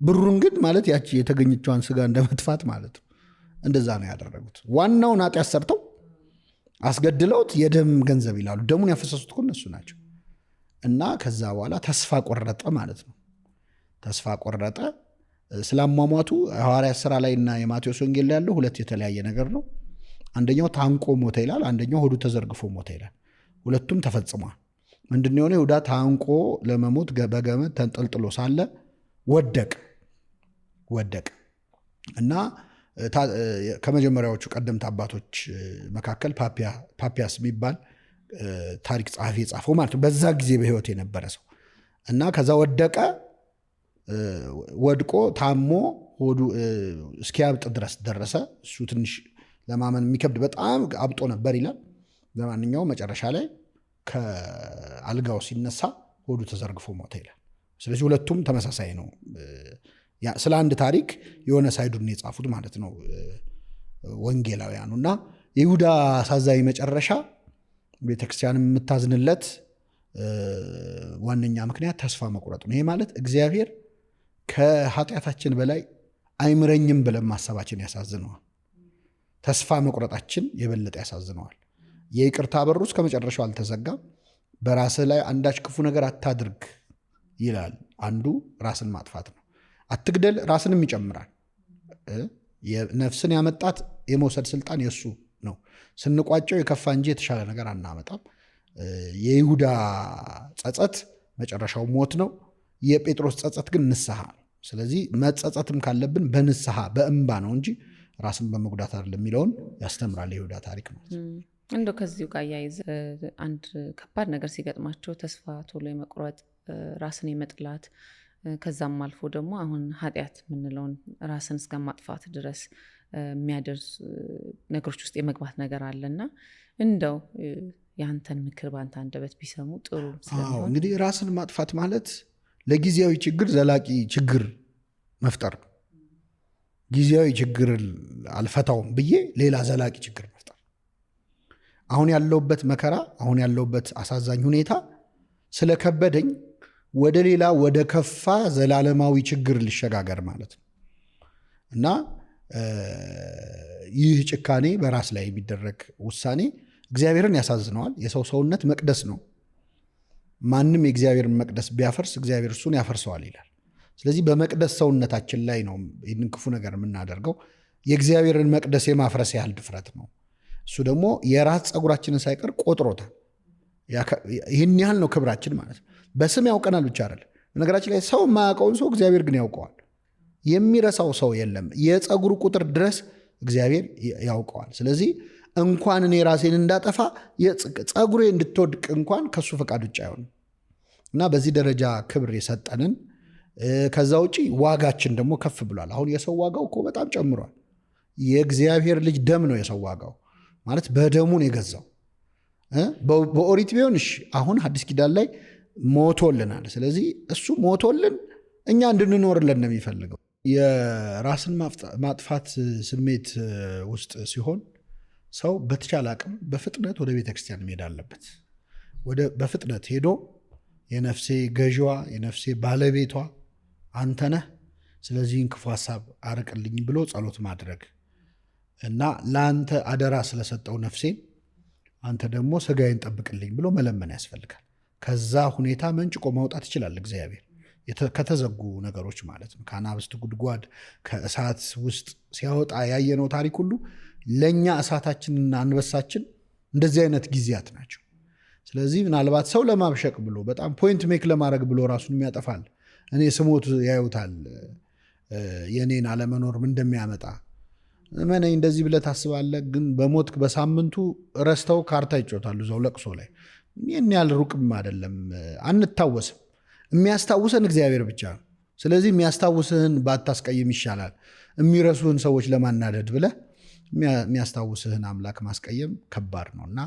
ብሩን ግን ማለት ያቺ የተገኘችዋን ስጋ እንደመጥፋት ማለት ነው። እንደዛ ነው ያደረጉት። ዋናውን ኃጢአት ሰርተው አስገድለውት የደም ገንዘብ ይላሉ። ደሙን ያፈሰሱት እኮ እነሱ ናቸው። እና ከዛ በኋላ ተስፋ ቆረጠ ማለት ነው። ተስፋ ቆረጠ። ስላሟሟቱ ሐዋርያት ሥራ ላይ እና የማቴዎስ ወንጌል ላይ ያለው ሁለት የተለያየ ነገር ነው። አንደኛው ታንቆ ሞተ ይላል፣ አንደኛው ሆዱ ተዘርግፎ ሞተ ይላል። ሁለቱም ተፈጽሟል። ምንድን የሆነ ይሁዳ ታንቆ ለመሞት በገመድ ተንጠልጥሎ ሳለ ወደቅ እና ከመጀመሪያዎቹ ቀደምት አባቶች መካከል ፓፒያስ የሚባል ታሪክ ጸሐፊ የጻፈው ማለት ነው። በዛ ጊዜ በሕይወት የነበረ ሰው እና ከዛ ወድቆ ታሞ ሆዱ እስኪያብጥ ድረስ ደረሰ። እሱ ትንሽ ለማመን የሚከብድ በጣም አብጦ ነበር ይላል። ለማንኛውም መጨረሻ ላይ ከአልጋው ሲነሳ ሆዱ ተዘርግፎ ሞተ ይላል። ስለዚህ ሁለቱም ተመሳሳይ ነው። ስለ አንድ ታሪክ የሆነ ሳይዱን የጻፉት ማለት ነው ወንጌላውያኑ። እና የይሁዳ አሳዛኝ መጨረሻ ቤተክርስቲያን የምታዝንለት ዋነኛ ምክንያት ተስፋ መቁረጥ ነው። ይሄ ማለት እግዚአብሔር ከኃጢአታችን በላይ አይምረኝም ብለን ማሰባችን ያሳዝነዋል። ተስፋ መቁረጣችን የበለጠ ያሳዝነዋል። የይቅርታ በሩ እስከ መጨረሻው አልተዘጋም። በራስህ ላይ አንዳች ክፉ ነገር አታድርግ ይላል። አንዱ ራስን ማጥፋት ነው። አትግደል ራስንም ይጨምራል። ነፍስን ያመጣት የመውሰድ ስልጣን የሱ ነው። ስንቋጨው የከፋ እንጂ የተሻለ ነገር አናመጣም። የይሁዳ ጸጸት መጨረሻው ሞት ነው። የጴጥሮስ ጸጸት ግን ንስሐ ነው። ስለዚህ መጸጸትም ካለብን በንስሐ በእንባ ነው እንጂ ራስን በመጉዳት አይደለም የሚለውን ያስተምራል የይሁዳ ታሪክ ነው። እንደው ከዚሁ ጋር ያይዘ አንድ ከባድ ነገር ሲገጥማቸው ተስፋ ቶሎ የመቁረጥ ራስን የመጥላት ከዛም አልፎ ደግሞ አሁን ኃጢአት የምንለውን ራስን እስከ ማጥፋት ድረስ የሚያደርስ ነገሮች ውስጥ የመግባት ነገር አለና እንደው ያንተን ምክር ባንተ አንደበት ቢሰሙ ጥሩ ስለሆነ። እንግዲህ ራስን ማጥፋት ማለት ለጊዜያዊ ችግር ዘላቂ ችግር መፍጠር ነው። ጊዜያዊ ችግር አልፈታውም ብዬ ሌላ ዘላቂ ችግር መፍጠር። አሁን ያለውበት መከራ፣ አሁን ያለውበት አሳዛኝ ሁኔታ ስለከበደኝ ወደ ሌላ ወደ ከፋ ዘላለማዊ ችግር ሊሸጋገር ማለት ነው እና ይህ ጭካኔ በራስ ላይ የሚደረግ ውሳኔ እግዚአብሔርን ያሳዝነዋል። የሰው ሰውነት መቅደስ ነው። ማንም የእግዚአብሔርን መቅደስ ቢያፈርስ እግዚአብሔር እሱን ያፈርሰዋል ይላል። ስለዚህ በመቅደስ ሰውነታችን ላይ ነው ይህንን ክፉ ነገር የምናደርገው። የእግዚአብሔርን መቅደስ የማፍረስ ያህል ድፍረት ነው። እሱ ደግሞ የራስ ፀጉራችንን ሳይቀር ቆጥሮታል። ይህን ያህል ነው ክብራችን ማለት ነው። በስም ያውቀናል ብቻ አይደለም። በነገራችን ላይ ሰው የማያውቀውን ሰው እግዚአብሔር ግን ያውቀዋል። የሚረሳው ሰው የለም። የፀጉሩ ቁጥር ድረስ እግዚአብሔር ያውቀዋል። ስለዚህ እንኳን እኔ ራሴን እንዳጠፋ ፀጉሬ እንድትወድቅ እንኳን ከሱ ፈቃድ ውጭ አይሆንም እና በዚህ ደረጃ ክብር የሰጠንን ከዛ ውጪ ዋጋችን ደግሞ ከፍ ብሏል። አሁን የሰው ዋጋው እኮ በጣም ጨምሯል። የእግዚአብሔር ልጅ ደም ነው የሰው ዋጋው ማለት በደሙን የገዛው። በኦሪት ቢሆን እሺ፣ አሁን አዲስ ኪዳን ላይ ሞቶልናል። ስለዚህ እሱ ሞቶልን እኛ እንድንኖርለን ነው የሚፈልገው። የራስን ማጥፋት ስሜት ውስጥ ሲሆን ሰው በተቻለ አቅም በፍጥነት ወደ ቤተክርስቲያን መሄድ አለበት። በፍጥነት ሄዶ የነፍሴ ገዥዋ የነፍሴ ባለቤቷ አንተ ነህ፣ ስለዚህን ክፉ ሐሳብ አርቅልኝ ብሎ ጸሎት ማድረግ እና ለአንተ አደራ ስለሰጠው ነፍሴን አንተ ደግሞ ስጋዬን ጠብቅልኝ ብሎ መለመን ያስፈልጋል። ከዛ ሁኔታ መንጭቆ ማውጣት ይችላል እግዚአብሔር ከተዘጉ ነገሮች ማለት ነው። ከአናብስት ጉድጓድ ከእሳት ውስጥ ሲያወጣ ያየነው ታሪክ ሁሉ ለእኛ እሳታችንና አንበሳችን እንደዚህ አይነት ጊዜያት ናቸው። ስለዚህ ምናልባት ሰው ለማብሸቅ ብሎ በጣም ፖይንት ሜክ ለማድረግ ብሎ ራሱን ያጠፋል። እኔ ስሞት ያዩታል የኔን አለመኖር ምን እንደሚያመጣ ምን እንደዚህ ብለህ ታስባለህ። ግን በሞት በሳምንቱ ረስተው ካርታ ይጮታሉ እዛው ለቅሶ ላይ። ይህን ያህል ሩቅም አይደለም፣ አንታወስም። የሚያስታውሰን እግዚአብሔር ብቻ ነው። ስለዚህ የሚያስታውስህን ባታስቀይም ይሻላል። የሚረሱህን ሰዎች ለማናደድ ብለህ የሚያስታውስህን አምላክ ማስቀየም ከባድ ነው እና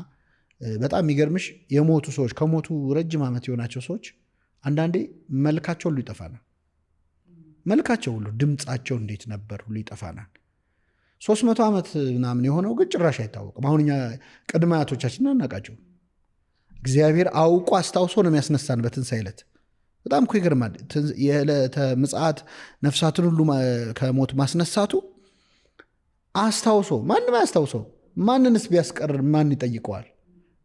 በጣም የሚገርምሽ የሞቱ ሰዎች ከሞቱ ረጅም ዓመት የሆናቸው ሰዎች አንዳንዴ መልካቸው ሁሉ ይጠፋናል። መልካቸው ሁሉ ድምፃቸው እንዴት ነበር ሁሉ ይጠፋናል። 300 ዓመት ምናምን የሆነው ግን ጭራሽ አይታወቅም። አሁን እኛ ቅድመ አያቶቻችን አናውቃቸው። እግዚአብሔር አውቆ አስታውሶ ነው የሚያስነሳን በትንሣኤ ዕለት። በጣም እኮ ይገርማል። የዕለተ ምጽአት ነፍሳትን ሁሉ ከሞት ማስነሳቱ አስታውሶ ማንም አያስታውሰው። ማንንስ ቢያስቀር ማን ይጠይቀዋል?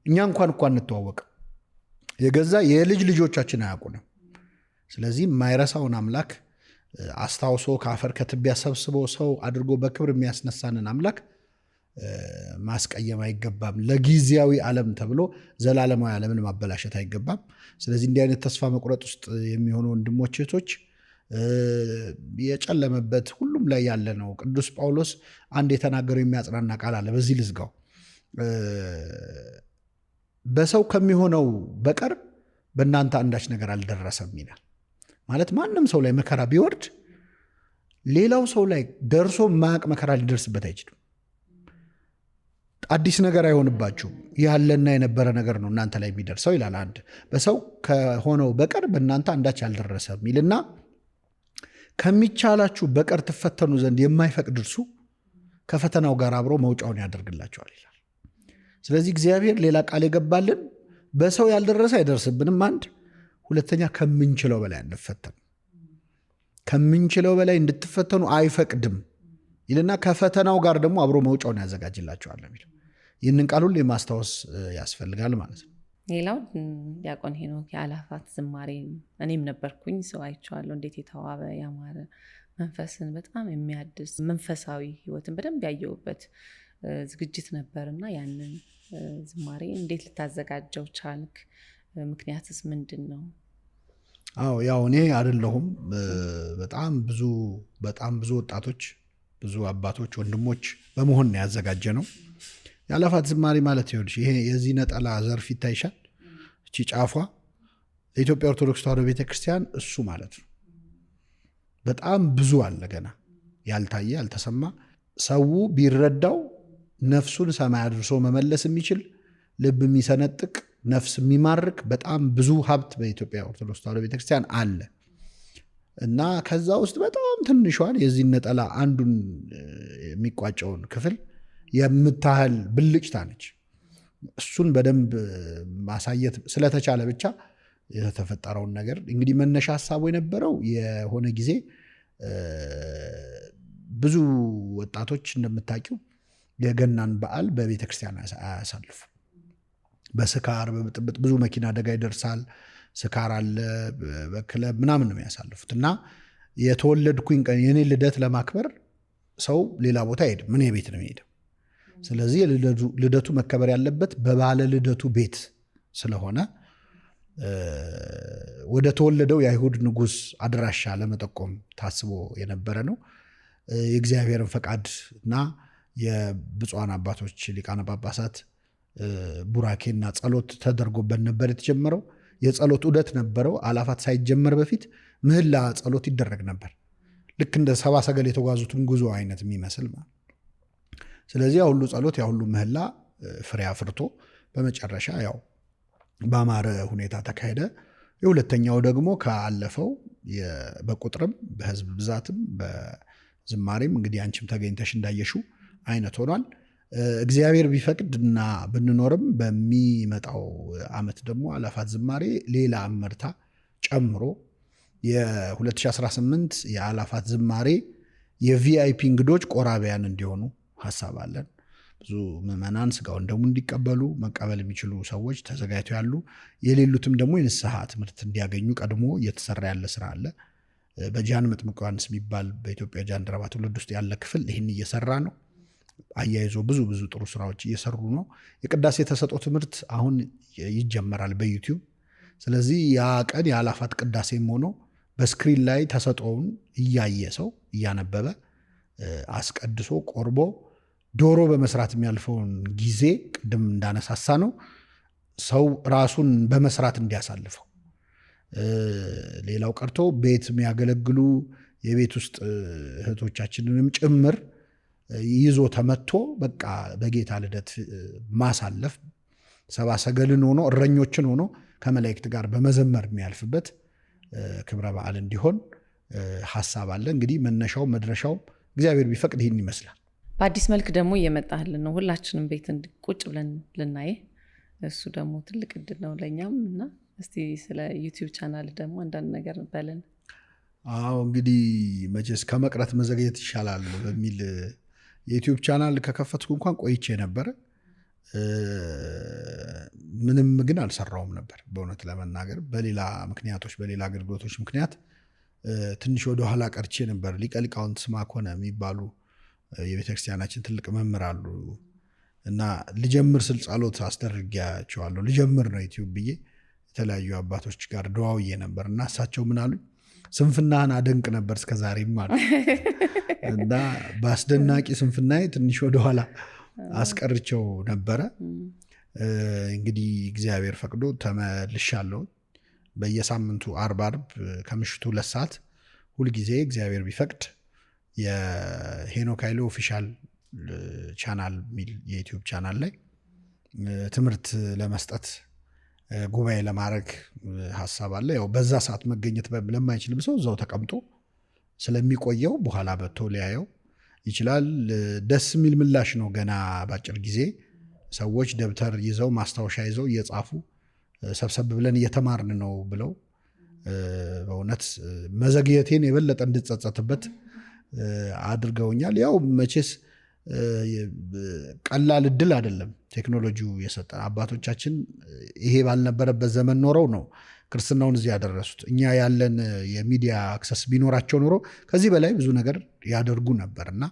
እኛ እንኳን እኮ አንተዋወቅም። የገዛ የልጅ ልጆቻችን አያውቁንም። ስለዚህ የማይረሳውን አምላክ አስታውሶ ከአፈር ከትቢያ ሰብስቦ ሰው አድርጎ በክብር የሚያስነሳንን አምላክ ማስቀየም አይገባም። ለጊዜያዊ ዓለም ተብሎ ዘላለማዊ ዓለምን ማበላሸት አይገባም። ስለዚህ እንዲህ አይነት ተስፋ መቁረጥ ውስጥ የሚሆኑ ወንድሞች እህቶች፣ የጨለመበት ሁሉም ላይ ያለ ነው። ቅዱስ ጳውሎስ አንድ የተናገረው የሚያጽናና ቃል አለ። በዚህ ልዝጋው። በሰው ከሚሆነው በቀር በእናንተ አንዳች ነገር አልደረሰም ይላል። ማለት ማንም ሰው ላይ መከራ ቢወርድ ሌላው ሰው ላይ ደርሶ ማያቅ መከራ ሊደርስበት አይችልም። አዲስ ነገር አይሆንባችሁም። ያለና የነበረ ነገር ነው እናንተ ላይ የሚደርሰው ይላል። አንድ በሰው ከሆነው በቀር በእናንተ አንዳች አልደረሰም ይልና ከሚቻላችሁ በቀር ትፈተኑ ዘንድ የማይፈቅድ እርሱ ከፈተናው ጋር አብሮ መውጫውን ያደርግላቸዋል ይላል። ስለዚህ እግዚአብሔር ሌላ ቃል የገባልን በሰው ያልደረሰ አይደርስብንም። አንድ ሁለተኛ ከምንችለው በላይ አንፈተን፣ ከምንችለው በላይ እንድትፈተኑ አይፈቅድም ይልና ከፈተናው ጋር ደግሞ አብሮ መውጫውን ያዘጋጅላቸዋል የሚለው ይህንን ቃል ሁሉ የማስታወስ ያስፈልጋል ማለት ነው። ሌላው ዲያቆን ሄኖክ የአላፋት ዝማሬ እኔም ነበርኩኝ ሰው አይቼዋለሁ። እንዴት የተዋበ ያማረ መንፈስን በጣም የሚያድስ መንፈሳዊ ህይወትን በደንብ ያየውበት ዝግጅት ነበርና ያንን ዝማሬ እንዴት ልታዘጋጀው ቻልክ? ምክንያትስ ምንድነው? አዎ ያው እኔ አይደለሁም በጣም ብዙ ወጣቶች ብዙ አባቶች ወንድሞች በመሆን ነው ያዘጋጀ ነው። የአላፋት ዝማሬ ማለት ይኸውልሽ ይሄ የዚህ ነጠላ ዘርፍ ይታይሻል። እቺ ጫፏ የኢትዮጵያ ኦርቶዶክስ ተዋሕዶ ቤተክርስቲያን እሱ ማለት ነው። በጣም ብዙ አለ ገና ያልታየ ያልተሰማ ሰው ቢረዳው ነፍሱን ሰማይ አድርሶ መመለስ የሚችል ልብ የሚሰነጥቅ ነፍስ የሚማርክ በጣም ብዙ ሀብት በኢትዮጵያ ኦርቶዶክስ ተዋሕዶ ቤተክርስቲያን አለ እና ከዛ ውስጥ በጣም ትንሿን የዚህ ነጠላ አንዱን የሚቋጨውን ክፍል የምታህል ብልጭታ ነች። እሱን በደንብ ማሳየት ስለተቻለ ብቻ የተፈጠረውን ነገር እንግዲህ መነሻ ሐሳቡ የነበረው የሆነ ጊዜ ብዙ ወጣቶች እንደምታውቂው የገናን በዓል በቤተ ክርስቲያን አያሳልፉ። በስካር በብጥብጥ ብዙ መኪና አደጋ ይደርሳል። ስካር አለ፣ በክለብ ምናምን ነው የሚያሳልፉት እና የተወለድኩኝ ቀን የኔ ልደት ለማክበር ሰው ሌላ ቦታ አይሄድም፣ ምን ቤት ነው የሚሄደው። ስለዚህ ልደቱ መከበር ያለበት በባለ ልደቱ ቤት ስለሆነ ወደ ተወለደው የአይሁድ ንጉሥ አድራሻ ለመጠቆም ታስቦ የነበረ ነው። የእግዚአብሔርን ፈቃድ እና የብፁዓን አባቶች ሊቃነ ጳጳሳት ቡራኬና ጸሎት ተደርጎበት ነበር የተጀመረው። የጸሎት ዑደት ነበረው። አላፋት ሳይጀመር በፊት ምህላ ጸሎት ይደረግ ነበር። ልክ እንደ ሰባ ሰገል የተጓዙትን ጉዞ አይነት የሚመስል ማለት። ስለዚህ ያ ሁሉ ጸሎት ያ ሁሉ ምህላ ፍሬ አፍርቶ በመጨረሻ ያው በአማረ ሁኔታ ተካሄደ። የሁለተኛው ደግሞ ካለፈው በቁጥርም በህዝብ ብዛትም በዝማሬም እንግዲህ አንቺም ተገኝተሽ እንዳየሽው አይነት ሆኗል። እግዚአብሔር ቢፈቅድና ብንኖርም በሚመጣው ዓመት ደግሞ አላፋት ዝማሬ ሌላ አመርታ ጨምሮ የ2018 የአላፋት ዝማሬ የቪአይፒ እንግዶች ቆራቢያን እንዲሆኑ ሐሳብ አለን። ብዙ ምዕመናን ስጋውን ደግሞ እንዲቀበሉ መቀበል የሚችሉ ሰዎች ተዘጋጅተው ያሉ፣ የሌሉትም ደግሞ የንስሐ ትምህርት እንዲያገኙ ቀድሞ እየተሰራ ያለ ስራ አለ። በጃን መጥምቁ ዮሐንስ የሚባል በኢትዮጵያ ጃንደረባ ትውልድ ውስጥ ያለ ክፍል ይህን እየሰራ ነው። አያይዞ ብዙ ጥሩ ስራዎች እየሰሩ ነው። የቅዳሴ ተሰጦ ትምህርት አሁን ይጀመራል በዩቲዩብ። ስለዚህ ያ ቀን የአላፋት ቅዳሴም ሆኖ በስክሪን ላይ ተሰጦውን እያየ ሰው እያነበበ አስቀድሶ ቆርቦ ዶሮ በመስራት የሚያልፈውን ጊዜ ቅድም እንዳነሳሳ ነው ሰው ራሱን በመስራት እንዲያሳልፈው፣ ሌላው ቀርቶ ቤት የሚያገለግሉ የቤት ውስጥ እህቶቻችንንም ጭምር ይዞ ተመቶ በቃ በጌታ ልደት ማሳለፍ ሰባ ሰገልን ሆኖ እረኞችን ሆኖ ከመላእክት ጋር በመዘመር የሚያልፍበት ክብረ በዓል እንዲሆን ሐሳብ አለ። እንግዲህ መነሻው መድረሻው እግዚአብሔር ቢፈቅድ ይህን ይመስላል። በአዲስ መልክ ደግሞ እየመጣልን ነው። ሁላችንም ቤት ቁጭ ብለን ልናይ፣ እሱ ደግሞ ትልቅ እድል ነው ለኛም እና እስቲ ስለ ዩቲዩብ ቻናል ደግሞ አንዳንድ ነገር በለን። አዎ እንግዲህ መቼስ ከመቅረት መዘግየት ይሻላል በሚል የዩቲዩብ ቻናል ከከፈትኩ እንኳን ቆይቼ ነበር። ምንም ግን አልሰራውም ነበር በእውነት ለመናገር በሌላ ምክንያቶች በሌላ አገልግሎቶች ምክንያት ትንሽ ወደ ኋላ ቀርቼ ነበር። ሊቀ ሊቃውንት ስምዐኮነ የሚባሉ የቤተክርስቲያናችን ትልቅ መምህር አሉ እና ልጀምር ስል ጸሎት አስደርጊያቸዋለሁ። ልጀምር ነው ዩቲዩብ ብዬ የተለያዩ አባቶች ጋር ደዋውዬ ነበር እና እሳቸው ምን አሉኝ፣ ስንፍናህን አደንቅ ነበር እስከዛሬም አሉ እና በአስደናቂ ስንፍናዬ ትንሽ ወደኋላ አስቀርቸው ነበረ። እንግዲህ እግዚአብሔር ፈቅዶ ተመልሻለሁ። በየሳምንቱ አርብ ከምሽቱ 2 ሰዓት ሁልጊዜ እግዚአብሔር ቢፈቅድ የሄኖክ ኃይሌ ኦፊሻል ቻናል ሚል የዩቲዩብ ቻናል ላይ ትምህርት ለመስጠት ጉባኤ ለማድረግ ሐሳብ አለ። ያው በዛ ሰዓት መገኘት ለማይችልም ሰው እዛው ተቀምጦ ስለሚቆየው በኋላ በቶ ሊያየው ይችላል። ደስ የሚል ምላሽ ነው። ገና ባጭር ጊዜ ሰዎች ደብተር ይዘው ማስታወሻ ይዘው እየጻፉ ሰብሰብ ብለን እየተማርን ነው ብለው በእውነት መዘግየቴን የበለጠ እንድጸጸትበት አድርገውኛል። ያው መቼስ ቀላል እድል አይደለም ቴክኖሎጂው የሰጠን። አባቶቻችን ይሄ ባልነበረበት ዘመን ኖረው ነው ክርስትናውን እዚህ ያደረሱት። እኛ ያለን የሚዲያ አክሰስ ቢኖራቸው ኖሮ ከዚህ በላይ ብዙ ነገር ያደርጉ ነበርና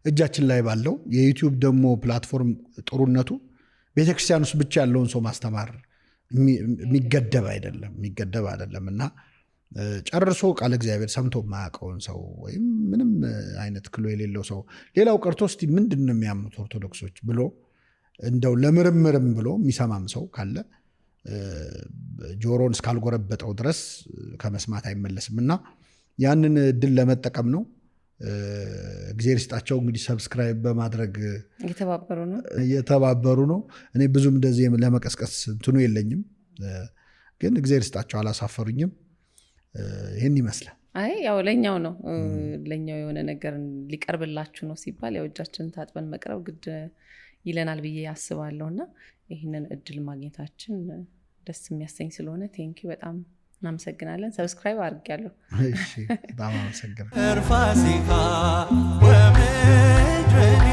እጃችን ላይ ባለው የዩቲዩብ ደግሞ ፕላትፎርም ጥሩነቱ ቤተክርስቲያን ውስጥ ብቻ ያለውን ሰው ማስተማር የሚገደብ አይደለም እና ጨርሶ ቃል እግዚአብሔር ሰምቶ ማያውቀውን ሰው ወይም ምንም አይነት ክሎ የሌለው ሰው ሌላው ቀርቶ እስቲ ምንድነው የሚያምኑት ኦርቶዶክሶች ብሎ እንደው ለምርምርም ብሎ የሚሰማም ሰው ካለ ጆሮን እስካልጎረበጠው ድረስ ከመስማት አይመለስምና ያንን እድል ለመጠቀም ነው። እግዚአብሔር ይስጣቸው እንግዲህ ሰብስክራይብ በማድረግ እየተባበሩ ነው። እኔ ብዙም እንደዚህ ለመቀስቀስ እንትኑ የለኝም፣ ግን እግዚአብሔር ይስጣቸው አላሳፈሩኝም። ይሄን ይመስላል። አይ ያው ለኛው ነው ለኛው የሆነ ነገር ሊቀርብላችሁ ነው ሲባል ያው እጃችንን ታጥበን መቅረብ ግድ ይለናል ብዬ አስባለሁና ይሄንን እድል ማግኘታችን ደስ የሚያሰኝ ስለሆነ ቴንኪው በጣም እናመሰግናለን። ሰብስክራይብ አድርጌያለሁ። እሺ በጣም አመሰግናለሁ። ፋሲካ ወምድረኒ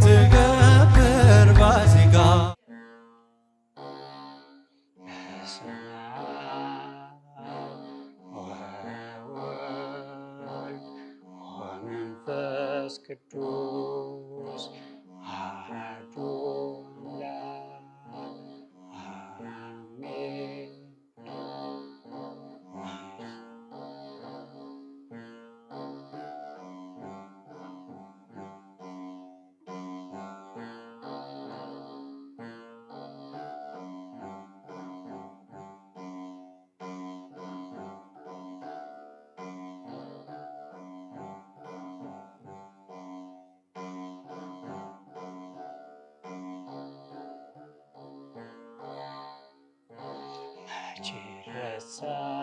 ትገብር ፋሲካ መንፈስ ቅዱስ አሐዱ አሜን።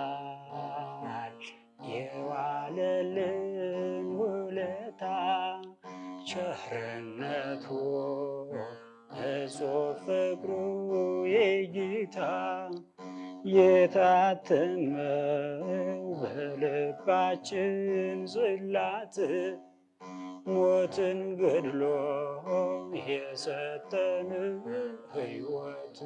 ይረሳል የዋለልን ውለታ ቸርነቱ እጹብ ፍቅሩ የጌታ የታተመው በልባችን ጽላት ሞትን ገድሎ የሰጠን ሕይወት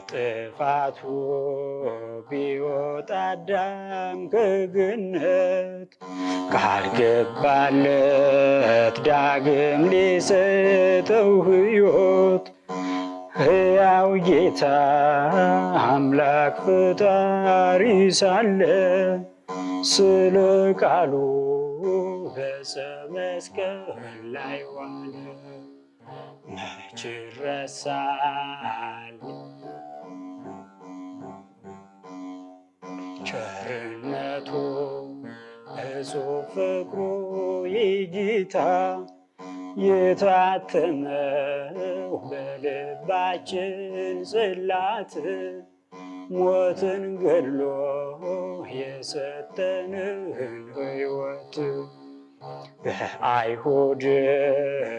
ጥፋቱ ቢወጣ አዳም ከገነት ቃል ገባለት ዳግም ሊሰጠው ሕይወት ሕያው ጌታ አምላክ ፈጣሪ ሳለ ስለ ቃሉ በዕፀ መስቀል ላይ ዋለ። መች ይረሳል ቸርነቱ እጹብ ፍቅሩ የጌታ የታተመው በልባችን ጽላት ሞትን ገድሎ የሰጠንን ሕይወት በአይሁድ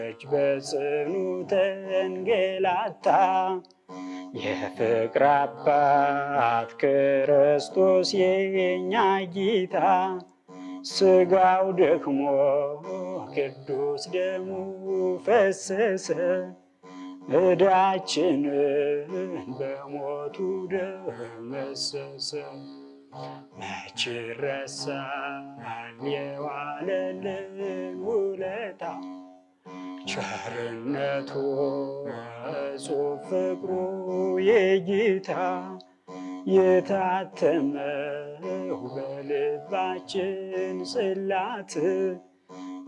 እጅ በጽኑ ተንገላታ የፍቅር አባት ክርስቶስ የኛ ጌታ ስጋው ደክሞ ቅዱስ ደሙ ፈሰሰ ዕዳችንን በሞቱ ደመሰሰ። መች ይረሳል የዋለልን ውለታ ቸርነቱ እጹብ ፍቅሩ የጌታ የታተመው በልባችን ጽላት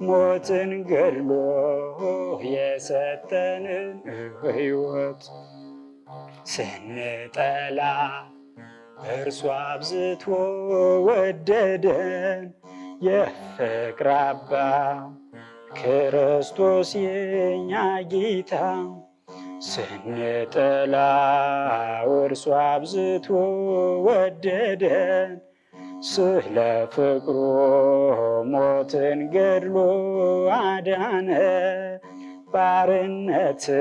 ሞትን ገድሎ የሰጠንን ሕይወት ስንጠላ እርሱ አብዝቶ ወደደን የፍቅር አባት ክርስቶስ የኛ ጌታ ስንጠላው እርሱ አብዝቶ ወደደን ስለ ፍቅሩ ሞትን ገድሎ አዳነ ባርነትን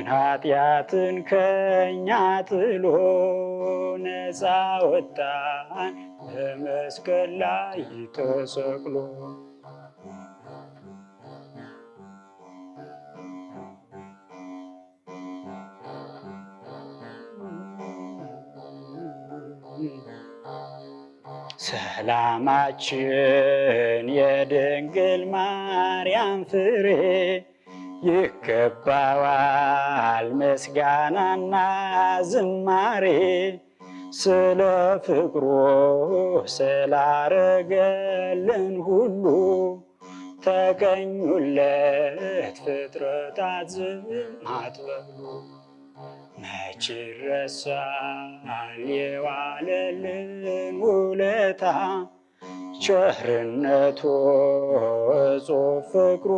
ኃጢአትን ከኛ ጥሎ ነፃ ወጣን በመስቀል ላይ ተሰቅሎ። ሰላማችን የድንግል ማርያም ፍሬ ይገባዋል ምስጋናና ዝማሬ። ስለ ፍቅሩ ስላረገልን ሁሉ ተቀኙለት ፍጥረታት ዝም አትበሉ። መች ይረሳል የዋለልን ውለታ ቸርነቱ እጹብ ፍቅሩ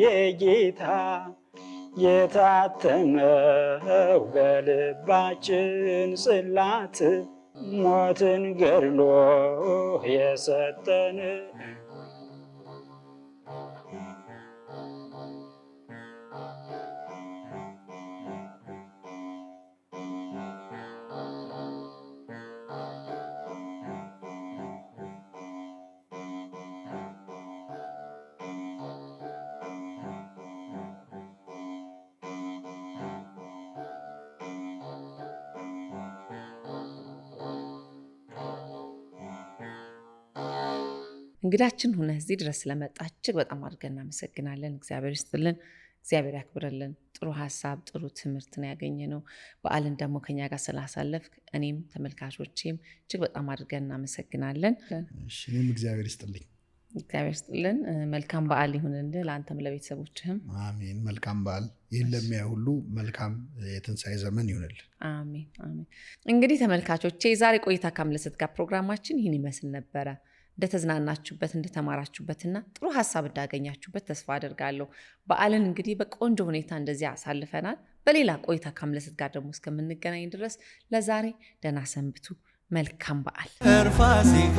የጌታ የታተመው በልባችን ጽላት ሞትን ገድሎ የሰጠን እንግዳችን ሆነ እዚህ ድረስ ስለመጣህ እጅግ በጣም አድርገን እናመሰግናለን። እግዚአብሔር ይስጥልን፣ እግዚአብሔር ያክብርልን። ጥሩ ሀሳብ፣ ጥሩ ትምህርት ነው ያገኘነው። በዓልን ደግሞ ከኛ ጋር ስላሳለፍክ እኔም ተመልካቾቼም እጅግ በጣም አድርገን እናመሰግናለን። እኔም እግዚአብሔር ይስጥልኝ። እግዚአብሔር ይስጥልን። መልካም በዓል ይሁንልህ ለአንተም ለቤተሰቦችህም። አሜን። መልካም በዓል ይህን ለሚያይ ሁሉ መልካም የትንሣኤ ዘመን ይሁንልን። አሜን አሜን። እንግዲህ ተመልካቾቼ የዛሬ ቆይታ ከአምለሰት ጋር ፕሮግራማችን ይህን ይመስል ነበረ። እንደተዝናናችሁበት እንደተማራችሁበትና ጥሩ ሀሳብ እንዳገኛችሁበት ተስፋ አደርጋለሁ። በዓልን እንግዲህ በቆንጆ ሁኔታ እንደዚህ አሳልፈናል። በሌላ ቆይታ ከአምለሰት ጋር ደግሞ እስከምንገናኝ ድረስ ለዛሬ ደህና ሰንብቱ። መልካም በዓል። ፋሲካ